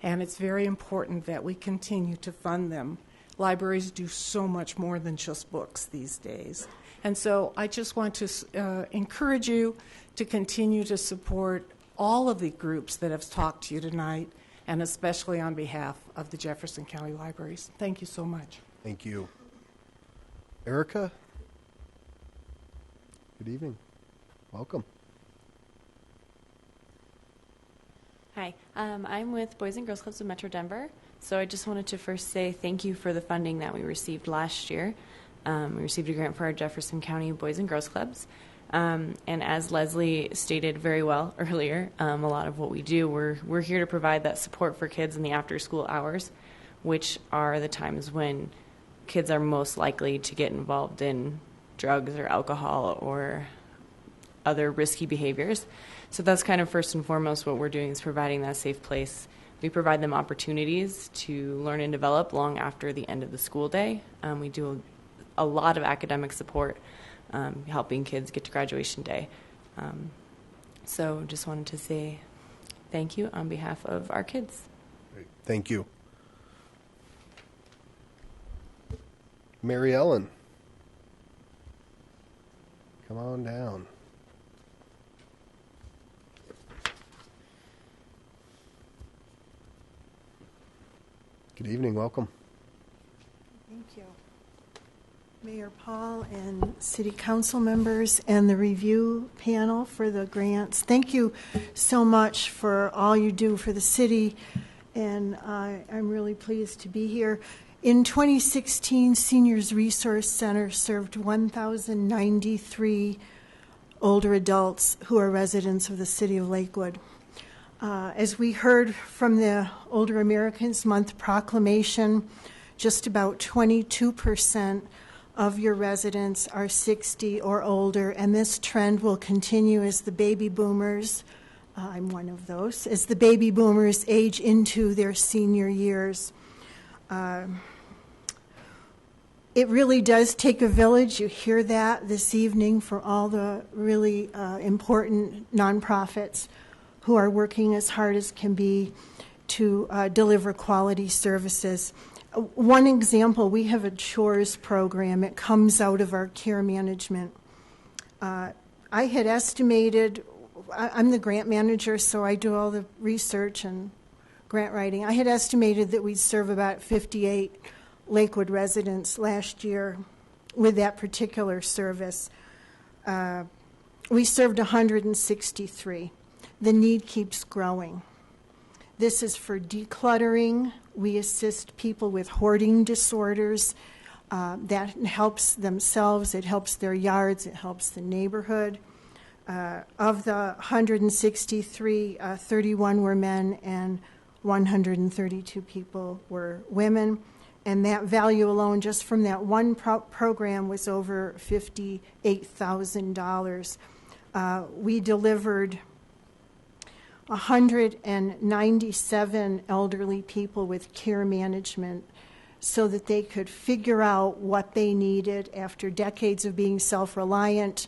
and it's very important that we continue to fund them. Libraries do so much more than just books these days. And so I just want to encourage you to continue to support all of the groups that have talked to you tonight, and especially on behalf of the Jefferson County Libraries. Thank you so much. Thank you. Erica? Good evening. Welcome. Hi, I'm with Boys and Girls Clubs of Metro Denver. So I just wanted to first say thank you for the funding that we received last year. We received a grant for our Jefferson County Boys and Girls Clubs. And as Leslie stated very well earlier, a lot of what we do, we're here to provide that support for kids in the after-school hours, which are the times when kids are most likely to get involved in drugs or alcohol or other risky behaviors. So that's kind of first and foremost what we're doing, is providing that safe place. We provide them opportunities to learn and develop long after the end of the school day. We do a lot of academic support, helping kids get to graduation day. So just wanted to say thank you on behalf of our kids. Great. Thank you. Mary Ellen, come on down. Good evening. Welcome. Thank you. Mayor Paul and City Council members and the review panel for the grants. Thank you so much for all you do for the city, and I'm really pleased to be here. In 2016, Seniors Resource Center served 1,093 older adults who are residents of the city of Lakewood. As we heard from the Older Americans Month proclamation, just about 22% of your residents are 60 or older, and this trend will continue as the baby boomers, I'm one of those, as the baby boomers age into their senior years. It really does take a village. You hear that this evening for all the really important nonprofits who are working as hard as can be to deliver quality services. One example, we have a chores program. It comes out of our care management. I had estimated, I'm the grant manager, so I do all the research and grant writing. I had estimated that we'd serve about 58 Lakewood residents last year with that particular service. We served 163. The need keeps growing. This is for decluttering. We assist people with hoarding disorders. That helps themselves, it helps their yards, it helps the neighborhood. Of the 163, 31 were men and 132 people were women. And that value alone, just from that one program, was over $58,000. We delivered 197 elderly people with care management so that they could figure out what they needed after decades of being self-reliant.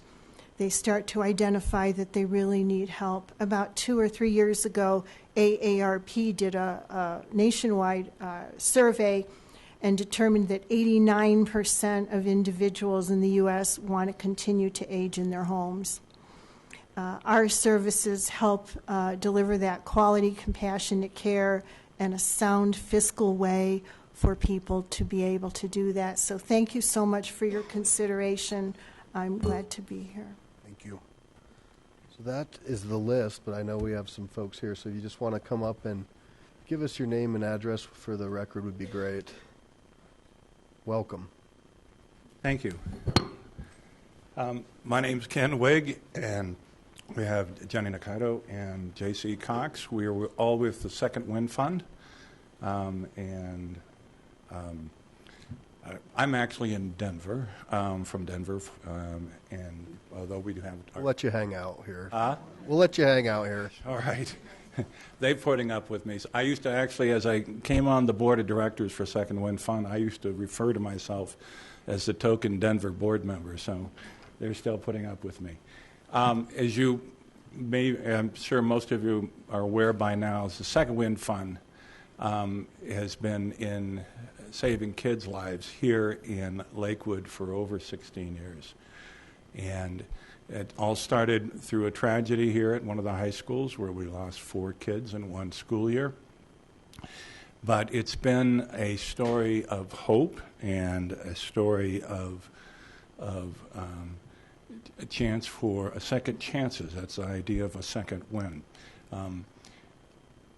They start to identify that they really need help. About 2 or 3 years ago, AARP did a nationwide survey and determined that 89% of individuals in the U.S. want to continue to age in their homes. Our services help deliver that quality, compassionate care and a sound fiscal way for people to be able to do that. So thank you so much for your consideration. I'm glad to be here. Thank you. So that is the list, but I know we have some folks here, so if you just want to come up and give us your name and address for the record would be great. Welcome. Thank you. My name's Ken Wigg, and we have Jenny Nakaido and J.C. Cox. We are all with the Second Wind Fund, and I'm actually in Denver, from Denver, and although we do have... We'll let you hang out here. We'll let you hang out here. All right. they're putting up with me. So I used to actually, as I came on the board of directors for Second Wind Fund, I used to refer to myself as the token Denver board member. So they're still putting up with me. As you I'm sure most of you are aware by now, the Second Wind Fund has been in saving kids' lives here in Lakewood for over 16 years. And it all started through a tragedy here at one of the high schools where we lost 4 kids in one school year. But it's been a story of hope and a story of a chance for a second chances. That's the idea of a second win.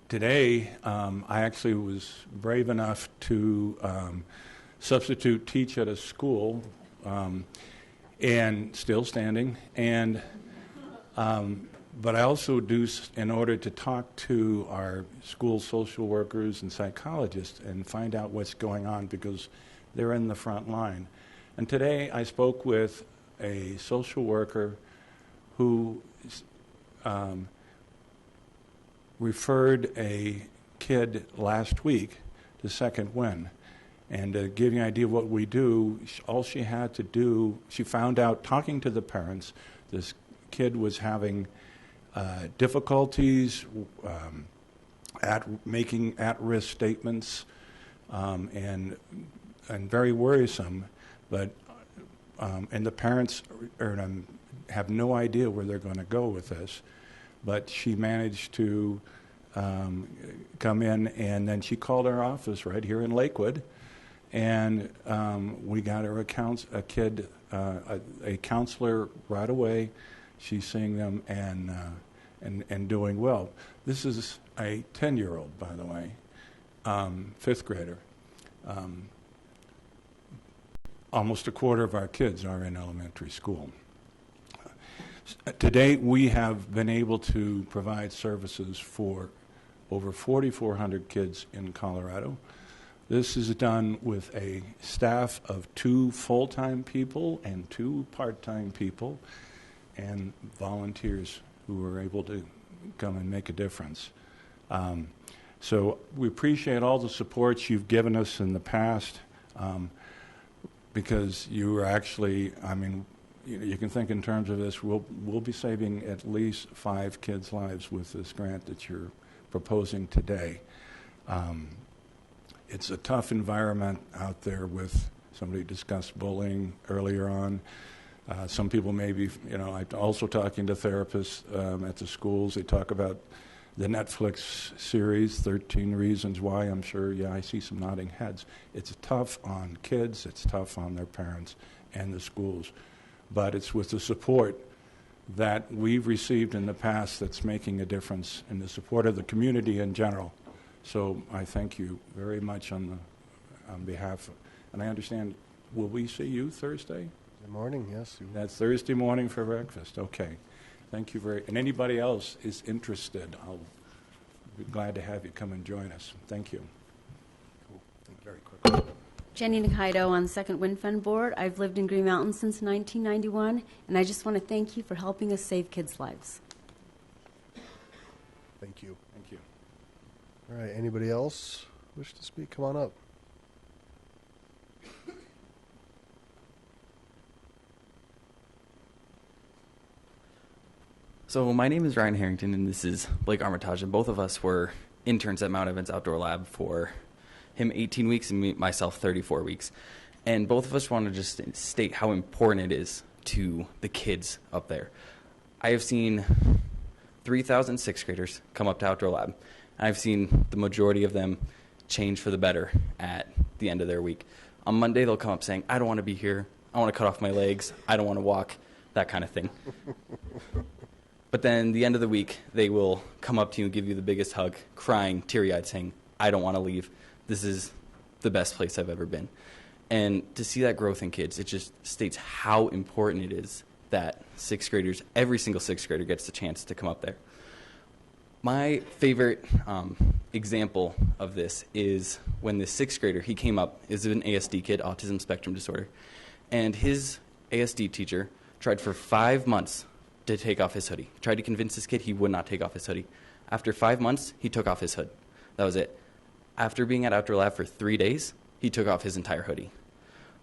Today, I actually was brave enough to substitute teach at a school, and still standing. And but I also do in order to talk to our school social workers and psychologists and find out what's going on, because they're in the front line. And today, I spoke with a social worker who referred a kid last week to Second Wind. And to give you an idea of what we do, all she had to do, she found out talking to the parents, this kid was having difficulties making at-risk statements, and very worrisome, but and the parents have no idea where they're going to go with this. But she managed to come in, and then she called our office right here in Lakewood, and we got her a counselor right away. She's seeing them and doing well. This is a 10-year-old, by the way, 5th grader. Almost a quarter of our kids are in elementary school. To date, we have been able to provide services for over 4,400 kids in Colorado. This is done with a staff of 2 full-time people and 2 part-time people and volunteers who are able to come and make a difference. So we appreciate all the support you've given us in the past, because you are actually, you can think in terms of this, we'll be saving at least 5 kids' lives with this grant that you're proposing today. It's a tough environment out there with, somebody discussed bullying earlier on. Some people may be, I'm also talking to therapists at the schools. They talk about the Netflix series, 13 Reasons Why. I'm sure, I see some nodding heads. It's tough on kids. It's tough on their parents and the schools. But it's with the support that we've received in the past that's making a difference, in the support of the community in general. So I thank you very much on behalf of, and I understand, will we see you Thursday? Good morning, yes. That's Thursday morning for breakfast. Okay. Thank you and anybody else is interested, I'll be glad to have you come and join us. Thank you. Cool. Very quickly. Jenny Nikaido on the Second Wind Fund Board. I've lived in Green Mountain since 1991, and I just want to thank you for helping us save kids' lives. Thank you. Thank you. All right, anybody else wish to speak? Come on up. So my name is Ryan Harrington, and this is Blake Armitage, and both of us were interns at Mount Evans Outdoor Lab for him 18 weeks and myself 34 weeks. And both of us want to just state how important it is to the kids up there. I have seen 3,000 sixth graders come up to Outdoor Lab. I've seen the majority of them change for the better at the end of their week. On Monday, they'll come up saying, I don't want to be here. I want to cut off my legs. I don't want to walk, that kind of thing. But then the end of the week, they will come up to you and give you the biggest hug, crying, teary-eyed, saying, I don't want to leave. This is the best place I've ever been. And to see that growth in kids, it just states how important it is that sixth graders, every single sixth grader gets the chance to come up there. My favorite example of this is when the sixth grader, he came up, is an ASD kid, autism spectrum disorder, and his ASD teacher tried for 5 months to take off his hoodie. Tried to convince this kid he would not take off his hoodie. After 5 months, he took off his hood. That was it. After being at Outdoor Lab for 3 days, he took off his entire hoodie.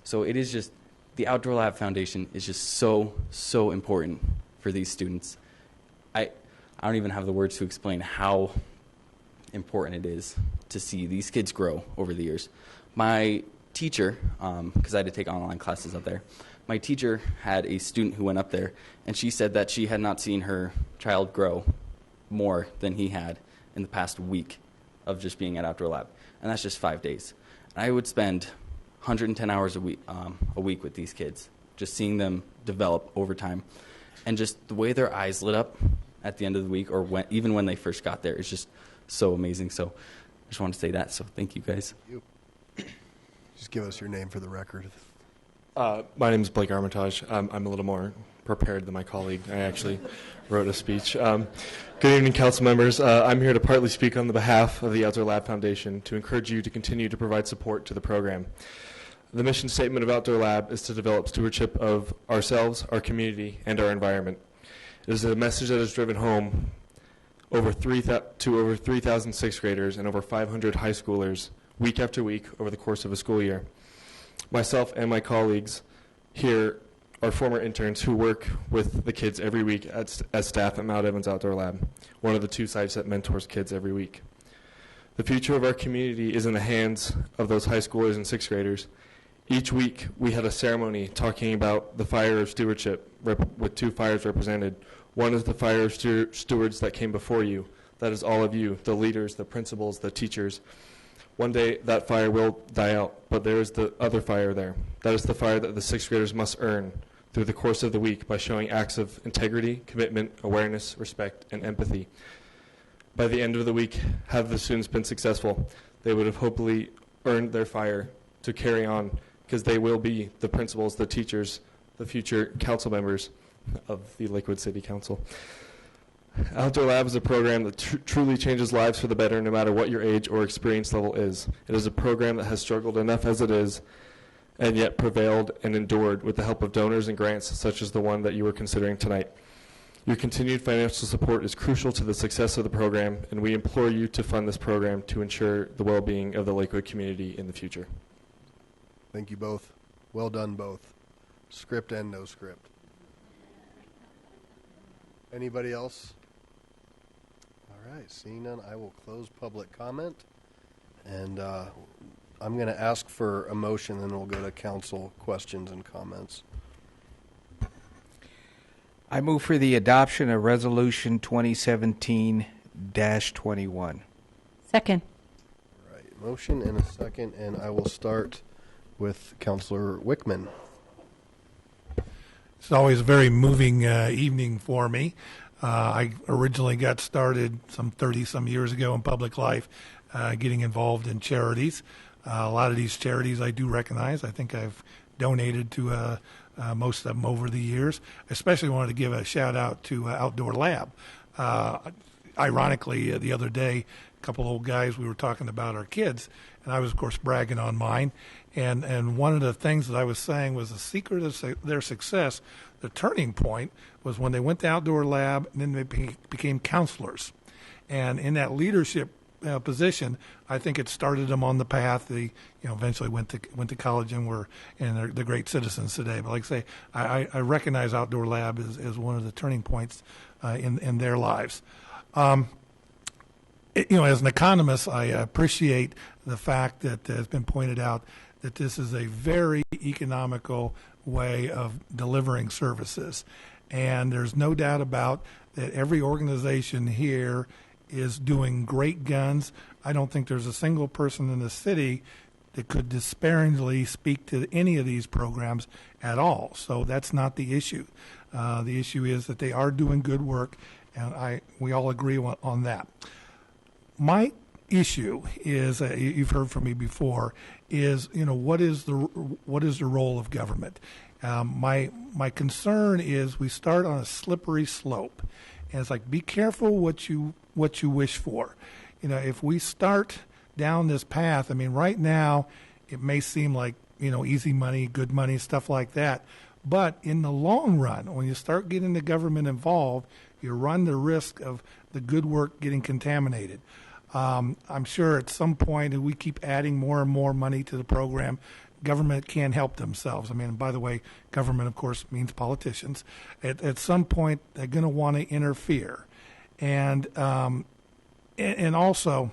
So it is just, the Outdoor Lab Foundation is just so, so important for these students. I don't even have the words to explain how important it is to see these kids grow over the years. My teacher, because I had to take online classes up there, my teacher had a student who went up there, and she said that she had not seen her child grow more than he had in the past week of just being at Outdoor Lab. And that's just 5 days. And I would spend 110 hours a week with these kids, just seeing them develop over time. And just the way their eyes lit up at the end of the week, or even when they first got there, is just so amazing. So I just wanted to say that. So thank you, guys. Thank you. Just give us your name for the record. My name is Blake Armitage. I'm a little more prepared than my colleague. I actually wrote a speech. Good evening, council members. I'm here to partly speak on the behalf of the Outdoor Lab Foundation to encourage you to continue to provide support to the program. The mission statement of Outdoor Lab is to develop stewardship of ourselves, our community, and our environment. It is a message that is driven home to over 3,000 sixth graders and over 500 high schoolers week after week over the course of a school year. Myself and my colleagues here are former interns who work with the kids every week as staff at Mount Evans Outdoor Lab, one of the 2 sites that mentors kids every week. The future of our community is in the hands of those high schoolers and sixth graders. Each week we had a ceremony talking about the fire of stewardship with 2 fires represented. One is the fire of stewards that came before you. That is all of you, the leaders, the principals, the teachers. One day that fire will die out, but there is the other fire there. That is the fire that the sixth graders must earn through the course of the week by showing acts of integrity, commitment, awareness, respect, and empathy. By the end of the week, had the students been successful, they would have hopefully earned their fire to carry on, because they will be the principals, the teachers, the future council members of the Lakewood City Council. Outdoor Lab is a program that truly changes lives for the better, no matter what your age or experience level is. It is a program that has struggled enough as it is, and yet prevailed and endured with the help of donors and grants such as the one that you are considering tonight. Your continued financial support is crucial to the success of the program, and we implore you to fund this program to ensure the well-being of the Lakewood community in the future. Thank you both. Well done, both. Script and no script. Anybody else? All right, seeing none, I will close public comment. And I'm going to ask for a motion, then we'll go to council questions and comments. I move for the adoption of Resolution 2017-21. Second. All right, motion and a second, and I will start with Councilor Wickman. It's always a very moving evening for me. I originally got started some 30-some years ago in public life, getting involved in charities. A lot of these charities I do recognize. I think I've donated to most of them over the years. I especially wanted to give a shout-out to Outdoor Lab. Ironically, the other day, a couple old guys, we were talking about our kids, and I was, of course, bragging on mine. And one of the things that I was saying was the secret of their success, the turning point, was when they went to Outdoor Lab, and then they became counselors. And in that leadership position, I think it started them on the path. They, eventually went to college and they're great citizens today. But like I say, I recognize Outdoor Lab as one of the turning points in their lives. As an economist, I appreciate the fact that has been pointed out that this is a very economical way of delivering services. And there's no doubt about that every organization here is doing great guns. I don't think there's a single person in the city that could disparagingly speak to any of these programs at all. So that's not the issue. The issue is that they are doing good work, and we all agree on that. My issue is, you've heard from me before, is what is the role of government? My concern is we start on a slippery slope, and it's like, be careful what you wish for. If we start down this path, right now it may seem like easy money, good money, stuff like that, but in the long run, when you start getting the government involved, you run the risk of the good work getting contaminated. I'm sure at some point, if we keep adding more and more money to the program, government can't help themselves. I mean, by the way, government, of course, means politicians. At some point, they're going to want to interfere. And also,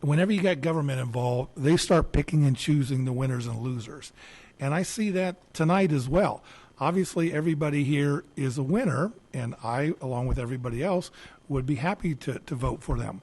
whenever you got government involved, they start picking and choosing the winners and losers. And I see that tonight as well. Obviously, everybody here is a winner, and I, along with everybody else, would be happy to vote for them.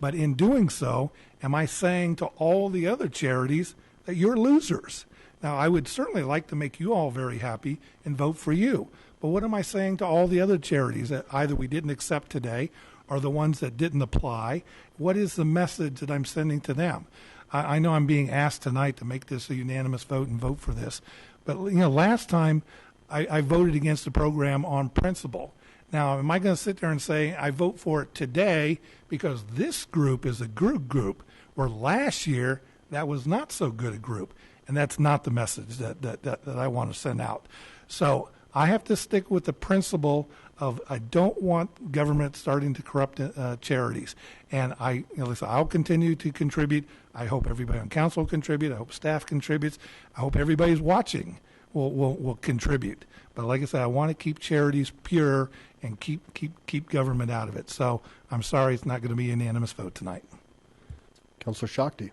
But in doing so, am I saying to all the other charities that you're losers? Now, I would certainly like to make you all very happy and vote for you. But what am I saying to all the other charities that either we didn't accept today or the ones that didn't apply? What is the message that I'm sending to them? I know I'm being asked tonight to make this a unanimous vote and vote for this. But, last time I voted against the program on principle. Now, am I going to sit there and say I vote for it today because this group is a good group, where last year that was not so good a group? And that's not the message that I want to send out. So I have to stick with the principle of I don't want government starting to corrupt charities. And listen, I'll continue to contribute. I hope everybody on council will contribute. I hope staff contributes. I hope everybody's watching will contribute. But like I said, I want to keep charities pure and keep government out of it. So I'm sorry it's not going to be a unanimous vote tonight. Councilor Shakti.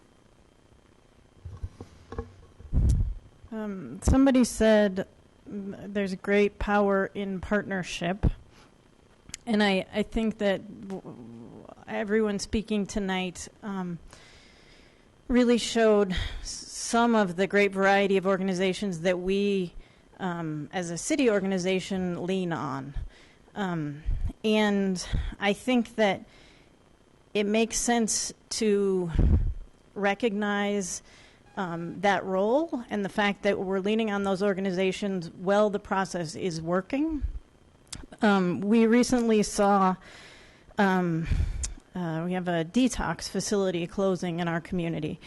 Somebody said there's great power in partnership. And I think that everyone speaking tonight really showed some of the great variety of organizations that we, as a city organization, lean on. And I think that it makes sense to recognize that role and the fact that we're leaning on those organizations while the process is working. We recently saw we have a detox facility closing in our community,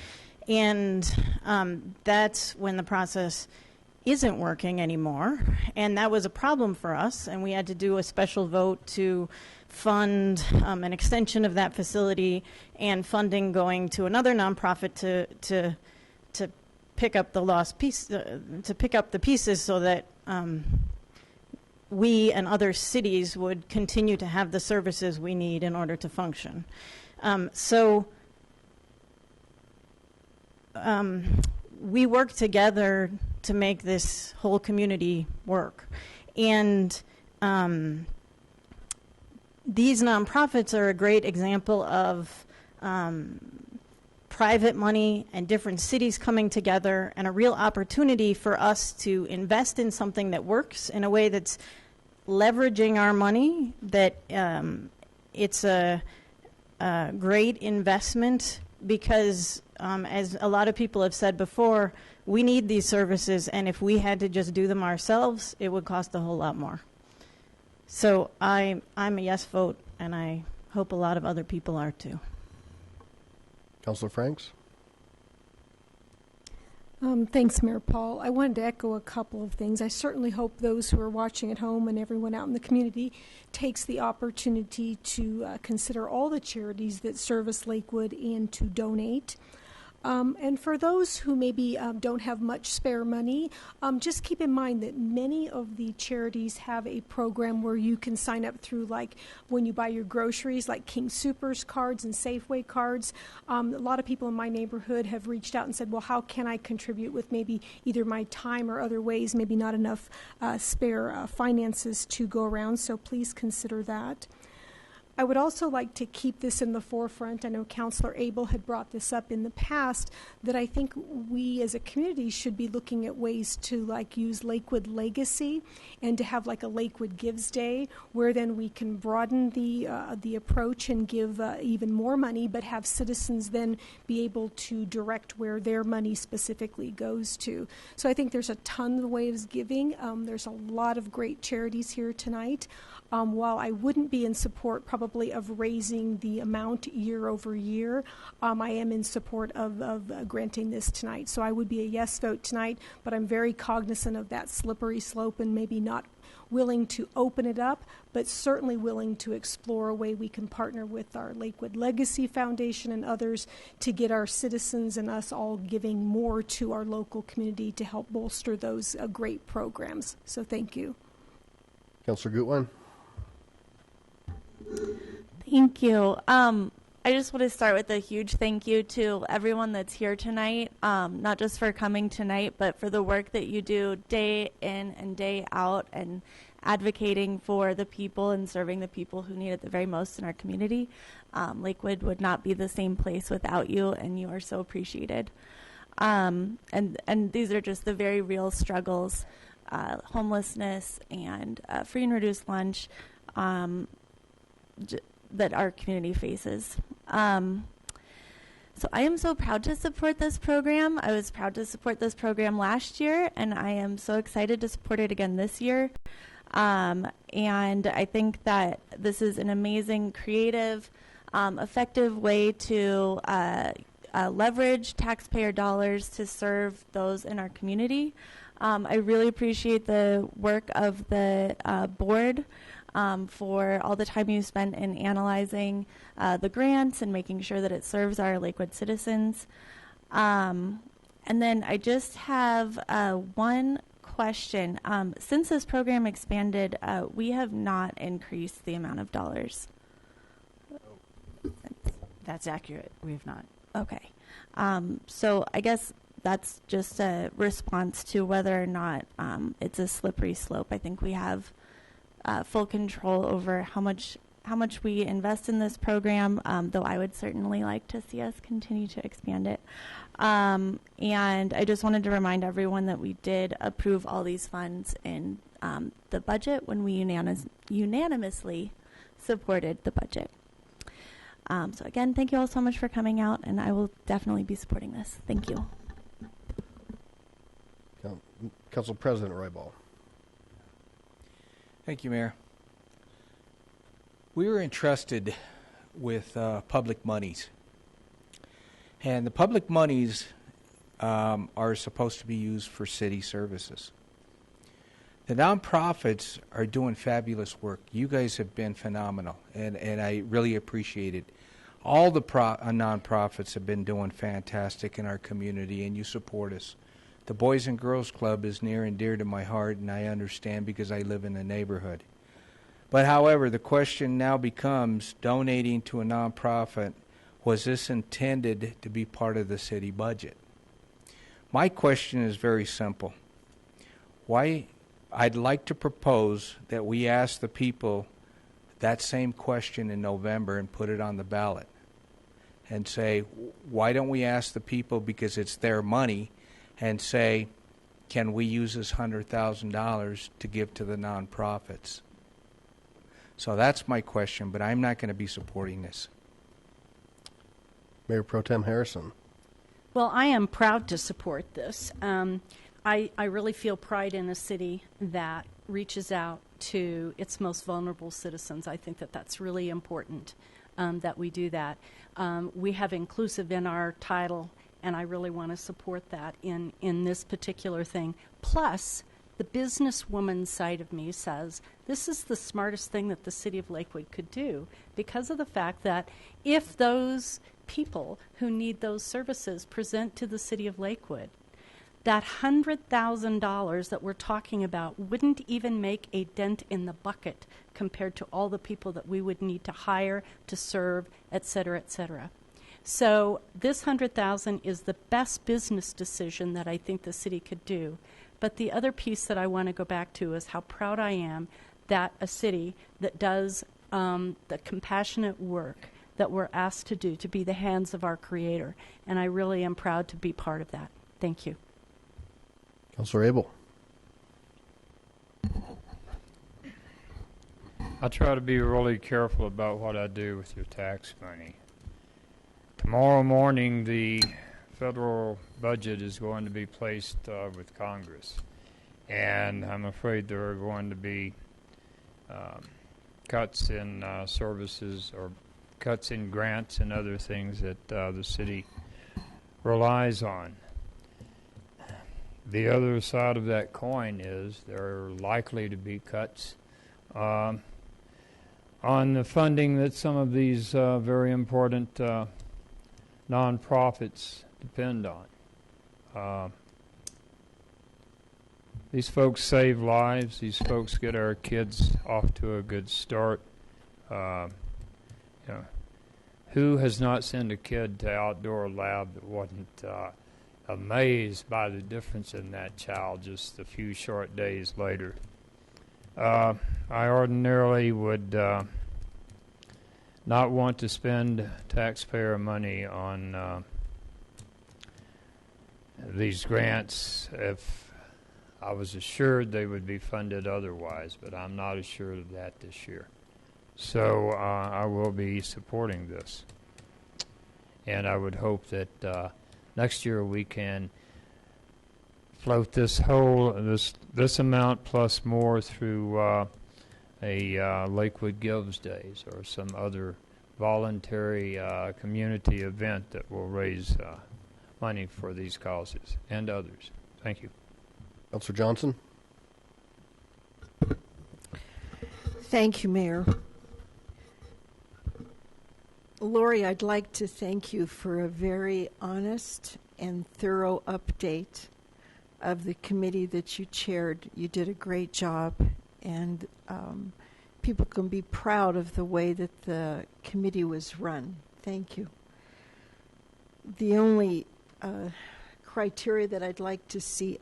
and that's when the process isn't working anymore, and that was a problem for us, and we had to do a special vote to fund an extension of that facility and funding going to another nonprofit to pick up the lost piece, to pick up the pieces so that we and other cities would continue to have the services we need in order to function. We work together to make this whole community work. And these nonprofits are a great example of private money and different cities coming together, and a real opportunity for us to invest in something that works in a way that's leveraging our money, that it's a great investment because, as a lot of people have said before, we need these services, and if we had to just do them ourselves, it would cost a whole lot more. So I'm a yes vote, and I hope a lot of other people are too. Councilor Franks? Thanks, Mayor Paul. I wanted to echo a couple of things. I certainly hope those who are watching at home and everyone out in the community takes the opportunity to consider all the charities that service Lakewood and to donate. And for those who maybe don't have much spare money, just keep in mind that many of the charities have a program where you can sign up through, like when you buy your groceries, like King Soopers cards and Safeway cards. A lot of people in my neighborhood have reached out and said, well, how can I contribute with maybe either my time or other ways, maybe not enough spare finances to go around, so please consider that. I would also like to keep this in the forefront. I know Councilor Abel had brought this up in the past, that I think we as a community should be looking at ways to use Lakewood Legacy and to have a Lakewood Gives Day, where then we can broaden the approach and give even more money, but have citizens then be able to direct where their money specifically goes to. So I think there's a ton of ways of giving. There's a lot of great charities here tonight. While I wouldn't be in support probably probably of raising the amount year over year, I am in support of granting this tonight. So I would be a yes vote tonight, but I'm very cognizant of that slippery slope and maybe not willing to open it up, but certainly willing to explore a way we can partner with our Lakewood Legacy Foundation and others to get our citizens and us all giving more to our local community to help bolster those great programs. So thank you. Councilor Gutwein. Thank you. I just want to start with a huge thank you to everyone that's here tonight, not just for coming tonight, but for the work that you do day in and day out and advocating for the people and serving the people who need it the very most in our community. Lakewood would not be the same place without you, and you are so appreciated. And these are just the very real struggles, homelessness and free and reduced lunch, that our community faces. So I am so proud to support this program. I was proud to support this program last year, and I am so excited to support it again this year. And I think that this is an amazing, creative, effective way to leverage taxpayer dollars to serve those in our community. I really appreciate the work of the board for all the time you spent in analyzing the grants and making sure that it serves our Lakewood citizens. And then I just have one question. Since this program expanded, we have not increased the amount of dollars. That's accurate. We have not. Okay. So I guess that's just a response to whether or not it's a slippery slope. I think we have full control over how much we invest in this program, though I would certainly like to see us continue to expand it. And I just wanted to remind everyone that we did approve all these funds in the budget when we unanimously supported the budget. So again, thank you all so much for coming out, and I will definitely be supporting this. Thank you. Council President Roybal. Thank you, Mayor. We were entrusted with public monies. And the public monies are supposed to be used for city services. The nonprofits are doing fabulous work. You guys have been phenomenal, and I really appreciate it. All the nonprofits have been doing fantastic in our community, and you support us. The Boys and Girls Club is near and dear to my heart, and I understand because I live in the neighborhood. But however, the question now becomes, donating to a nonprofit, was this intended to be part of the city budget? My question is very simple. I'd like to propose that we ask the people that same question in November and put it on the ballot and say, why don't we ask the people, because it's their money, and say, can we use this $100,000 to give to the nonprofits? So that's my question, but I'm not going to be supporting this. Mayor Pro Tem Harrison. Well, I am proud to support this. I really feel pride in a city that reaches out to its most vulnerable citizens. I think that that's really important that we do that. We have inclusive in our title, and I really want to support that in this particular thing. Plus, the businesswoman side of me says this is the smartest thing that the city of Lakewood could do, because of the fact that if those people who need those services present to the city of Lakewood, that $100,000 that we're talking about wouldn't even make a dent in the bucket compared to all the people that we would need to hire to serve, et cetera, et cetera. So this $100,000 is the best business decision that I think the city could do. But the other piece that I want to go back to is how proud I am that a city that does the compassionate work that we're asked to do, to be the hands of our Creator. And I really am proud to be part of that. Thank you. Councilor Abel. I try to be really careful about what I do with your tax money. Tomorrow morning, the federal budget is going to be placed with Congress, and I'm afraid there are going to be cuts in services or cuts in grants and other things that the city relies on. The other side of that coin is there are likely to be cuts on the funding that some of these very important nonprofits depend on. These folks save lives. These folks get our kids off to a good start. Who has not sent a kid to outdoor lab that wasn't amazed by the difference in that child just a few short days later? I ordinarily would not want to spend taxpayer money on these grants if I was assured they would be funded otherwise, but I'm not assured of that this year. So I will be supporting this. And I would hope that next year we can float this amount plus more through a Lakewood Gives Days or some other voluntary community event that will raise money for these causes and others. Thank you. Councilor Johnson. Thank you, Mayor. Lori, I'd like to thank you for a very honest and thorough update of the committee that you chaired. You did a great job, and people can be proud of the way that the committee was run. Thank you. The only criteria that I'd like to see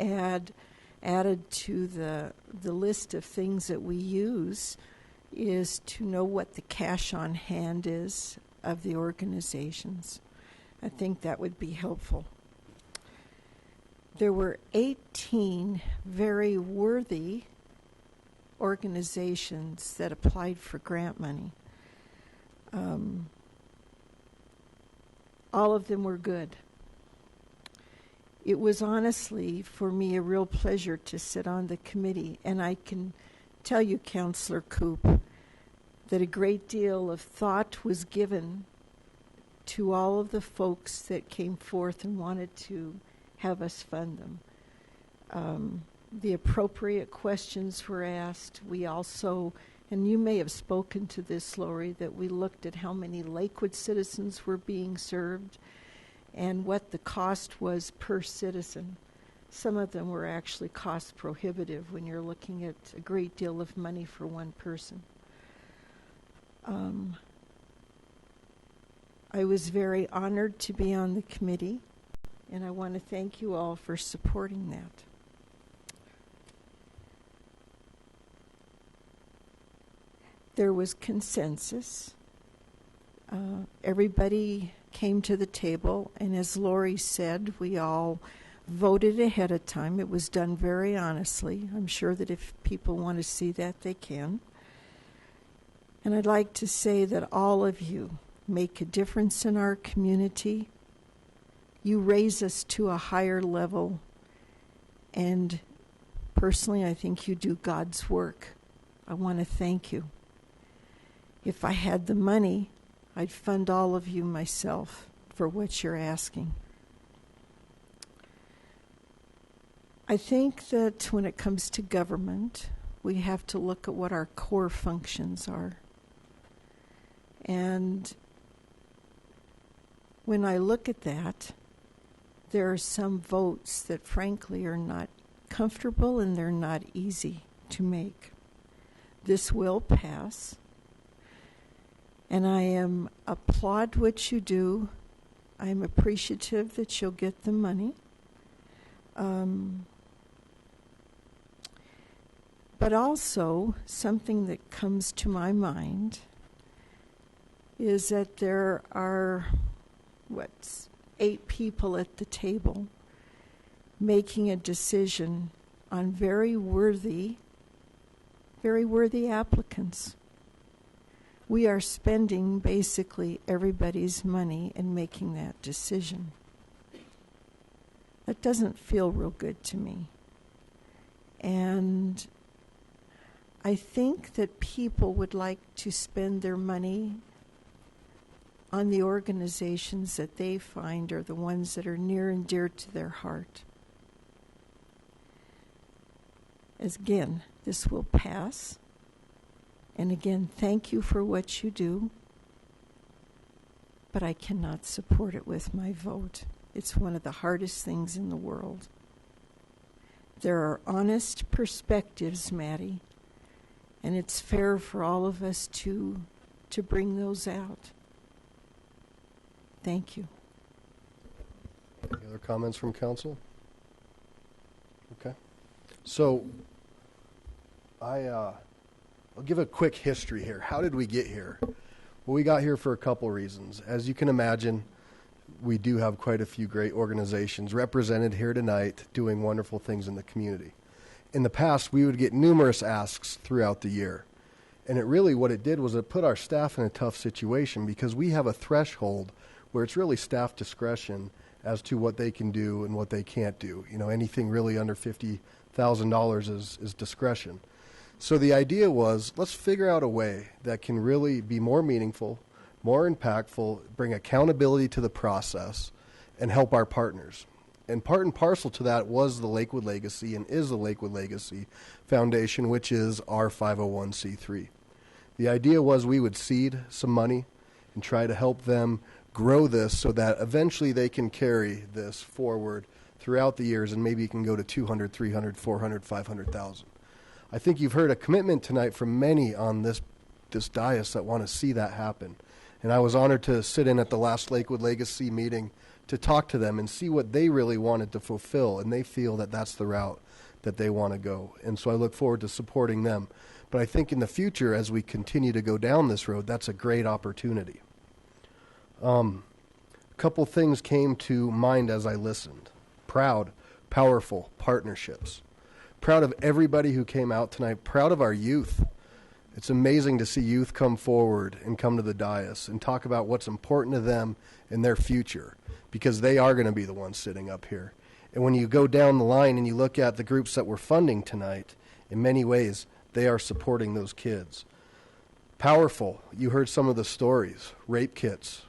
added to the list of things that we use is to know what the cash on hand is of the organizations. I think that would be helpful. There were 18 very worthy organizations that applied for grant money. All of them were good. It was honestly, for me, a real pleasure to sit on the committee, and I can tell you, Councillor Coop, that a great deal of thought was given to all of the folks that came forth and wanted to have us fund them. The appropriate questions were asked. We also, and you may have spoken to this, Lori, that we looked at how many Lakewood citizens were being served and what the cost was per citizen. Some of them were actually cost prohibitive when you're looking at a great deal of money for one person. I was very honored to be on the committee, and I want to thank you all for supporting that. There was consensus. Everybody came to the table, and as Lori said, we all voted ahead of time. It was done very honestly. I'm sure that if people want to see that, they can. And I'd like to say that all of you make a difference in our community. You raise us to a higher level, and personally, I think you do God's work. I want to thank you. If I had the money, I'd fund all of you myself for what you're asking. I think that when it comes to government, we have to look at what our core functions are. And when I look at that, there are some votes that frankly are not comfortable and they're not easy to make. This will pass. And I applaud what you do. I'm appreciative that you'll get the money. But also, something that comes to my mind is that there are, 8 people at the table making a decision on very worthy applicants. We are spending basically everybody's money and making that decision. That doesn't feel real good to me. And I think that people would like to spend their money on the organizations that they find are the ones that are near and dear to their heart. As again, this will pass. And again, thank you for what you do. But I cannot support it with my vote. It's one of the hardest things in the world. There are honest perspectives, Maddie, and it's fair for all of us to bring those out. Thank you. Any other comments from council? Okay. So, I'll give a quick history here. How did we get here? Well, we got here for a couple reasons. As you can imagine, we do have quite a few great organizations represented here tonight doing wonderful things in the community. In the past, we would get numerous asks throughout the year. And what it did was it put our staff in a tough situation because we have a threshold where it's really staff discretion as to what they can do and what they can't do. You know, anything really under $50,000 is discretion. So the idea was, let's figure out a way that can really be more meaningful, more impactful, bring accountability to the process, and help our partners. And part and parcel to that was the Lakewood Legacy and is the Lakewood Legacy Foundation, which is our 501c3. The idea was we would seed some money and try to help them grow this so that eventually they can carry this forward throughout the years, and maybe it can go to 200, 300, 400, 500,000. I think you've heard a commitment tonight from many on this dais that want to see that happen. And I was honored to sit in at the last Lakewood Legacy meeting to talk to them and see what they really wanted to fulfill, and they feel that that's the route that they want to go. And so I look forward to supporting them. But I think in the future, as we continue to go down this road, that's a great opportunity. A couple things came to mind as I listened. Proud, powerful partnerships. Proud of everybody who came out tonight. Proud of our youth. It's amazing to see youth come forward and come to the dais and talk about what's important to them in their future, because they are going to be the ones sitting up here. And when you go down the line and you look at the groups that we're funding tonight, in many ways, they are supporting those kids. Powerful. You heard some of the stories. Rape kits.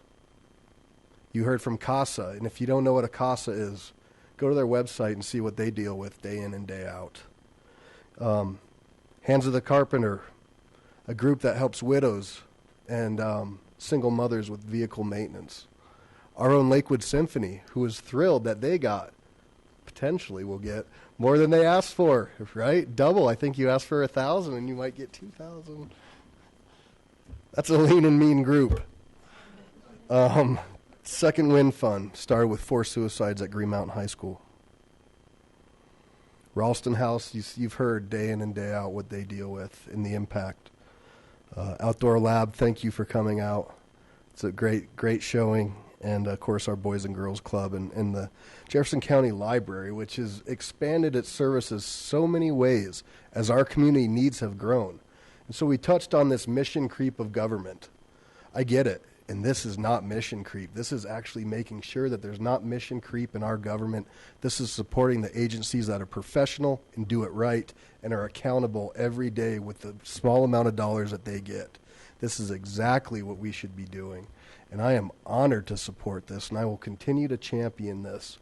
You heard from CASA. And if you don't know what a CASA is, go to their website and see what they deal with day in and day out. Hands of the Carpenter, a group that helps widows and single mothers with vehicle maintenance. Our own Lakewood Symphony, who is thrilled that they got, potentially will get, more than they asked for, right? Double. I think you asked for 1,000 and you might get 2,000. That's a lean and mean group. Second Wind Fund started with 4 suicides at Green Mountain High School. Ralston House, you've heard day in and day out what they deal with and the impact. Outdoor Lab, thank you for coming out. It's a great showing. And, of course, our Boys and Girls Club and the Jefferson County Library, which has expanded its services so many ways as our community needs have grown. And so we touched on this mission creep of government. I get it. And this is not mission creep. This is actually making sure that there's not mission creep in our government. This is supporting the agencies that are professional and do it right and are accountable every day with the small amount of dollars that they get. This is exactly what we should be doing. And I am honored to support this, and I will continue to champion this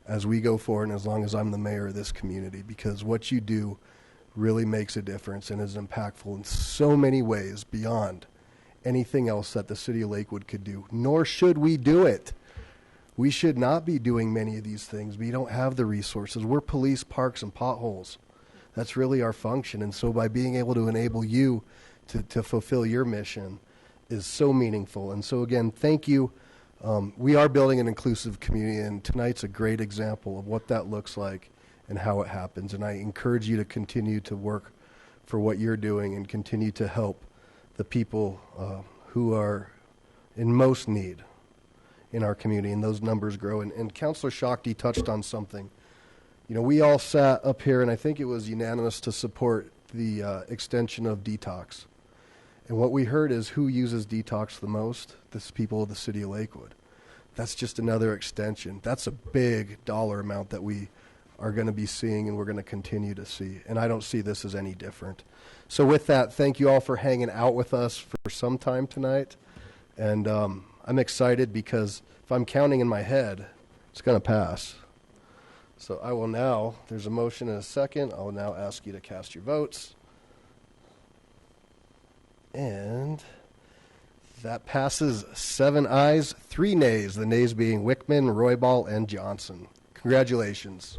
as we go forward and as long as I'm the mayor of this community, because what you do really makes a difference and is impactful in so many ways beyond anything else that the city of Lakewood could do, nor should we do it. We should not be doing many of these things. We don't have the resources. We're police, parks, and potholes. That's really our function. And so by being able to enable you to fulfill your mission is so meaningful. And so again, thank you. We are building an inclusive community, and tonight's a great example of what that looks like and how it happens. And I encourage you to continue to work for what you're doing and continue to help the people who are in most need in our community, and those numbers grow. And Councilor Shakti touched on something. You know, we all sat up here, and I think it was unanimous to support the extension of detox. And what we heard is who uses detox the most? The people of the city of Lakewood. That's just another extension. That's a big dollar amount that we are going to be seeing and we're going to continue to see. And I don't see this as any different. So with that, thank you all for hanging out with us for some time tonight. And I'm excited because if I'm counting in my head, it's going to pass. So I will now, there's a motion and a second. I will now ask you to cast your votes. And that passes 7 ayes, 3 nays, the nays being Wickman, Roybal, and Johnson. Congratulations.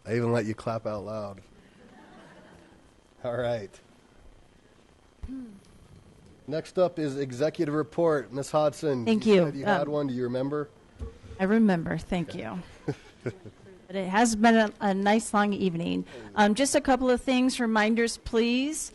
I even let you clap out loud. All right. Next up is executive report. Ms. Hodson. Thank you. Said you had one. Do you remember? I remember. Thank you. But it has been a nice long evening. Just a couple of things, reminders, please.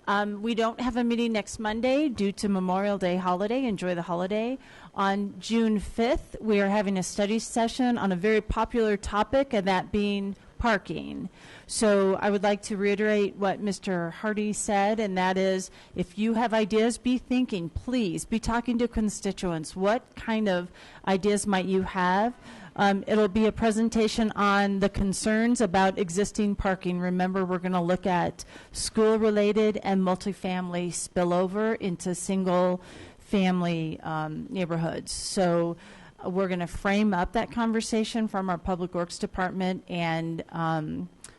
We don't have a meeting next Monday due to Memorial Day holiday. Enjoy the holiday. On June 5th, we are having a study session on a very popular topic, and that being parking. So I would like to reiterate what Mr. Hardy said, and that is, if you have ideas, be thinking, please, be talking to constituents. What kind of ideas might you have? It'll be a presentation on the concerns about existing parking. Remember, we're going to look at school-related and multifamily spillover into single-family neighborhoods. So we're going to frame up that conversation from our Public Works Department and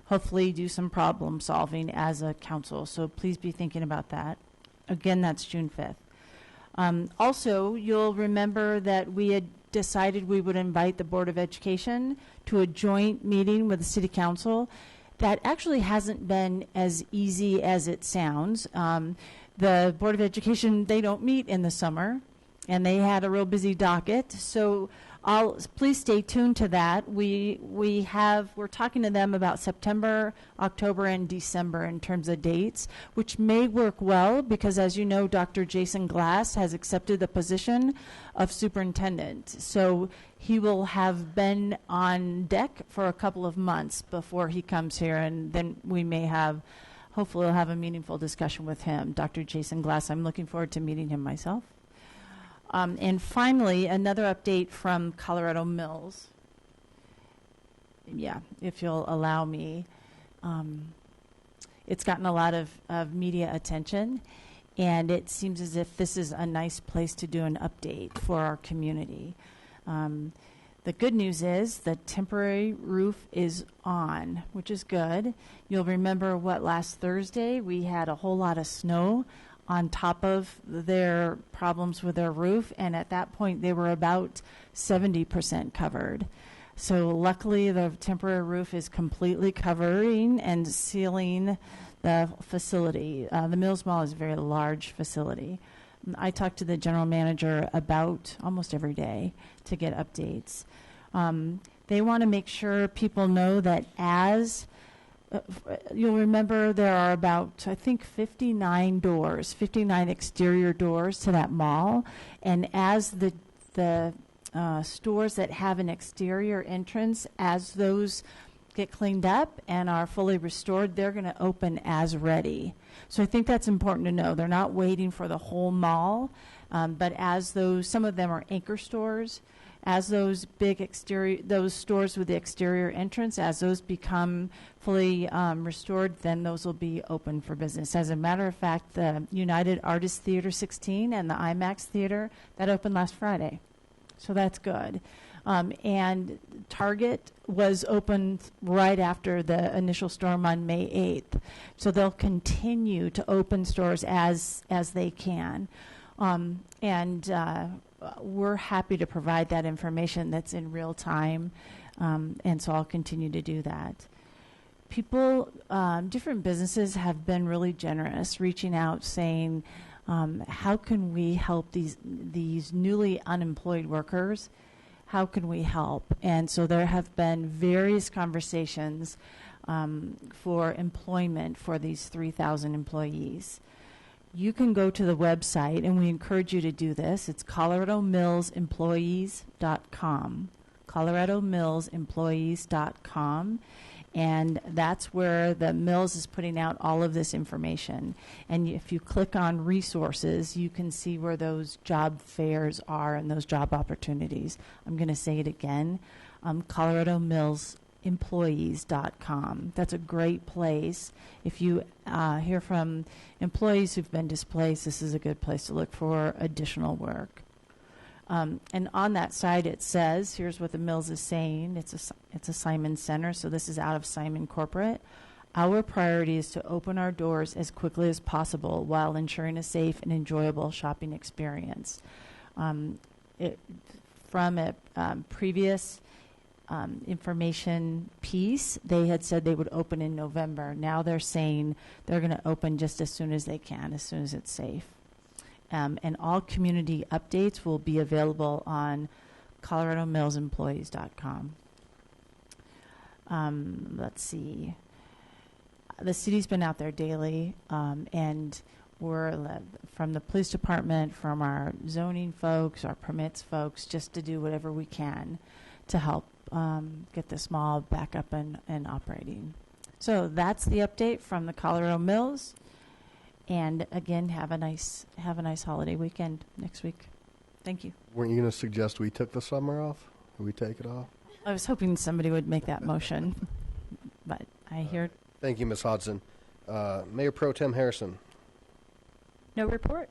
hopefully do some problem solving as a council. So please be thinking about that. Again, that's June 5th. Also, you'll remember that we had decided we would invite the Board of Education to a joint meeting with the City Council. That actually hasn't been as easy as it sounds. The Board of Education, they don't meet in the summer, and they had a real busy docket. So please stay tuned to that. We're talking to them about September, October, and December in terms of dates, which may work well because, as you know, Dr. Jason Glass has accepted the position of superintendent. So he will have been on deck for a couple of months before he comes here, and then hopefully we'll have a meaningful discussion with him. Dr. Jason Glass, I'm looking forward to meeting him myself. And finally, another update from Colorado Mills. Yeah, if you'll allow me. It's gotten a lot of media attention, and it seems as if this is a nice place to do an update for our community. The good news is the temporary roof is on, which is good. You'll remember last Thursday we had a whole lot of snow on top of their problems with their roof, and at that point they were about 70% covered. So luckily the temporary roof is completely covering and sealing the facility. The Mills Mall is a very large facility. I talk to the general manager about almost every day to get updates. They want to make sure people know that you'll remember there are about, I think, 59 exterior doors to that mall. And as the stores that have an exterior entrance, as those get cleaned up and are fully restored, they're going to open as ready. So I think that's important to know. They're not waiting for the whole mall, but some of them are anchor stores. As those those stores with the exterior entrance, as those become fully restored, then those will be open for business. As a matter of fact, the United Artists Theater 16 and the IMAX Theater, that opened last Friday. So that's good. And Target was open right after the initial storm on May 8th. So they'll continue to open stores as they can. We're happy to provide that information that's in real time, and so I'll continue to do that. People, different businesses have been really generous, reaching out saying, how can we help these newly unemployed workers? How can we help? And so there have been various conversations for employment for these 3,000 employees. You can go to the website, and we encourage you to do this. It's coloradomillsemployees.com, coloradomillsemployees.com, And that's where the Mills is putting out all of this information. And if you click on resources, you can see where those job fairs are and those job opportunities. I'm going to say it again, ColoradoMillsEmployees.com. That's a great place. If you hear from employees who've been displaced, this is a good place to look for additional work. And on that side, it says, here's what the Mills is saying. It's a Simon Center, so this is out of Simon Corporate. Our priority is to open our doors as quickly as possible while ensuring a safe and enjoyable shopping experience. From a previous information piece, they had said they would open in November. Now they're saying they're going to open just as soon as they can, as soon as it's safe. And all community updates will be available on ColoradoMillsEmployees.com. Let's see. The city's been out there daily, and we're from the police department, from our zoning folks, our permits folks, just to do whatever we can to help get this mall back up and operating. So that's the update from the Colorado Mills. And again, have a nice holiday weekend next week. Thank you. Weren't you going to suggest we took the summer off? Or we take it off? I was hoping somebody would make that motion, but I hear. Thank you, Ms. Hodson. Mayor Pro Tem Harrison. No report.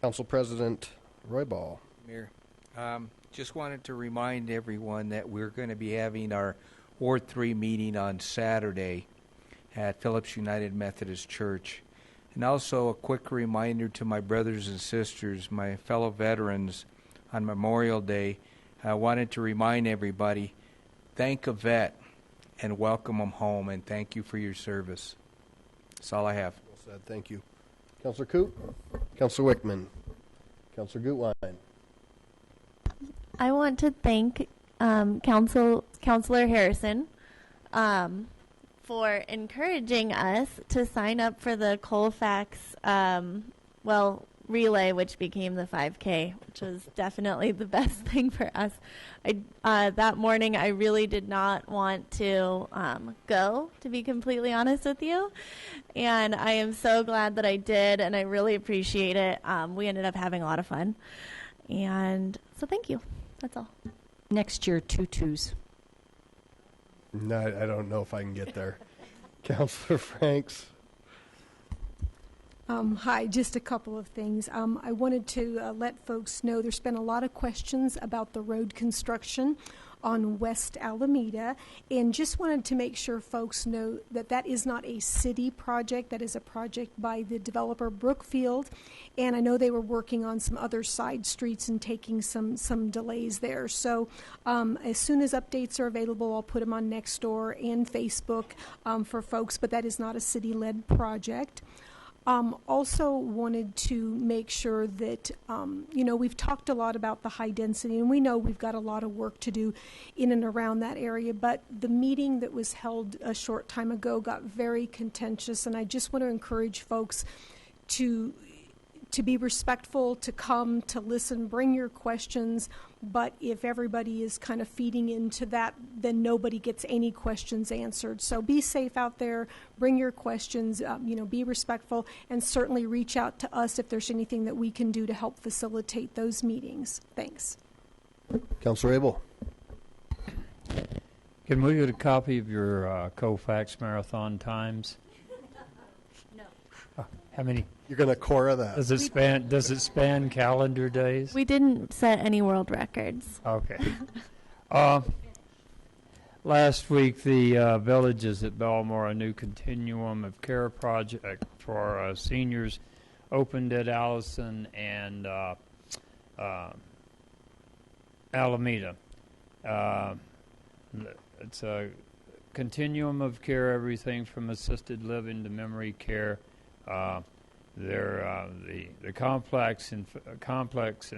Council President Roy Ball. Mayor, just wanted to remind everyone that we're going to be having our Ward 3 meeting on Saturday at Phillips United Methodist Church. And also a quick reminder to my brothers and sisters, my fellow veterans, on Memorial Day. I wanted to remind everybody, thank a vet and welcome them home, and thank you for your service. That's all I have. Well said. Thank you. Councilor Coop, Councilor Wickman, Councilor Gutwein. I want to thank Councilor Harrison for encouraging us to sign up for the Colfax, relay, which became the 5K, which was definitely the best thing for us. That morning, I really did not want to go, to be completely honest with you. And I am so glad that I did, and I really appreciate it. We ended up having a lot of fun. And so thank you. That's all. Next year, tutus. No, I don't know if I can get there. Councilor Franks. Hi, just a couple of things. I wanted to let folks know there's been a lot of questions about the road construction on West Alameda, and just wanted to make sure folks know that that is not a city project. That is a project by the developer Brookfield, and I know they were working on some other side streets and taking some delays there. So as soon as updates are available, I'll put them on Nextdoor and Facebook for folks, but that is not a city-led project. Also wanted to make sure that, we've talked a lot about the high density, and we know we've got a lot of work to do in and around that area, but the meeting that was held a short time ago got very contentious, and I just want to encourage folks to be respectful, to come, to listen, bring your questions, but if everybody is kind of feeding into that, then nobody gets any questions answered. So be safe out there, bring your questions, be respectful, and certainly reach out to us if there's anything that we can do to help facilitate those meetings. Thanks. Councilor Abel. Can we get a copy of your Colfax Marathon times? No. How many? You're going to Cora that. Does it span calendar days? We didn't set any world records. Okay. Last week, the Villages at Belmore, a new continuum of care project for seniors, opened at Allison and Alameda. It's a continuum of care, everything from assisted living to memory care. The complex, in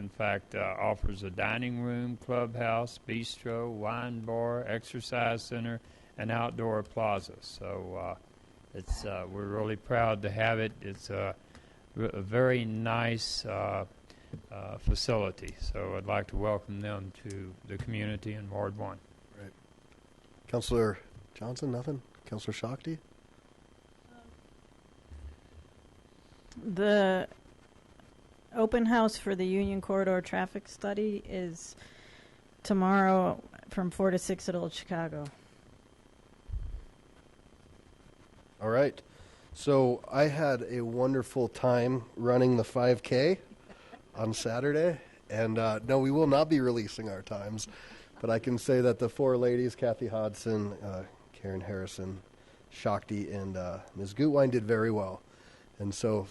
fact, offers a dining room, clubhouse, bistro, wine bar, exercise center, and outdoor plaza. So we're really proud to have it. It's a very nice facility. So I'd like to welcome them to the community in Ward 1. Right. Councilor Johnson, nothing? Councilor Shakti? The open house for the Union Corridor traffic study is tomorrow from 4 to 6 at Old Chicago. All right. So I had a wonderful time running the 5K on Saturday. And no, we will not be releasing our times. But I can say that the four ladies, Kathy Hodson, Karen Harrison, Shakti, and Ms. Gutwein did very well. And so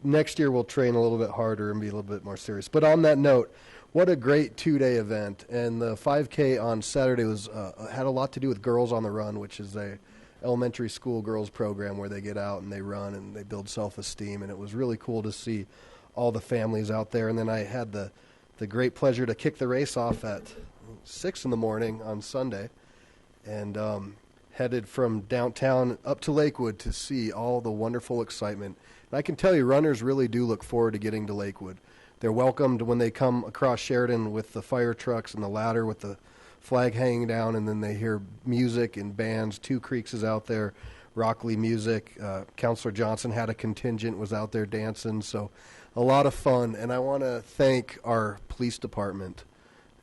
next year we'll train a little bit harder and be a little bit more serious. But on that note, what a great two-day event. And the 5K on Saturday was had a lot to do with Girls on the Run, which is a elementary school girls program where they get out and they run and they build self-esteem. And it was really cool to see all the families out there. And then I had the great pleasure to kick the race off at 6 in the morning on Sunday and headed from downtown up to Lakewood to see all the wonderful excitement. And I can tell you, runners really do look forward to getting to Lakewood. They're welcomed when they come across Sheridan with the fire trucks and the ladder with the flag hanging down, and then they hear music and bands. Two Creeks is out there, Rockley music. Councilor Johnson had a contingent, was out there dancing, so a lot of fun. And I want to thank our police department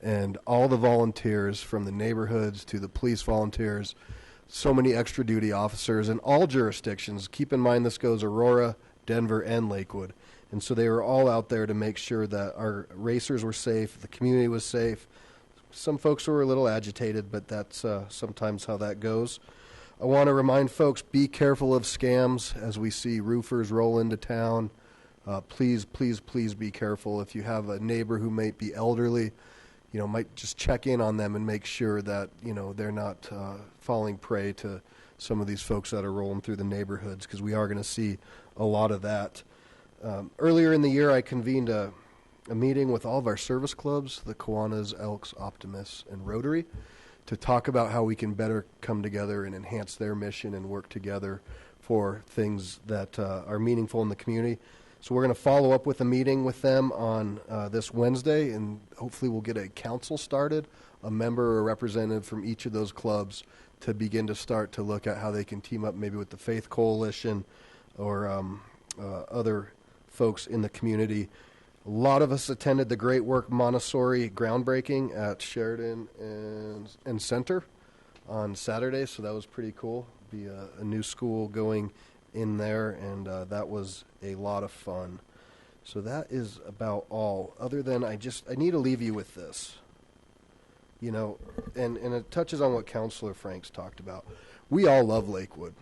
and all the volunteers from the neighborhoods to the police volunteers, so many extra duty officers in all jurisdictions. Keep in mind this goes Aurora, Denver, and Lakewood. And so they were all out there to make sure that our racers were safe, the community was safe. Some folks were a little agitated, but that's sometimes how that goes. I want to remind folks, be careful of scams as we see roofers roll into town. Please, please, please be careful. If you have a neighbor who might be elderly, might just check in on them and make sure that, they're not falling prey to some of these folks that are rolling through the neighborhoods, because we are going to see a lot of that. Earlier in the year, I convened a meeting with all of our service clubs, the Kiwanis, Elks, Optimists, and Rotary, to talk about how we can better come together and enhance their mission and work together for things that are meaningful in the community. So we're going to follow up with a meeting with them on this Wednesday, and hopefully we'll get a council started, a member or representative from each of those clubs to begin to start to look at how they can team up maybe with the Faith Coalition or other folks in the community. A lot of us attended the Great Work Montessori groundbreaking at Sheridan and Center on Saturday, so that was pretty cool. Be a new school going in there, and that was a lot of fun. So that is about all, other than I need to leave you with this. And it touches on what Councilor Franks talked about. We all love Lakewood.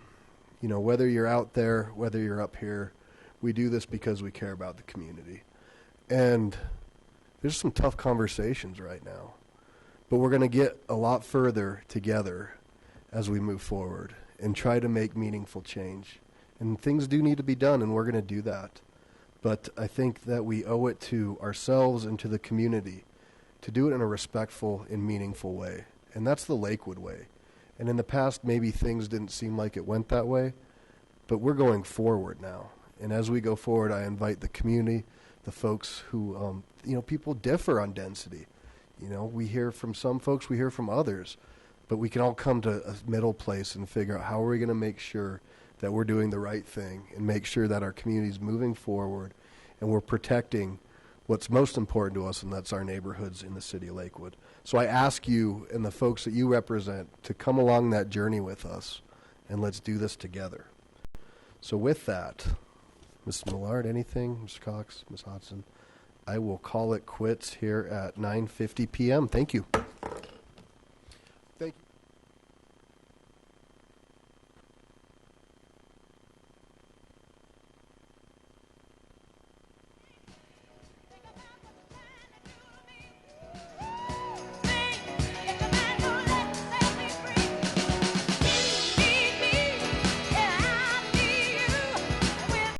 Whether you're out there, whether you're up here, we do this because we care about the community. And there's some tough conversations right now, but we're going to get a lot further together as we move forward and try to make meaningful change. And things do need to be done, and we're going to do that. But I think that we owe it to ourselves and to the community to do it in a respectful and meaningful way. And that's the Lakewood way. And in the past, maybe things didn't seem like it went that way, but we're going forward now. And as we go forward, I invite the community, the folks who, people differ on density. We hear from some folks, we hear from others, but we can all come to a middle place and figure out how are we going to make sure that we're doing the right thing and make sure that our community is moving forward and we're protecting what's most important to us, and that's our neighborhoods in the city of Lakewood. So I ask you and the folks that you represent to come along that journey with us, and let's do this together. So with that, Ms. Millard, anything? Mr. Cox, Ms. Hodson? I will call it quits here at 9:50 p.m. Thank you.